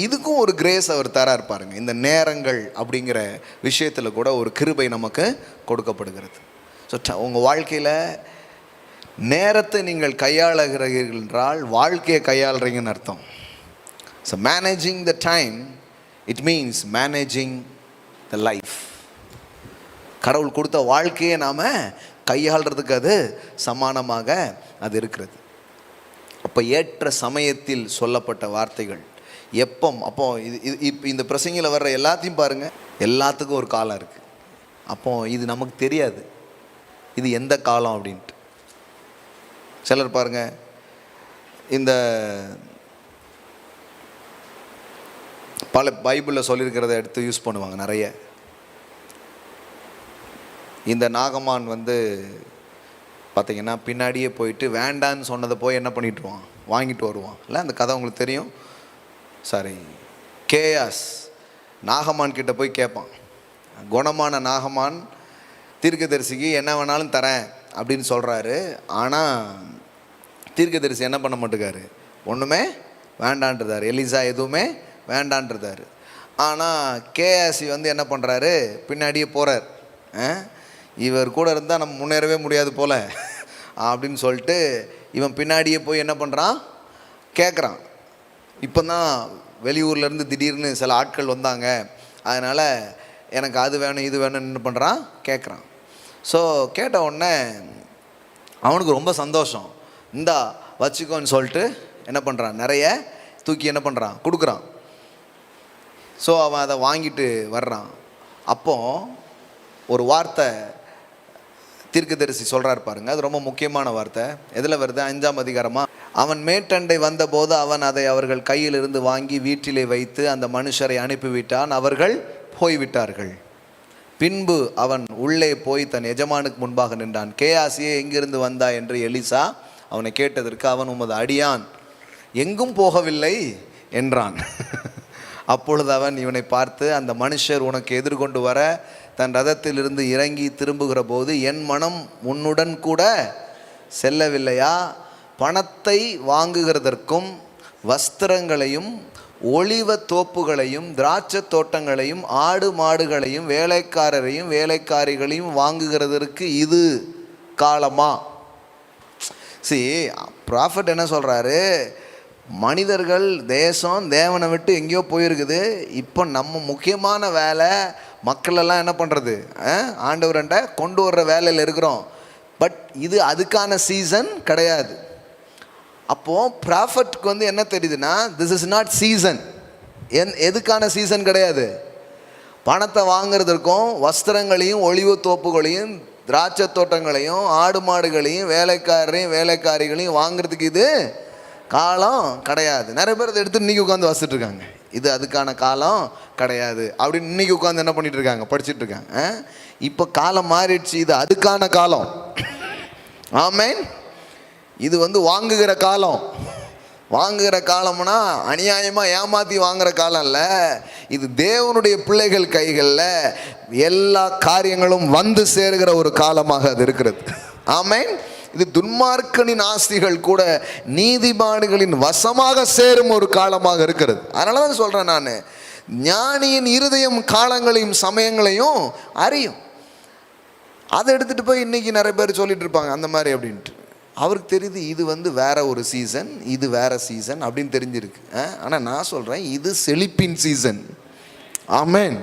இதுக்கும் ஒரு கிரேஸ் அவர் தர இருப்பாருங்க. இந்த நேரங்கள் அப்படிங்கிற விஷயத்தில் கூட ஒரு கிருபை நமக்கு கொடுக்கப்படுகிறது. ஸோ உங்கள் வாழ்க்கையில் நேரத்தை நீங்கள் கையாளுகிறீர்கள் என்றால் வாழ்க்கையை கையாளுறீங்கன்னு அர்த்தம். So managing the time, it means managing the life. கடவுள் கொடுத்த வாழ்க்கையை நாம் கையாளுறதுக்கு அது சமானமாக அது இருக்கிறது. அப்போ ஏற்ற சமயத்தில் சொல்லப்பட்ட வார்த்தைகள் அப்போ இப்போ இந்த பிரசங்கில் வர்ற எல்லாத்தையும் பாருங்கள், எல்லாத்துக்கும் ஒரு காலம் இருக்குது. அப்போ இது நமக்கு தெரியாது இது எந்த காலம் அப்படின்ட்டு. சிலர் பாருங்கள், இந்த பல பைபிளில் சொல்லியிருக்கிறத எடுத்து யூஸ் பண்ணுவாங்க நிறைய. இந்த நாகமான் பார்த்திங்கன்னா பின்னாடியே போயிட்டு வேண்டான்னு சொன்னதை போய் என்ன பண்ணிட்டுருவான், வாங்கிட்டு வருவான். இல்லை அந்த கதை உங்களுக்கு தெரியும். சாரி, கேயாஸ் நாகமான் கிட்ட போய் கேட்பான். குணமான நாகமான் தீர்க்கதரிசிக்கு என்ன வேணாலும் தரேன் அப்படின்னு சொல்கிறாரு. ஆனால் தீர்க்கதரிசி என்ன பண்ண மாட்டேங்காரு, ஒன்றுமே வேண்டான்றதார். எலிசா எதுவுமே வேண்டான்றதார். ஆனால் கேஆசி என்ன பண்ணுறாரு, பின்னாடியே போகிறார். இவர் கூட இருந்தால் நம்ம முன்னேறவே முடியாது போல் அப்படின்னு சொல்லிட்டு இவன் பின்னாடியே போய் என்ன பண்ணுறான், கேட்குறான். இப்போ தான் வெளியூர்லேருந்து திடீர்னு சில ஆட்கள் வந்தாங்க, அதனால் எனக்கு அது வேணும் இது வேணும்னு என்ன பண்ணுறான், கேட்குறான். ஸோ கேட்ட உடனே அவனுக்கு ரொம்ப சந்தோஷம். இந்தா வச்சுக்கோன்னு சொல்லிட்டு என்ன பண்ணுறான், நிறைய தூக்கி என்ன பண்ணுறான், கொடுக்குறான். ஸோ அவன் அதை வாங்கிட்டு வர்றான். அப்போ ஒரு வார்த்தை தீர்க்கதரிசி சொல்கிறார் பாருங்க, அது ரொம்ப முக்கியமான வார்த்தை. எதில் வருது? 5ஆம் அதிகாரமா. அவன் மேட்டண்டை வந்தபோது அவன் அதை அவர்கள் கையிலிருந்து வாங்கி வீட்டிலே வைத்து அந்த மனுஷரை அனுப்பிவிட்டான். அவர்கள் போய்விட்டார்கள். பின்பு அவன் உள்ளே போய் தன் எஜமானுக்கு முன்பாக நின்றான். கேயாசியே எங்கிருந்து வந்தா என்று எலிசா அவனை கேட்டதற்கு அவன் உமது அடியான் எங்கும் போகவில்லை என்றான். அப்பொழுது அவன் இவனை பார்த்து, அந்த மனுஷர் உனக்கு எதிர்கொண்டு வர தன் ரதத்திலிருந்து இறங்கி திரும்புகிற போது என் மனம் உன்னுடன் கூட செல்லவில்லையா? பணத்தை வாங்குகிறதற்கும் வஸ்திரங்களையும் ஒலிவ தோப்புகளையும் திராட்சை தோட்டங்களையும் ஆடு மாடுகளையும் வேலைக்காரரையும் வேலைக்காரிகளையும் வாங்குகிறதற்கு இது காலமா? ப்ராஃபட் என்ன சொல்கிறாரு? மனிதர்கள் தேசம் தேவனை விட்டு எங்கேயோ போயிருக்குது. இப்போ நம்ம முக்கியமான வேலை மக்களெல்லாம் என்ன பண்ணுறது? ஆண்டவரண்ட கொண்டு வர்ற வேலையில் இருக்கிறோம். பட் இது அதுக்கான சீசன் கிடையாது. அப்போது ப்ராஃபட்க்கு வந்து என்ன தெரியுதுன்னா, திஸ் இஸ் நாட் சீசன். எதுக்கான சீசன் கிடையாது? பணத்தை வாங்கிறதுக்கும் வஸ்திரங்களையும் ஒளிவு தோப்புகளையும் திராட்சை தோட்டங்களையும் ஆடு மாடுகளையும் வேலைக்காரரையும் வேலைக்காரிகளையும் வாங்கிறதுக்கு இது காலம் கிடையாது. நிறைய பேர் இதை எடுத்து இன்றைக்கி உட்காந்து வாசிட்டு இருக்காங்க. இது அதுக்கான காலம் கிடையாது அப்படின்னு இன்றைக்கி உட்காந்து என்ன பண்ணிட்டு இருக்காங்க? படிச்சுட்டு இருக்காங்க. இப்போ காலம் மாறிடுச்சு, இது அதுக்கான காலம். ஆமேன். இது வந்து வாங்குகிற காலம். வாங்குகிற காலம்னா அநியாயமாக ஏமாற்றி வாங்குகிற காலம் இல்லை. இது தேவனுடைய பிள்ளைகள் கைகளில் எல்லா காரியங்களும் வந்து சேருகிற ஒரு காலமாக அது இருக்கிறது. ஆமேன். இது துன்மார்க்கனின் ஆஸ்திகள் கூட நீதிமான்களின் வசமாக சேரும் ஒரு காலமாக இருக்கிறது. அதனால தான் சொல்கிறேன், நான் ஞானியின் இருதயம் காலங்களையும் சமயங்களையும் அறியும். அதை எடுத்துகிட்டு போய் இன்றைக்கி நிறைய பேர் சொல்லிட்டு இருப்பாங்க அந்த மாதிரி அப்படின்ட்டு. அவருக்கு தெரியுது இது வந்து வேற ஒரு சீசன், இது வேற சீசன் அப்படின்னு தெரிஞ்சிருக்கு. ஆனால் நான் சொல்கிறேன், இது செழிப்பின் சீசன். ஆமென்.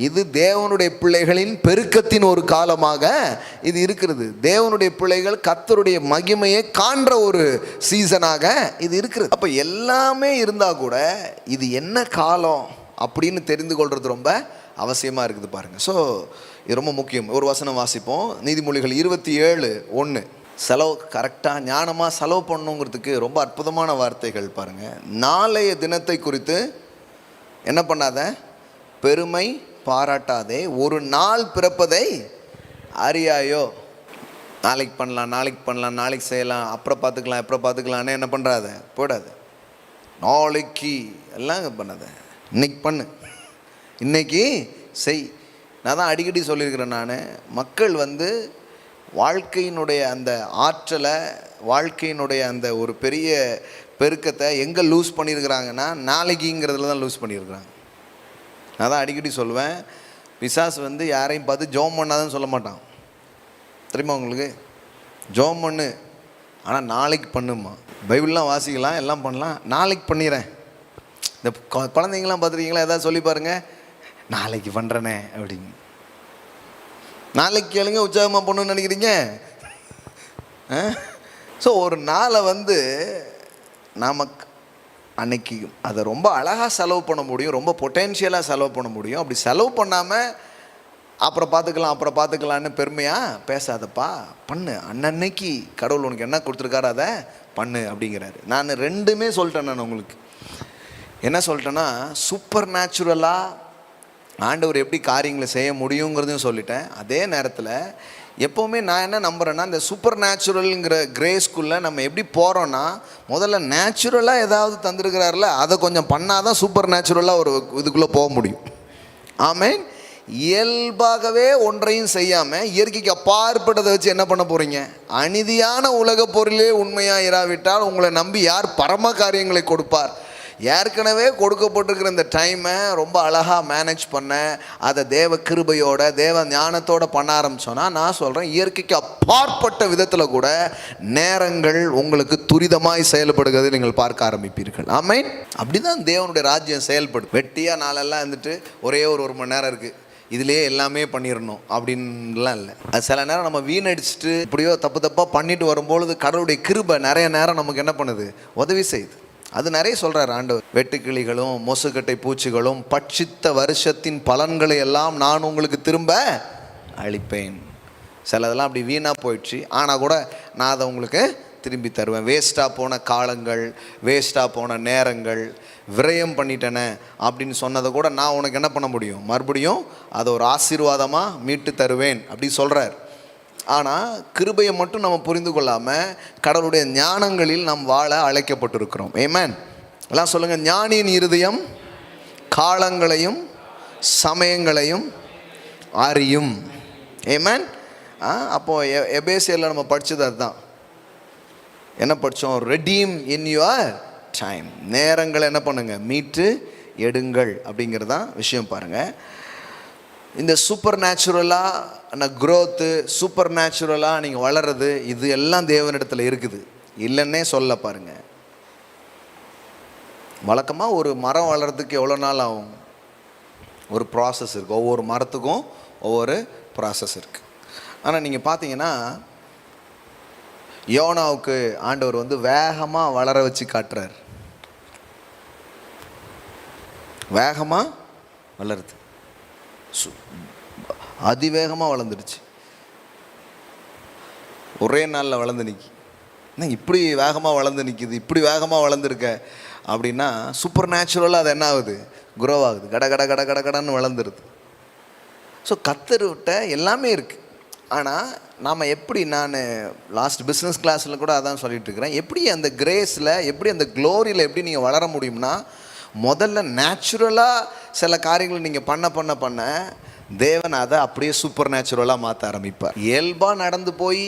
இது தேவனுடைய பிள்ளைகளின் பெருக்கத்தின் ஒரு காலமாக இது இருக்கிறது. தேவனுடைய பிள்ளைகள் கர்த்தருடைய மகிமையை காண்ற ஒரு சீசனாக இது இருக்கிறது. அப்போ எல்லாமே இருந்தால் கூட இது என்ன காலம் அப்படின்னு தெரிந்து கொள்வது ரொம்ப அவசியமாக இருக்குது பாருங்கள். ஸோ இது ரொம்ப முக்கியம். ஒரு வசனம் வாசிப்போம். நீதிமொழிகள் 27:1. செலவு கரெக்டாக ஞானமாக செலவு பண்ணணுங்கிறதுக்கு ரொம்ப அற்புதமான வார்த்தைகள் பாருங்கள். நாளைய தினத்தை குறித்து என்ன பண்ணாத? பெருமை பாராட்டாதே. ஒரு நாள் பிறப்பதை அறியாயோ? நாளைக்கு பண்ணலாம், நாளைக்கு பண்ணலாம், நாளைக்கு செய்யலாம், அப்புறம் பார்த்துக்கலாம், அப்புறம் பார்த்துக்கலான்னு என்ன பண்ணுறாத? போயிடாது. நாளைக்கு எல்லாம் பண்ணாத, இன்னைக்கு பண்ணு, இன்னைக்கு செய். நான் தான் அடிக்கடி சொல்லியிருக்கிறேன். நான் மக்கள் வந்து வாழ்க்கையினுடைய அந்த ஆற்றலை, வாழ்க்கையினுடைய அந்த ஒரு பெரிய பெருக்கத்தை எங்கே லூஸ் பண்ணியிருக்கிறாங்கன்னா நாளைக்குங்கிறதுல தான் லூஸ் பண்ணியிருக்கிறாங்க. நான் தான் அடிக்கடி சொல்லுவேன், பிசாசு வந்து யாரையும் பார்த்து ஜோம் பண்ணாதுன்னு சொல்ல மாட்டான். தெரியுமா உங்களுக்கு? ஜோம் பண்ணு, ஆனால் நாளைக்கு பண்ணுமா. பைபிள்லாம் வாசிக்கலாம், எல்லாம் பண்ணலாம், நாளைக்கு பண்ணிடுறேன். இந்த குழந்தைங்களாம் பார்த்துருக்கீங்களா? எதாவது சொல்லி பாருங்கள், நாளைக்கு பண்ணுறேனே அப்படின்னு. நாளைக்கு கேளுங்க, உற்சாகமாக பண்ணணும்னு நினைக்கிறீங்க. ஸோ ஒரு நாளை வந்து நமக்கு அன்னைக்கு அதை ரொம்ப அழகாக செலவு பண்ண முடியும், ரொம்ப பொட்டென்ஷியலாக செலவு பண்ண முடியும். அப்படி செலவு பண்ணாமல் அப்புறம் பார்த்துக்கலாம், அப்புறம் பார்த்துக்கலான்னு பெருமையாக பேசாதப்பா, பண்ணு. அன்னன்னைக்கு கடவுள் உனக்கு என்ன கொடுத்துருக்காரு அதை பண்ணு அப்படிங்கிறாரு. நான் ரெண்டுமே சொல்லிட்டேன். நான் உங்களுக்கு என்ன சொல்லிட்டேன்னா, சூப்பர் நேச்சுரலாக ஆண்டவர் எப்படி காரியங்களை செய்ய முடியுங்கிறதையும் சொல்லிட்டேன். அதே நேரத்தில் எப்போவுமே நான் என்ன நம்புகிறேன்னா, இந்த சூப்பர் நேச்சுரலுங்கிற கிரேஸ்குள்ளே நம்ம எப்படி போகிறோன்னா, முதல்ல நேச்சுரலாக ஏதாவது தந்துருக்கிறாருல அதை கொஞ்சம் பண்ணால் தான் சூப்பர் நேச்சுரலாக ஒரு இதுக்குள்ளே போக முடியும். ஆமென். இயல்பாகவே ஒன்றையும் செய்யாமல் இயற்கைக்கு அப்பாற்பட்டதை வச்சு என்ன பண்ண போகிறீங்க? அநீதியான உலக பொருளே உண்மையாக இராவிட்டால் உங்களை நம்பி யார் பரம காரியங்களை கொடுப்பார்? ஏற்கனவே கொடுக்கப்பட்டிருக்கிற இந்த டைமை ரொம்ப அழகாக மேனேஜ் பண்ண, அதை தேவ கிருபையோட தேவ ஞானத்தோடு பண்ண ஆரம்பித்தோன்னா, நான் சொல்கிறேன், இயற்கைக்கு அப்பாற்பட்ட விதத்தில் கூட நேரங்கள் உங்களுக்கு துரிதமாய் செயல்படுகிறது நீங்கள் பார்க்க ஆரம்பிப்பீர்கள். ஆமென். அப்படி தான் தேவனுடைய ராஜ்யம் செயல்படும். வெட்டியாக நாளெல்லாம் இருந்துட்டு ஒரே ஒரு மணி நேரம் இருக்குது, இதிலே எல்லாமே பண்ணிடணும் அப்படின்லாம் இல்லை. அது சில நேரம் நம்ம வீணடிச்சுட்டு இப்படியோ தப்பாக பண்ணிட்டு வரும்பொழுது கடவுளுடைய கிருபை நிறைய நேரம் நமக்கு என்ன பண்ணுது? உதவி செய்யுது. அது நிறைய சொல்கிறார் ஆண்டவர். வெட்டுக்கிளிகளும் மொசுக்கட்டை பூச்சிகளும் பட்சித்த வருஷத்தின் பலன்களை எல்லாம் நான் உங்களுக்கு திரும்ப அளிப்பேன். சிலதெல்லாம் அப்படி வீணாக போயிடுச்சு, ஆனால் கூட நான் அதை உங்களுக்கு திரும்பி தருவேன். வேஸ்ட்டாக போன காலங்கள், வேஸ்ட்டாக போன நேரங்கள், விரயம் பண்ணிட்டேனே அப்படின்னு சொன்னதை கூட நான் உனக்கு என்ன பண்ண முடியும், மறுபடியும் அதை ஒரு ஆசீர்வாதமாக மீட்டு தருவேன் அப்படி சொல்கிறார். ஆனால் கிருபையை மட்டும் நம்ம புரிந்து கொள்ளாமல் கடவுளுடைய ஞானங்களில் நாம் வாழ அழைக்கப்பட்டிருக்கிறோம். ஆமென். எல்லாம் சொல்லுங்கள், ஞானியின் இருதயம் காலங்களையும் சமயங்களையும் அறியும். ஆமென். அப்போது எபேசியரில் நம்ம படித்தது அதுதான். என்ன படித்தோம்? Redeem in your time. நேரங்களை என்ன பண்ணுங்கள், மீட்டு எடுங்கள் அப்படிங்கிறது தான் விஷயம். பாருங்கள், இந்த சூப்பர் நேச்சுரலாக க்ரோத்து, சூப்பர் நேச்சுரலாக நீங்கள் வளர்றது, இது எல்லாம் தேவனிடத்தில் இருக்குது, இல்லைன்னே சொல்ல. பாருங்கள், வழக்கமாக ஒரு மரம் வளர்கிறதுக்கு எவ்வளோ நாள் ஆகும்? ஒரு ப்ராசஸ் இருக்குது. ஒவ்வொரு மரத்துக்கும் ஒவ்வொரு ப்ராசஸ் இருக்குது. ஆனால் நீங்கள் பார்த்தீங்கன்னா யோனாவுக்கு ஆண்டவர் வேகமாக வளர வச்சு காட்டுறார். வேகமாக வளருது, அதிவேகமாக வளர்ந்துடுச்சு. ஒரே நாளில் வளர்ந்து நிற்கி. என்ன இப்படி வேகமாக வளர்ந்து நிற்கிது, இப்படி வேகமாக வளர்ந்துருக்க அப்படின்னா சூப்பர் நேச்சுரலாக அது என்ன ஆகுது, குரோ ஆகுது, கட கட கட கட கடன்னு வளர்ந்துருது. ஸோ கத்தர்கிட்ட எல்லாமே இருக்குது. ஆனால் நாம் எப்படி, நான் லாஸ்ட் பிஸ்னஸ் கிளாஸில் கூட அதான் சொல்லிட்டு இருக்கிறேன், எப்படி அந்த கிரேஸில், எப்படி அந்த க்ளோரியில் எப்படி நீங்கள் வளர முடியும்னா, முதல்ல நேச்சுரலாக சில காரியங்களை நீங்கள் பண்ண தேவன் அதை அப்படியே சூப்பர் நேச்சுரலாக மாற்ற ஆரம்பிப்பார். இயல்பாக நடந்து போய்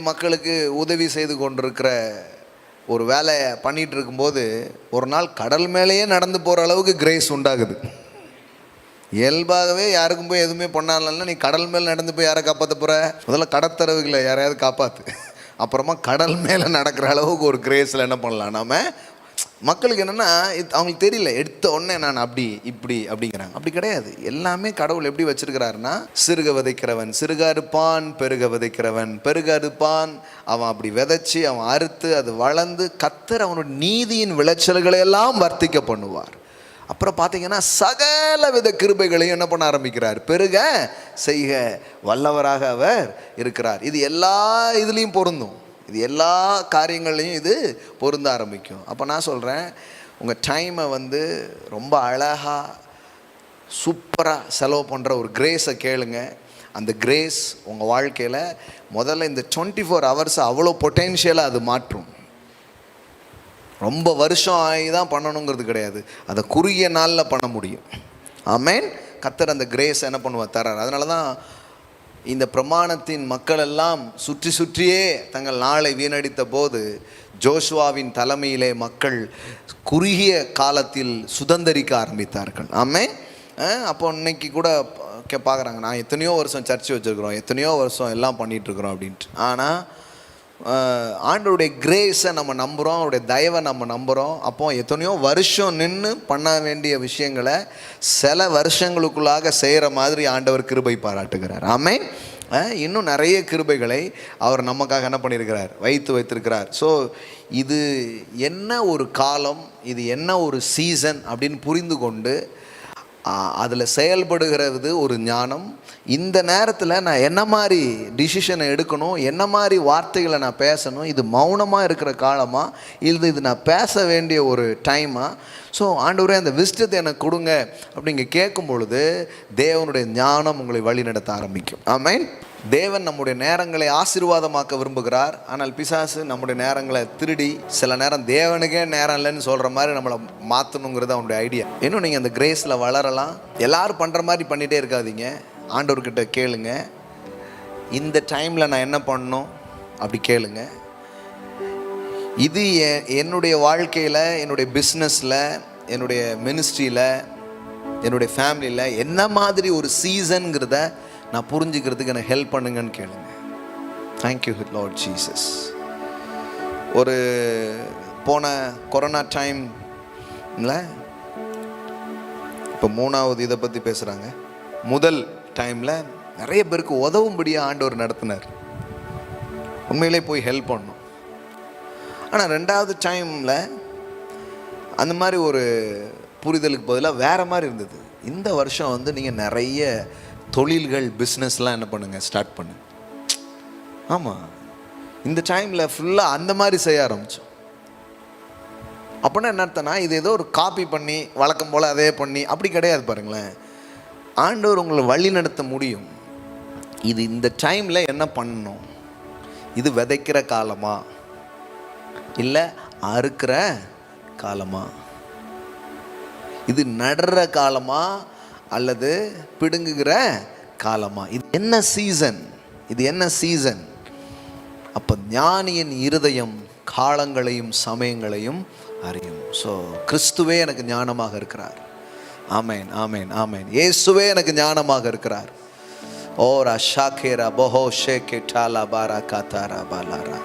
மக்களுக்கு உதவி செய்து கொண்டிருக்கிற ஒரு வேலையை பண்ணிகிட்டு இருக்கும்போது ஒரு நாள் கடல் மேலேயே நடந்து போகிற அளவுக்கு கிரேஸ் உண்டாகுது. இயல்பாகவே யாருக்கும் போய் எதுவுமே பண்ணாலன்னா நீ கடல் மேலே நடந்து போய் யாரை காப்பாற்ற போகிற? முதல்ல கடத்தரவுகளை யாரையாவது காப்பாற்று, அப்புறமா கடல் மேலே நடக்கிற அளவுக்கு ஒரு கிரேஸில் என்ன பண்ணலாம் நாம். மக்களுக்கு என்னென்னா அவங்களுக்கு தெரியல, எடுத்த உடனே நான் அப்படி இப்படி அப்படிங்கிறாங்க. அப்படி கிடையாது. எல்லாமே கடவுள் எப்படி வச்சிருக்கிறாருன்னா, சிறுக விதைக்கிறவன் சிறுக அறுப்பான், பெருக விதைக்கிறவன் பெருக அறுப்பான். அவன் அப்படி விதைச்சி அவன் அறுத்து அது வளர்ந்து கர்த்தர் அவனோட நீதியின் விளைச்சல்களை எல்லாம் வர்த்திக்க பண்ணுவார். அப்புறம் பார்த்தீங்கன்னா சகல வித கிருபைகளையும் என்ன பண்ண ஆரம்பிக்கிறார், பெருக செய்க வல்லவராக அவர் இருக்கிறார். இது எல்லா இதுலேயும் பொருந்தும், இது எல்லா காரியங்கள்லையும் இது பொருந்த ஆரம்பிக்கும். அப்போ நான் சொல்கிறேன், உங்கள் டைமை ரொம்ப அழகாக சூப்பராக செலவு பண்ணுற ஒரு கிரேஸை கேளுங்க. அந்த கிரேஸ் உங்கள் வாழ்க்கையில் முதல்ல இந்த 24 ஹவர்ஸ் அவ்வளோ பொட்டென்ஷியலாக அது மாற்றும். ரொம்ப வருஷம் ஆகி தான் பண்ணணுங்கிறது கிடையாது, அதை குறுகிய நாளில் பண்ண முடியும். ஆமென். கர்த்தர் அந்த கிரேஸ் என்ன பண்ணுவார், தரார். அதனால தான் இந்த பிரமாணத்தின் மக்கள் எல்லாம் சுற்றி சுற்றியே தங்கள் நாளை வீணடித்த போது ஜோஷுவாவின் தலைமையிலே மக்கள் குறுகிய காலத்தில் சுதந்திரிக்க ஆரம்பித்தார்கள். ஆமென். அப்போ இன்னைக்கு கூட பார்க்குறாங்க, நான் எத்தனையோ வருஷம் சர்ச்சு வச்சுருக்குறோம், எத்தனையோ வருஷம் எல்லாம் பண்ணிகிட்ருக்குறோம் அப்படின்ட்டு. ஆனால் ஆண்டவருடைய கிரேஸை நம்ம நம்புகிறோம், அவருடைய தயவை நம்ம நம்புகிறோம். அப்போ எத்தனையோ வருஷம் நின்று பண்ண வேண்டிய விஷயங்களை சில வருஷங்களுக்குள்ளாக செய்கிற மாதிரி ஆண்டவர் கிருபை பாராட்டுகிறார். ஆமென். இன்னும் நிறைய கிருபைகளை அவர் நமக்காக என்ன பண்ணியிருக்கிறார், வைத்திருக்கிறார். ஸோ இது என்ன ஒரு காலம், இது என்ன ஒரு சீசன் அப்படின்னு புரிந்து கொண்டு அதில் செயல்படுகிறது ஒரு ஞானம். இந்த நேரத்தில் நான் என்ன மாதிரி டிசிஷனை எடுக்கணும், என்ன மாதிரி வார்த்தைகளை நான் பேசணும், இது மௌனமாக இருக்கிற காலமாக இது நான் பேச வேண்டிய ஒரு டைமாக. ஸோ ஆண்டவரே அந்த விஸ்டத்தை எனக்கு கொடுங்க அப்படிங்க கேட்கும் பொழுது தேவனுடைய ஞானம் உங்களை வழி நடத்த ஆரம்பிக்கும். ஆமென். தேவன் நம்முடைய நேரங்களை ஆசீர்வாதமாக்க விரும்புகிறார். ஆனால் பிசாசு நம்முடைய நேரங்களை திருடி சில நேரம் தேவனுக்கே நேரம் இல்லைன்னு சொல்கிற மாதிரி நம்மளை மாற்றணுங்கிறது அவனுடைய ஐடியா. இன்னும் நீங்கள் அந்த கிரேஸில் வளரலாம். எல்லோரும் பண்ணுற மாதிரி பண்ணிகிட்டே இருக்காதீங்க. ஆண்டவர்கிட்ட கேளுங்க, இந்த டைமில் நான் என்ன பண்ணணும் அப்படி கேளுங்க. இது என்னுடைய வாழ்க்கையில், என்னுடைய பிஸ்னஸில், என்னுடைய மினிஸ்ட்ரியில், என்னுடைய ஃபேமிலியில் என்ன மாதிரி ஒரு சீசனுங்கிறத நான் புரிஞ்சுக்கிறதுக்கு எனக்கு ஹெல்ப் பண்ணுங்கன்னு கேளுங்க. Thank you Lord Jesus. ஒரு போன கொரோனா டைமில் இப்போ 3வது இதை பற்றி பேசுகிறாங்க. முதல் டைமில் நிறைய பேருக்கு உதவும்படியாக ஆண்டவர் நடத்தினார். உண்மையிலே போய் ஹெல்ப் பண்ணணும். ஆனால் 2வது டைமில் அந்த மாதிரி ஒரு புரிதலுக்கு பதிலாக வேறு மாதிரி இருந்தது. இந்த வருஷம் நீங்கள் நிறைய தொழில்கள், பிஸ்னஸ்லாம் என்ன பண்ணுங்கள், ஸ்டார்ட் பண்ணுங்க. ஆமாம், இந்த டைமில் ஃபுல்லாக அந்த மாதிரி செய்ய ஆரம்பித்தோம். அப்படின்னா என்ன அர்த்தம்னா, இது ஏதோ ஒரு காப்பி பண்ணி வழக்கம் போல் அதே பண்ணி அப்படி கிடையாது. பாருங்களேன், ஆண்டவர் உங்களை வழி நடத்த முடியும். இது இந்த டைமில் என்ன பண்ணணும்? இது விதைக்கிற காலமா இல்லை அறுக்கிற காலமா? இது நடுற காலமா அல்லது பிடுங்குகிற காலமா? இது என்ன சீசன்? இது என்ன சீசன்? அப்போ ஞானியின் இருதயம் காலங்களையும் சமயங்களையும் அறியும். ஸோ கிறிஸ்துவே எனக்கு ஞானமாக இருக்கிறார். ஆமேன், ஆமேன், ஆமேன். இயேசுவே எனக்கு ஞானமாக இருக்கிறார். ஓரா ஷாக்கேரா போஹோ ஷேகே டாலா பாரா காத்தாரா பாலாரா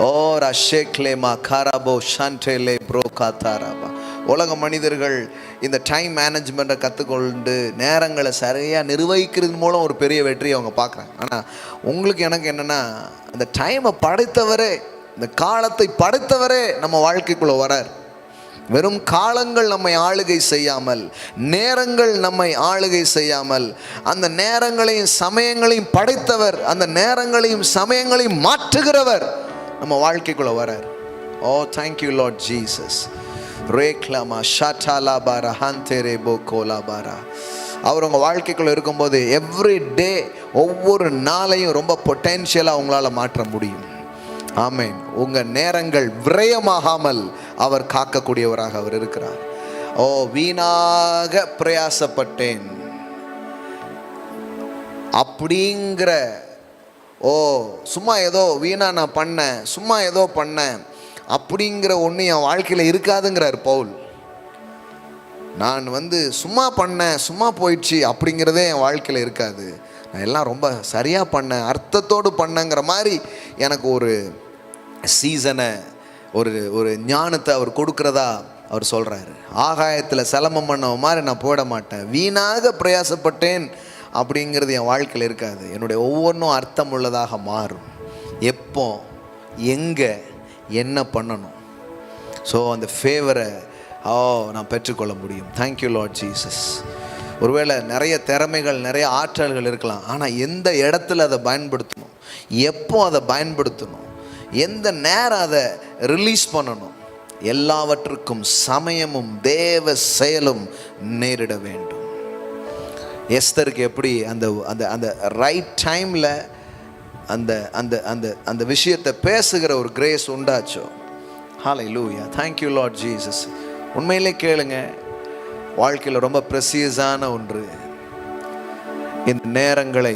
ஓரா ஷேக்லேமா காராபோ ஷான்டேலே ப்ரோ காத்தாராபா. உலக மனிதர்கள் இந்த டைம் மேனேஜ்மெண்ட்டை கற்றுக்கொண்டு நேரங்களை சரியாக நிர்வகிக்கிறது மூலம் ஒரு பெரிய வெற்றியை அவங்க பார்க்குறாங்க. ஆனால் உங்களுக்கு எனக்கு என்னென்னா, இந்த டைமை படைத்தவரே, இந்த காலத்தை படைத்தவரே நம்ம வாழ்க்கைக்குள்ளே வரார். வெறும் காலங்கள் நம்மை ஆளுகை செய்யாமல், நேரங்கள் நம்மை ஆளுகை செய்யாமல், அந்த நேரங்களையும் சமயங்களையும் படைத்தவர், அந்த நேரங்களையும் சமயங்களையும் மாற்றுகிறவர் நம்ம வாழ்க்கைக்குள்ளே வரார். ஓ தேங்க்யூ லார்ட் ஜீசஸ். ரேக்லாமா ஷாட்டாலா பாரா ஹாந்தேரே போகோலா பாரா. அவர் உங்கள் வாழ்க்கைக்குள்ளே இருக்கும்போது எவ்ரி டே, ஒவ்வொரு நாளையும் ரொம்ப பொட்டென்ஷியலாக உங்களால் மாற்ற முடியும். ஆமேன். உங்கள் நேரங்கள் விரயமாகாமல் அவர் காக்கக்கூடியவராக அவர் இருக்கிறார். ஓ வீணாக பிரயாசப்பட்டேன் அப்படிங்கிற, ஓ சும்மா ஏதோ வீணா நான் பண்ணேன், சும்மா ஏதோ பண்ணேன் அப்படிங்கிற ஒன்று என் வாழ்க்கையில் இருக்காதுங்கிறார் பவுல். நான் சும்மா பண்ணேன், சும்மா போயிடுச்சு அப்படிங்கிறதே என் வாழ்க்கையில் இருக்காது. நான் எல்லாம் ரொம்ப சரியாக பண்ணேன், அர்த்தத்தோடு பண்ணேங்கிற மாதிரி எனக்கு ஒரு சீசனை, ஒரு ஞானத்தை அவர் கொடுக்குறதா அவர் சொல்கிறாரு. ஆகாயத்தில் சிலம்பம் பண்ண மாதிரி நான் போயிட மாட்டேன், வீணாக பிரயாசப்பட்டேன் அப்படிங்கிறது என் வாழ்க்கையில் இருக்காது. என்னுடைய ஒவ்வொன்றும் அர்த்தம் உள்ளதாக மாறும். எப்போ, எங்கே, என்ன பண்ணணும். ஸோ அந்த ஃபேவரை நான் பெற்றுக்கொள்ள முடியும். Thank you Lord Jesus. ஒருவேளை நிறைய திறமைகள், நிறைய ஆற்றல்கள் இருக்கலாம், ஆனால் எந்த இடத்துல அதை பயன்படுத்தணும், எப்போ அதை பயன்படுத்தணும், எந்த நேரம் அதை ரிலீஸ் பண்ணணும், எல்லாவற்றுக்கும் சமயமும் தேவ செயலும் நேரிட வேண்டும். எஸ்தருக்கு எப்படி அந்த அந்த அந்த ரைட் டைமில் அந்த அந்த அந்த அந்த விஷயத்தை பேசுகிற ஒரு கிரேஸ் உண்டாச்சோ. ஹல்லேலூயா. Thank you Lord Jesus. உண்மையிலே கேளுங்க, வாழ்க்கையில் ரொம்ப ப்ரெசியஸான ஒன்று இந்த நேரங்களை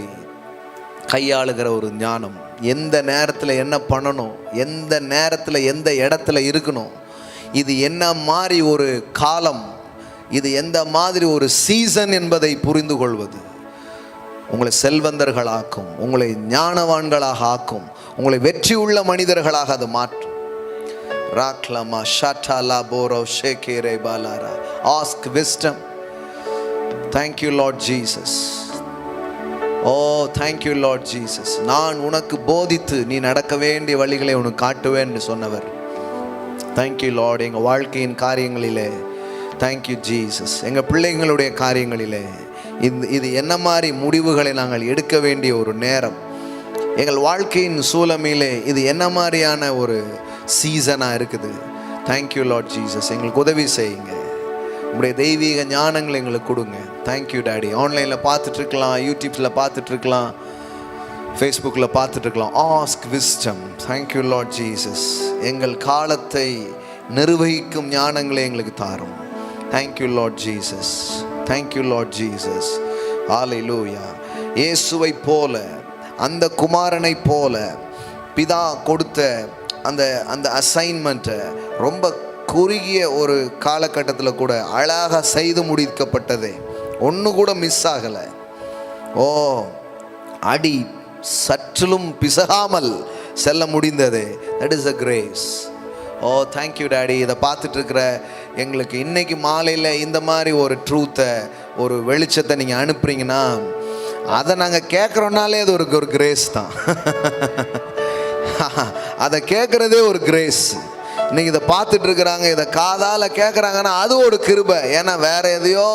கையாளுகிற ஒரு ஞானம். எந்த நேரத்தில் என்ன பண்ணணும், எந்த நேரத்தில் எந்த இடத்துல இருக்கணும், இது என்ன மாதிரி ஒரு காலம், இது எந்த மாதிரி ஒரு சீசன் என்பதை புரிந்து கொள்வது உங்களை செல்வந்தர்களாக்கும், உங்களை ஞானவான்களாக ஆக்கும், உங்களை வெற்றி உள்ள மனிதர்களாக அது மாற்றும். ராக்லமா ஷாட்டாலா போரோ ஷேகேரே பாலாரா. Ask wisdom. Thank you Lord Jesus. Oh thank you Lord Jesus. நான் உனக்கு போதித்து நீ நடக்க வேண்டிய வழிகளை உனக்கு காட்டுவேன்னு சொன்னவர். Thank you Lord. எங்கள் வாழ்க்கையின் காரியங்களிலே தேங்க்யூ ஜீசஸ். எங்கள் பிள்ளைங்களுடைய காரியங்களிலே இது என்ன மாதிரி முடிவுகளை நாங்கள் எடுக்க வேண்டிய ஒரு நேரம், எங்கள் வாழ்க்கையின் சூழலிலே இது என்ன மாதிரியான ஒரு சீசனாக இருக்குது. Thank you Lord Jesus. எங்களுக்கு உதவி செய்யுங்க, உங்களுடைய தெய்வீக ஞானங்களை எங்களுக்கு கொடுங்க. Thank you daddy. ஆன்லைனில் பார்த்துட்ருக்கலாம், யூடியூப்பில் பார்த்துட்ருக்கலாம், ஃபேஸ்புக்கில் பார்த்துட்ருக்கலாம். Ask wisdom. Thank you Lord Jesus. எங்கள் காலத்தை நிர்வகிக்கும் ஞானங்களை எங்களுக்கு தாரும். Thank you Lord Jesus. Thank you Lord Jesus. Hallelujah. இயேசுவை போல, அந்த குமாரனை போல பிதா கொடுத்த அந்த அந்த அசைன்மெண்ட்டை ரொம்ப குறுகிய ஒரு காலகட்டத்தில் கூட அழகாக செய்து முடிக்கப்பட்டது. ஒன்று கூட மிஸ் ஆகலை. ஓ அடி சற்றிலும் பிசகாமல் செல்ல முடிந்தது. That is a grace. Oh thank you daddy. இதை பார்த்துட்ருக்கிற எங்களுக்கு இன்றைக்கி மாலையில் இந்த மாதிரி ஒரு ட்ரூத்தை, ஒரு வெளிச்சத்தை நீங்கள் அனுப்புறீங்கன்னா அதை நாங்கள் கேட்குறோன்னாலே அது ஒரு கிரேஸ் தான். அதை கேட்குறதே ஒரு கிரேஸ். இன்னைக்கு இதை பார்த்துட்டு இருக்கிறாங்க, இதை காதால் கேட்குறாங்கன்னா அது ஒரு கிருபை. ஏன்னா வேற எதையோ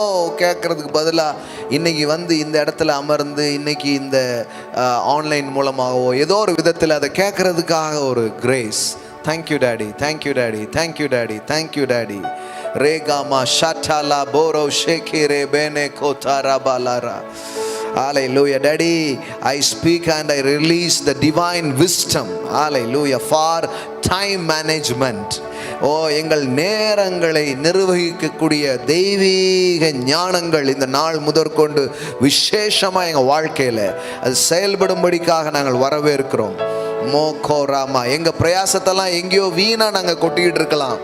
கேட்கறதுக்கு பதிலாக இன்னைக்கு வந்து இந்த இடத்துல அமர்ந்து இன்னைக்கு இந்த ஆன்லைன் மூலமாகவோ ஏதோ ஒரு விதத்தில் அதை கேட்கறதுக்காக ஒரு grace. Thank you daddy, thank you daddy, thank you daddy, thank you daddy. ரேகாமா ஷாட்டாலா போரோ ஷேகி ரே பேனே கோதாரா பாலாரா. Hallelujah. Daddy, I speak and I release the divine wisdom. Hallelujah. For time management. எங்கள் நேரங்களை நிர்வகிக்கக்கூடிய தெய்வீக ஞானங்கள் இந்த நாள் முதற்கொண்டு விசேஷமாக எங்கள் வாழ்க்கையில் அது செயல்படும்படிக்காக நாங்கள் வரவேற்கிறோம். மோகோ ராமா. எங்கள் பிரயாசத்தெல்லாம் எங்கேயோ வீணாக நாங்கள் கொட்டிக்கிட்டு இருக்கலாம்,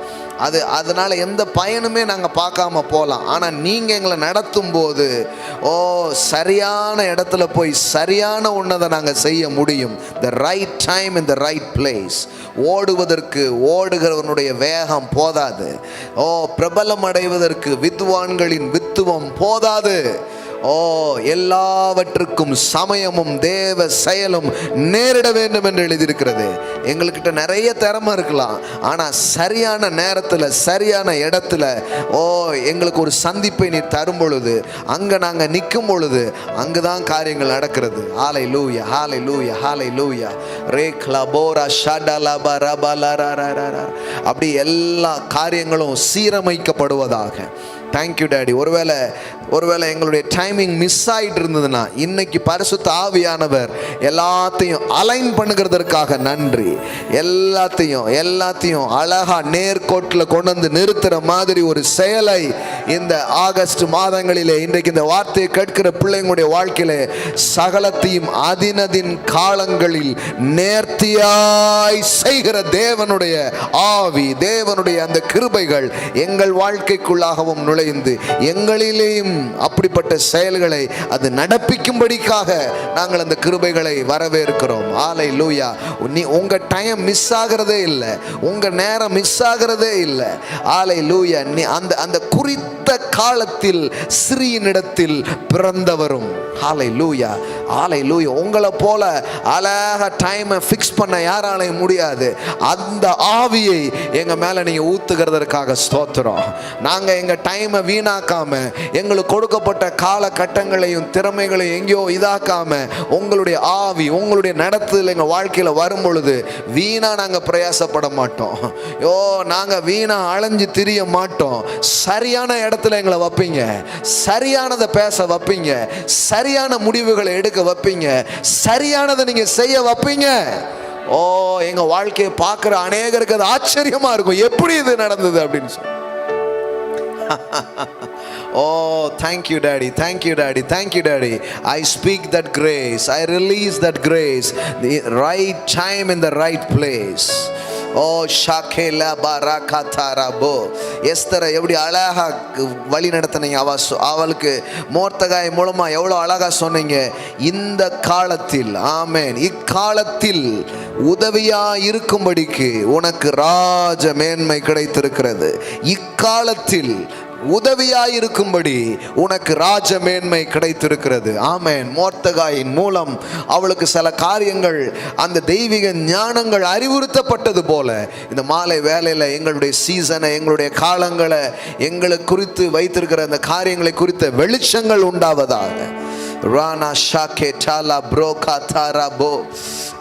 அதனால எந்த பயனுமே நாங்கள் பார்க்காம போகலாம். ஆனால் நீங்கள் எங்களை நடத்தும் போது சரியான இடத்துல போய் சரியான ஒன்றதை நாங்கள் செய்ய முடியும். The right time in the right place. ஓடுவதற்கு ஓடுகிறவனுடைய வேகம் போதாது. பிரபலம் அடைவதற்கு வித்வான்களின் வித்துவம் போதாது. எல்லாவற்றுக்கும் சமயமும் தேவ செயலும் நேரிட வேண்டும் என்று எழுதியிருக்கிறது. எங்கள்கிட்ட நிறைய திறமை இருக்கலாம், ஆனால் சரியான நேரத்தில் சரியான இடத்துல எங்களுக்கு ஒரு சந்திப்பை நீ தரும் பொழுது, அங்கே நாங்கள் நிற்கும் பொழுது அங்கு தான் காரியங்கள் நடக்கிறது. ஹல்லேலூயா, ஹல்லேலூயா, ஹல்லேலூயா. ரேக்லா போரா ஷடலா பரபலரரரர. அப்படி எல்லா காரியங்களும் சீரமைக்கப்படுவதாக. Thank you daddy. ஒருவேளை எங்களுடைய டைமிங் மிஸ் ஆகிட்டு இருந்ததுன்னா இன்னைக்கு பரிசுத்த ஆவியானவர் எல்லாத்தையும் அலைன் பண்ணுகிறதற்காக நன்றி. எல்லாத்தையும் அழகா நேர்கோட்டில் கொண்டு வந்து நிறுத்துற மாதிரி ஒரு செயலை இந்த ஆகஸ்ட் மாதங்களிலே இன்றைக்கு இந்த வார்த்தையை கேட்கிற பிள்ளைங்களுடைய வாழ்க்கையிலே சகலத்தையும் அதினதின் காலங்களில் நேர்த்தியாய் செய்கிற தேவனுடைய ஆவி, தேவனுடைய அந்த கிருபைகள் எங்கள் வாழ்க்கைக்குள்ளாகவும் நுழைந்து எங்களிலேயும் அப்படிப்பட்ட செயல்களை அது நடப்பிக்கும்படிக்காக நாங்கள் அந்த கிருபைகளை வரவேற்கிறோம். ஹல்லேலூயா. உங்க டைம் மிஸ் ஆகிறதே இல்லை, உங்க நேரம் மிஸ் ஆகிறதே இல்லை. ஹல்லேலூயா. அந்த குறித்த காலத்தில் சிறியனிடத்தில் பிறந்தவரும். ஹல்லேலூயா, ஹல்லேலூயா. உங்களை போல அழகா டைமை ஃபிக்ஸ் பண்ண யாராலையும் முடியாது. அந்த ஆவியை எங்க மேல நீங்க ஊத்துகிறதற்காக ஸ்தோத்திரம். நாங்க எங்க டைமை வீணாக்காம, எங்களுக்கு கொடுக்கப்பட்ட காலகட்டங்களையும் திறமைகளையும் எங்கேயோ இதாக்காம, உங்களுடைய ஆவி உங்களுடைய நடத்துதல் எங்க வாழ்க்கையில வரும் பொழுது வீணா நாங்க பிரயாசப்பட மாட்டோம். நாங்க வீணா அலைஞ்சு திரிய மாட்டோம். சரியான இடத்துல எங்களை வைப்பீங்க, சரியானதை பேச வைப்பீங்க, சரியான முடிவுகளை எடுக்க வைப்பீங்க, சரியானதை நீங்க செய்ய வைப்பீங்க. எங்க வாழ்க்கையை பார்க்கிற அநேகருக்கு அது ஆச்சரியமா இருக்கும், எப்படி இது நடந்தது அப்படின்னு சொல்லி. Thank you daddy, thank you daddy, thank you daddy. I speak that grace, I release that grace, the right time in the right place. ஷாகேலா பரகதரபோ. எஸ்தரை எப்படி அழகா வழி நடத்தினீங்க. அவளுக்கு மோர்தகாய் மூலமா எவ்வளோ அழகா சொன்னீங்க. இந்த காலத்தில், ஆமென், இக்காலத்தில் உதவியா இருக்கும்படிக்கு உனக்கு ராஜ மேன்மை கிடைத்திருக்கிறது. இக்காலத்தில் உதவியாயிருக்கும்படி உனக்கு ராஜ மேன்மை கிடைத்திருக்கிறது. ஆமென். மோர்தகாயின் மூலம் அவளுக்கு சில காரியங்கள், அந்த தெய்வீக ஞானங்கள் அறிவுறுத்தப்பட்டது போல இந்த மாலை வேலையில் எங்களுடைய சீசனை, எங்களுடைய காலங்களை, எங்களை குறித்து வைத்திருக்கிற அந்த காரியங்களை குறித்த வெளிச்சங்கள் உண்டாவதாக. ரானா ஷாகே டாலா ப்ரோகா தாராபோ.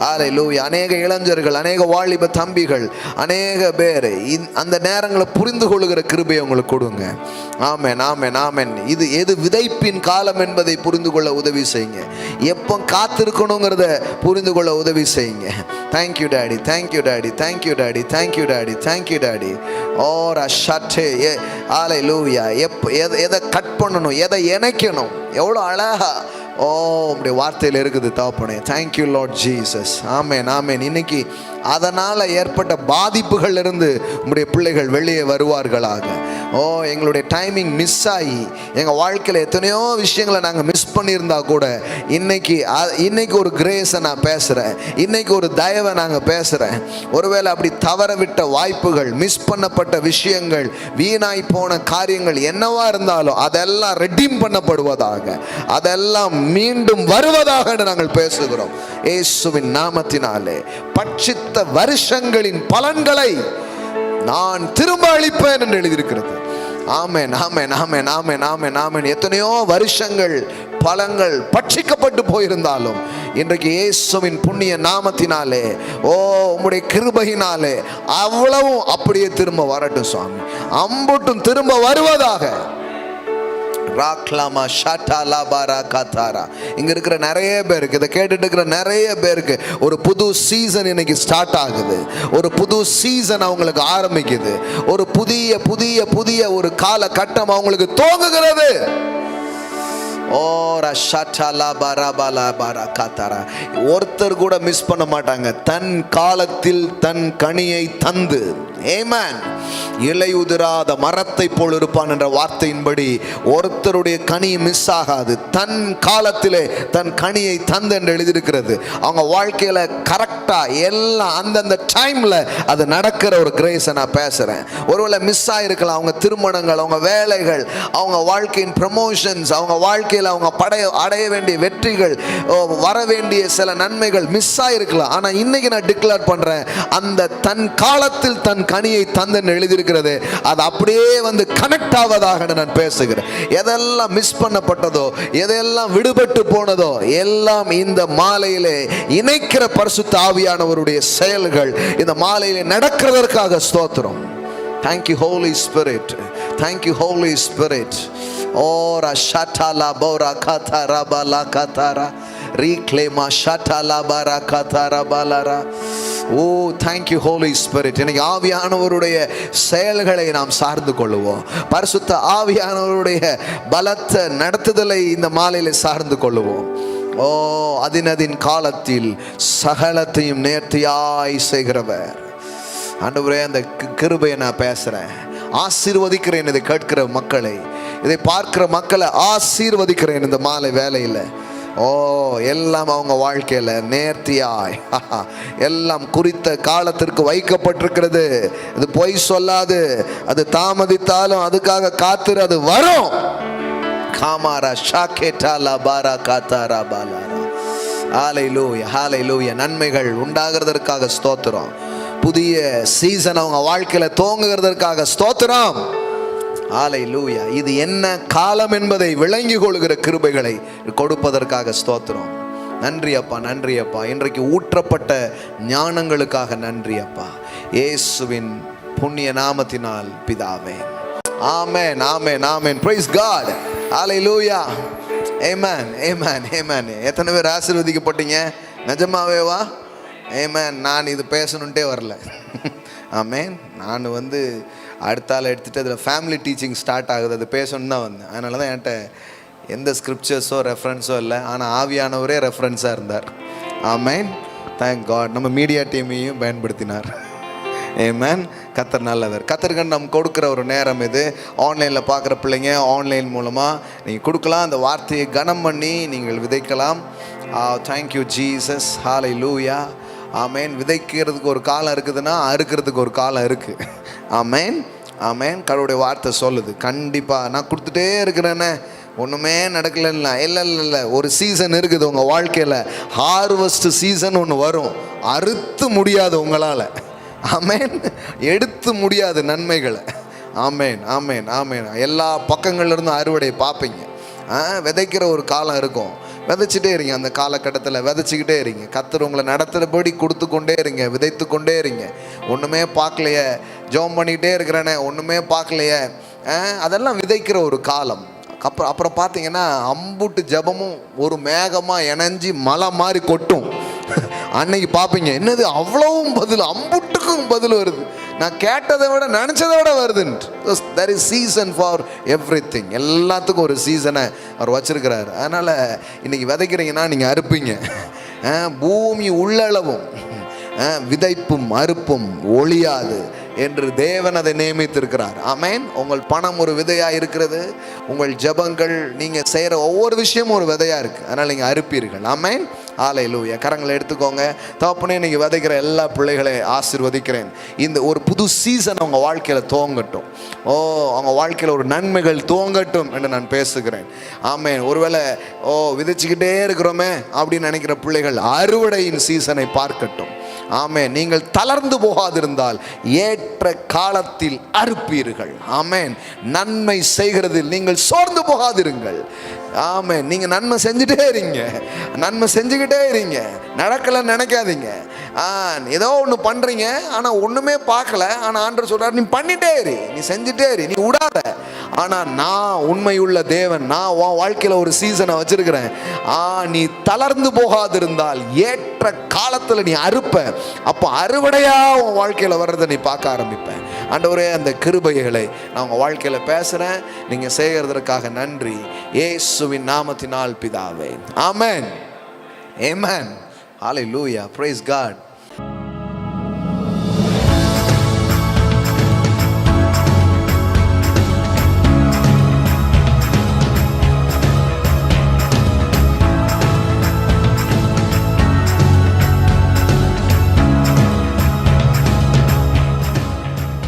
ஹல்லேலூயா. அநேக இளைஞர்கள், அநேக வாலிப தம்பிகள், அநேக பேர் அந்த நேரங்களை புரிந்து கொள்ளுகிற கிருபையை உங்களுக்கு கொடுங்க. ஆமென், ஆமென், ஆமென். இது எது விதைப்பின் காலம் என்பதை புரிந்து கொள்ள உதவி செய்யுங்க. எப்போ காத்திருக்கணுங்கிறத புரிந்து கொள்ள உதவி செய்யுங்க. Thank you daddy, thank you daddy, thank you daddy, thank you daddy, thank you daddy. Hallelujah. எதை கட் பண்ணணும், எதை இணைக்கணும், எவ்வளோ அழகா உங்களுடைய வார்த்தையில் இருக்குது தகப்பனே. Thank you Lord Jesus. Amen, amen. இன்னைக்கு அதனால் ஏற்பட்ட பாதிப்புகள் இருந்து உங்களுடைய பிள்ளைகள் வெளியே வருவார்களாக. எங்களுடைய டைமிங் மிஸ் ஆகி எங்கள் வாழ்க்கையில் எத்தனையோ விஷயங்களை நாங்கள் மிஸ் பண்ணியிருந்தா கூட இன்னைக்கு ஒரு கிரேஸை நான் பேசுகிறேன், இன்னைக்கு ஒரு தயவை நாங்கள் பேசுகிறேன். ஒருவேளை அப்படி தவற விட்ட வாய்ப்புகள், மிஸ் பண்ணப்பட்ட விஷயங்கள், வீணாய் போன காரியங்கள் என்னவா இருந்தாலும் அதெல்லாம் ரெடீம் பண்ணப்படுவதாக, அதெல்லாம் மீண்டும் வருவதாக நாங்கள் பேசுகிறோம் இயேசுவின் நாமத்தினாலே. பட்சித்த வருஷங்களின் பலன்களை நான் திரும்ப அளிப்பேன் என்று எழுதியிருக்கிறது. ஆமென், ஆமென், ஆமென், ஆமென், ஆமென், ஆமென். எத்தனையோ வருஷங்கள் பழங்கள் பட்சிக்கப்பட்டு போயிருந்தாலும் இன்றைக்கு இயேசுவின் புண்ணிய நாமத்தினாலே, உம்முடைய கிருபையினாலே அவ்வளவும் அப்படியே திரும்ப வரட்டும் சுவாமி. அம்புட்டும் திரும்ப வருவதாக. இங்க இருக்கிற நிறைய பேருக்கு, இதை கேட்டுட்டு இருக்கிற நிறைய பேருக்கு ஒரு புது சீசன் இன்னைக்கு ஸ்டார்ட் ஆகுது. ஒரு புது சீசன் அவங்களுக்கு ஆரம்பிக்குது. ஒரு புதிய புதிய புதிய ஒரு காலகட்டம் அவங்களுக்கு தோங்குகிறது. ஒருத்தர் கூட மிஸ் பண்ண மாட்டாங்க. தன் காலத்தில் தன் கனியை தந்து, ஆமென், இலையுதிராத மரத்தை போல் இருப்பான் என்ற வார்த்தையின்படி ஒருத்தருடைய கனி மிஸ் ஆகாது. தன் காலத்திலே தன் கனியை தந்து என்று எழுதியிருக்கிறது. அவங்க வாழ்க்கையில கரெக்டா எல்லாம் அந்தந்த டைம்ல அது நடக்கிற ஒரு கிரேஸை நான் பேசுறேன். ஒருவேளை மிஸ் ஆயிருக்கலாம் அவங்க திருமணங்கள், அவங்க வேலைகள், அவங்க வாழ்க்கையின் ப்ரமோஷன்ஸ், அவங்க வாழ்க்கையில் அவங்க அடைய வேண்டிய வெற்றிகள், வர வேண்டிய சில நன்மைகள் மிஸ் ஆயிருக்கலாம். ஆனா இன்னைக்கு நான் டிக்ளேர் பண்றேன், அந்த தன் காலத்தில் தன் கனியை தந்து எழுதியிருக்கிறது, அது அப்படியே வந்து கனெக்ட் ஆவதாக நான் பேசுகிறேன். எதெல்லாம் மிஸ் பண்ணப்பட்டதோ, எதெல்லாம் விடுபட்டு போனதோ எல்லாம் இந்த மாலையிலே இணைக்கிற பரிசுத்த ஆவியானவருடைய செயல்கள் இந்த மாலையிலே நடக்கிறதற்காக ஸ்தோத்திரம். Thank you Holy Spirit. Thank you Holy Spirit. Ora shatala bora katara bala katara reclaim shatala bara katara balara. Oh, thank you Holy Spirit. இன்னைக்கு ஆவியானவருடைய செயல்களை நாம் சார்ந்து கொள்ளுவோம். பரிசுத்த ஆவியானவருடைய பலத்த நடத்துதலை இந்த மாலையில சார்ந்து கொள்ளுவோம். அதினதின் காலத்தில் சகலத்தையும் நேர்த்தியாய் செய்கிறவர். ஆண்டவரே, அந்த கிருபையை நான் பேசுறேன், ஆசீர்வதிக்கிறேன். இதை கேட்கிற மக்களை, இதை பார்க்கிற மக்களை ஆசீர்வதிக்கிறேன் இந்த மாலை வேளையில். எல்லாம் அவங்க வாழ்க்கையில நேர்த்தியாய் எல்லாம் குறித்த காலத்திற்கு வைக்கப்பட்டிருக்கிறது. அது பொய் சொல்லாது. அது தாமதித்தாலும் அதுக்காக காத்திரு, அது வரும். காமாரா ஷாக்கேட்டாலா பாரா காத்தாரா பாலாரா. ஹல்லேலூயா, ஹல்லேலூயா. நன்மைகள் உண்டாகிறதற்காக ஸ்தோத்திரம். புதிய சீசன் அவங்க வாழ்க்கையில தோங்குகிறதற்காக ஸ்தோத்திரம். ஹல்லேலூயா. இது என்ன காலம் என்பதை விளங்கி கொள்கிற கிருபைகளை கொடுப்பதற்காக ஸ்தோத்திரம். நன்றி அப்பா, நன்றி அப்பா. இன்றைக்கு ஊற்றப்பட்ட ஞானங்களுக்காக நன்றி அப்பா. இயேசுவின் புண்ணிய நாமத்தினால் பிதாவே. ஆமென், ஆமென், ஆமென். Praise God. ஹல்லேலூயா. ஆமென், ஆமென், ஆமென். எத்தனை பேர் ஆசீர்வதிக்கப்பட்டீங்க? நிஜமாவேவா? ஆமென். நான் இது பேசணுன்ட்டே வரல. ஆமென். நான் வந்து அடுத்த ஆள் எடுத்துகிட்டு அதில் ஃபேமிலி டீச்சிங் ஸ்டார்ட் ஆகுது, அது பேசணுன்னு தான் வந்தேன். அதனால தான் என்கிட்ட எந்த ஸ்கிரிப்சர்ஸோ ரெஃபரன்ஸோ இல்லை. ஆனால் ஆவியானவரே ரெஃபரன்ஸாக இருந்தார். ஆமென். Thank God. நம்ம மீடியா டீமையும் பயன்படுத்தினார். ஆமென். கர்த்தர் நல்லவர். கர்த்தருக்கு நம்ம கொடுக்குற ஒரு நேரம் இது. ஆன்லைனில் பார்க்குற பிள்ளைங்க ஆன்லைன் மூலமாக நீங்கள் கொடுக்கலாம். அந்த வார்த்தையை கனம் பண்ணி நீங்கள் விதைக்கலாம். Thank you Jesus. ஹல்லேலூயா. ஆமென். விதைக்கிறதுக்கு ஒரு காலம் இருக்குதுன்னா அறுக்கிறதுக்கு ஒரு காலம் இருக்குது. ஆமென், ஆமென். கடவுளுடைய வார்த்தை சொல்லுது. கண்டிப்பாக நான் கொடுத்துட்டே இருக்கிறேன்னே ஒன்றுமே நடக்கலைன்னா இல்லை. ஒரு சீசன் இருக்குது உங்கள் வாழ்க்கையில். ஹார்வெஸ்ட் சீசன் ஒன்று வரும். அறுத்து முடியாது உங்களால். ஆமென். எடுத்து முடியாது நன்மைகளை. ஆமென், ஆமென், ஆமென். எல்லா பக்கங்கள்லேருந்தும் அறுவடை பார்ப்பீங்க. விதைக்கிற ஒரு காலம் இருக்கும். விதைச்சிட்டே இருங்க. அந்த காலகட்டத்தில் விதைச்சிக்கிட்டே இருங்க. கர்த்தர் உங்களை நடத்துகிறபடி கொடுத்து கொண்டே இருங்க, விதைத்து கொண்டே இருங்க. ஒன்றுமே பார்க்கலையே, ஜெபம் பண்ணிக்கிட்டே இருக்கிறேனே, ஒன்றுமே பார்க்கலையே, அதெல்லாம் விதைக்கிற ஒரு காலம். அப்புறம் பார்த்தீங்கன்னா அம்புட்டு ஜெபமும் ஒரு மேகமாக இணைஞ்சி மலை மாதிரி கொட்டும். அன்னைக்கு பார்ப்பீங்க, என்னது அவ்வளவும் பதில், அம்புட்டுக்கும் பதில் வருது, நான் கேட்டதை விட நினச்சதை விட வருதுன்ட்டு. there is season for everything. எல்லாத்துக்கும் ஒரு சீசனை அவர் வச்சிருக்கிறார். அதனால் இன்னைக்கு விதைக்கிறீங்கன்னா நீங்கள் அறுப்பீங்க. பூமி உள்ளளவும் விதைப்பும் அறுப்பும் ஒழியாது என்று தேவன் அதை நியமித்திருக்கிறார். ஆமென். உங்கள் பணம் ஒரு விதையாக இருக்கிறது. உங்கள் ஜெபங்கள், நீங்கள் செய்கிற ஒவ்வொரு விஷயமும் ஒரு விதையாக இருக்குது. அதனால் நீங்கள் அறுப்பீர்கள். ஆமென். ஹல்லேலூயா. கரங்களை எடுத்துக்கோங்க. தகப்பனே, நீங்கள் விதைக்கிற எல்லா பிள்ளைகளை ஆசீர்வதிக்கிறேன். இந்த ஒரு புது சீசன் அவங்க வாழ்க்கையில் துவங்கட்டும். அவங்க வாழ்க்கையில் ஒரு நன்மைகள் துவங்கட்டும் என்று நான் பேசுகிறேன். ஆமென். ஒருவேளை விதைச்சிக்கிட்டே இருக்கிறோமே அப்படின்னு நினைக்கிற பிள்ளைகள் அறுவடையின் சீசனை பார்க்கட்டும். ஆமென். நீங்கள் தளர்ந்து போகாதிருந்தால் ஏற்ற காலத்தில் அறுப்பீர்கள். ஆமென். நன்மை செய்கிறதில் நீங்கள் சோர்ந்து போகாதிருங்கள். ஆமென். நீங்கள் நன்மை செஞ்சுட்டே இருங்க, நன்மை செஞ்சுக்கிட்டே இருங்க. நடக்கலைன்னு நினைக்காதீங்க. ஏதோ ஒன்று பண்ணுறீங்க, ஆனால் ஒன்றுமே பார்க்கல. ஆனால் ஆண்டவர் சொல்கிறார், நீ பண்ணிட்டே இரு, நீ செஞ்சுட்டே இரு, நீ விடாத. ஆனால் நான் உண்மையுள்ள தேவன், நான் உன் வாழ்க்கையில் ஒரு சீசனை வச்சிருக்கிறேன். நீ தளர்ந்து போகாதிருந்தால் ஏற்ற காலத்தில் நீ அறுப்ப. அப்போ அறுவடையாக உன் வாழ்க்கையில் வர்றதை நீ பார்க்க ஆரம்பிப்பேன். ஆண்டவரே, அந்த கிருபைகளை நான் உங்கள் வாழ்க்கையில் பேசுகிறேன். நீங்கள் செய்கிறதற்காக நன்றி. இயேசுவின் நாமத்தினால் பிதாவே. Amen. Amen. Hallelujah. Praise God.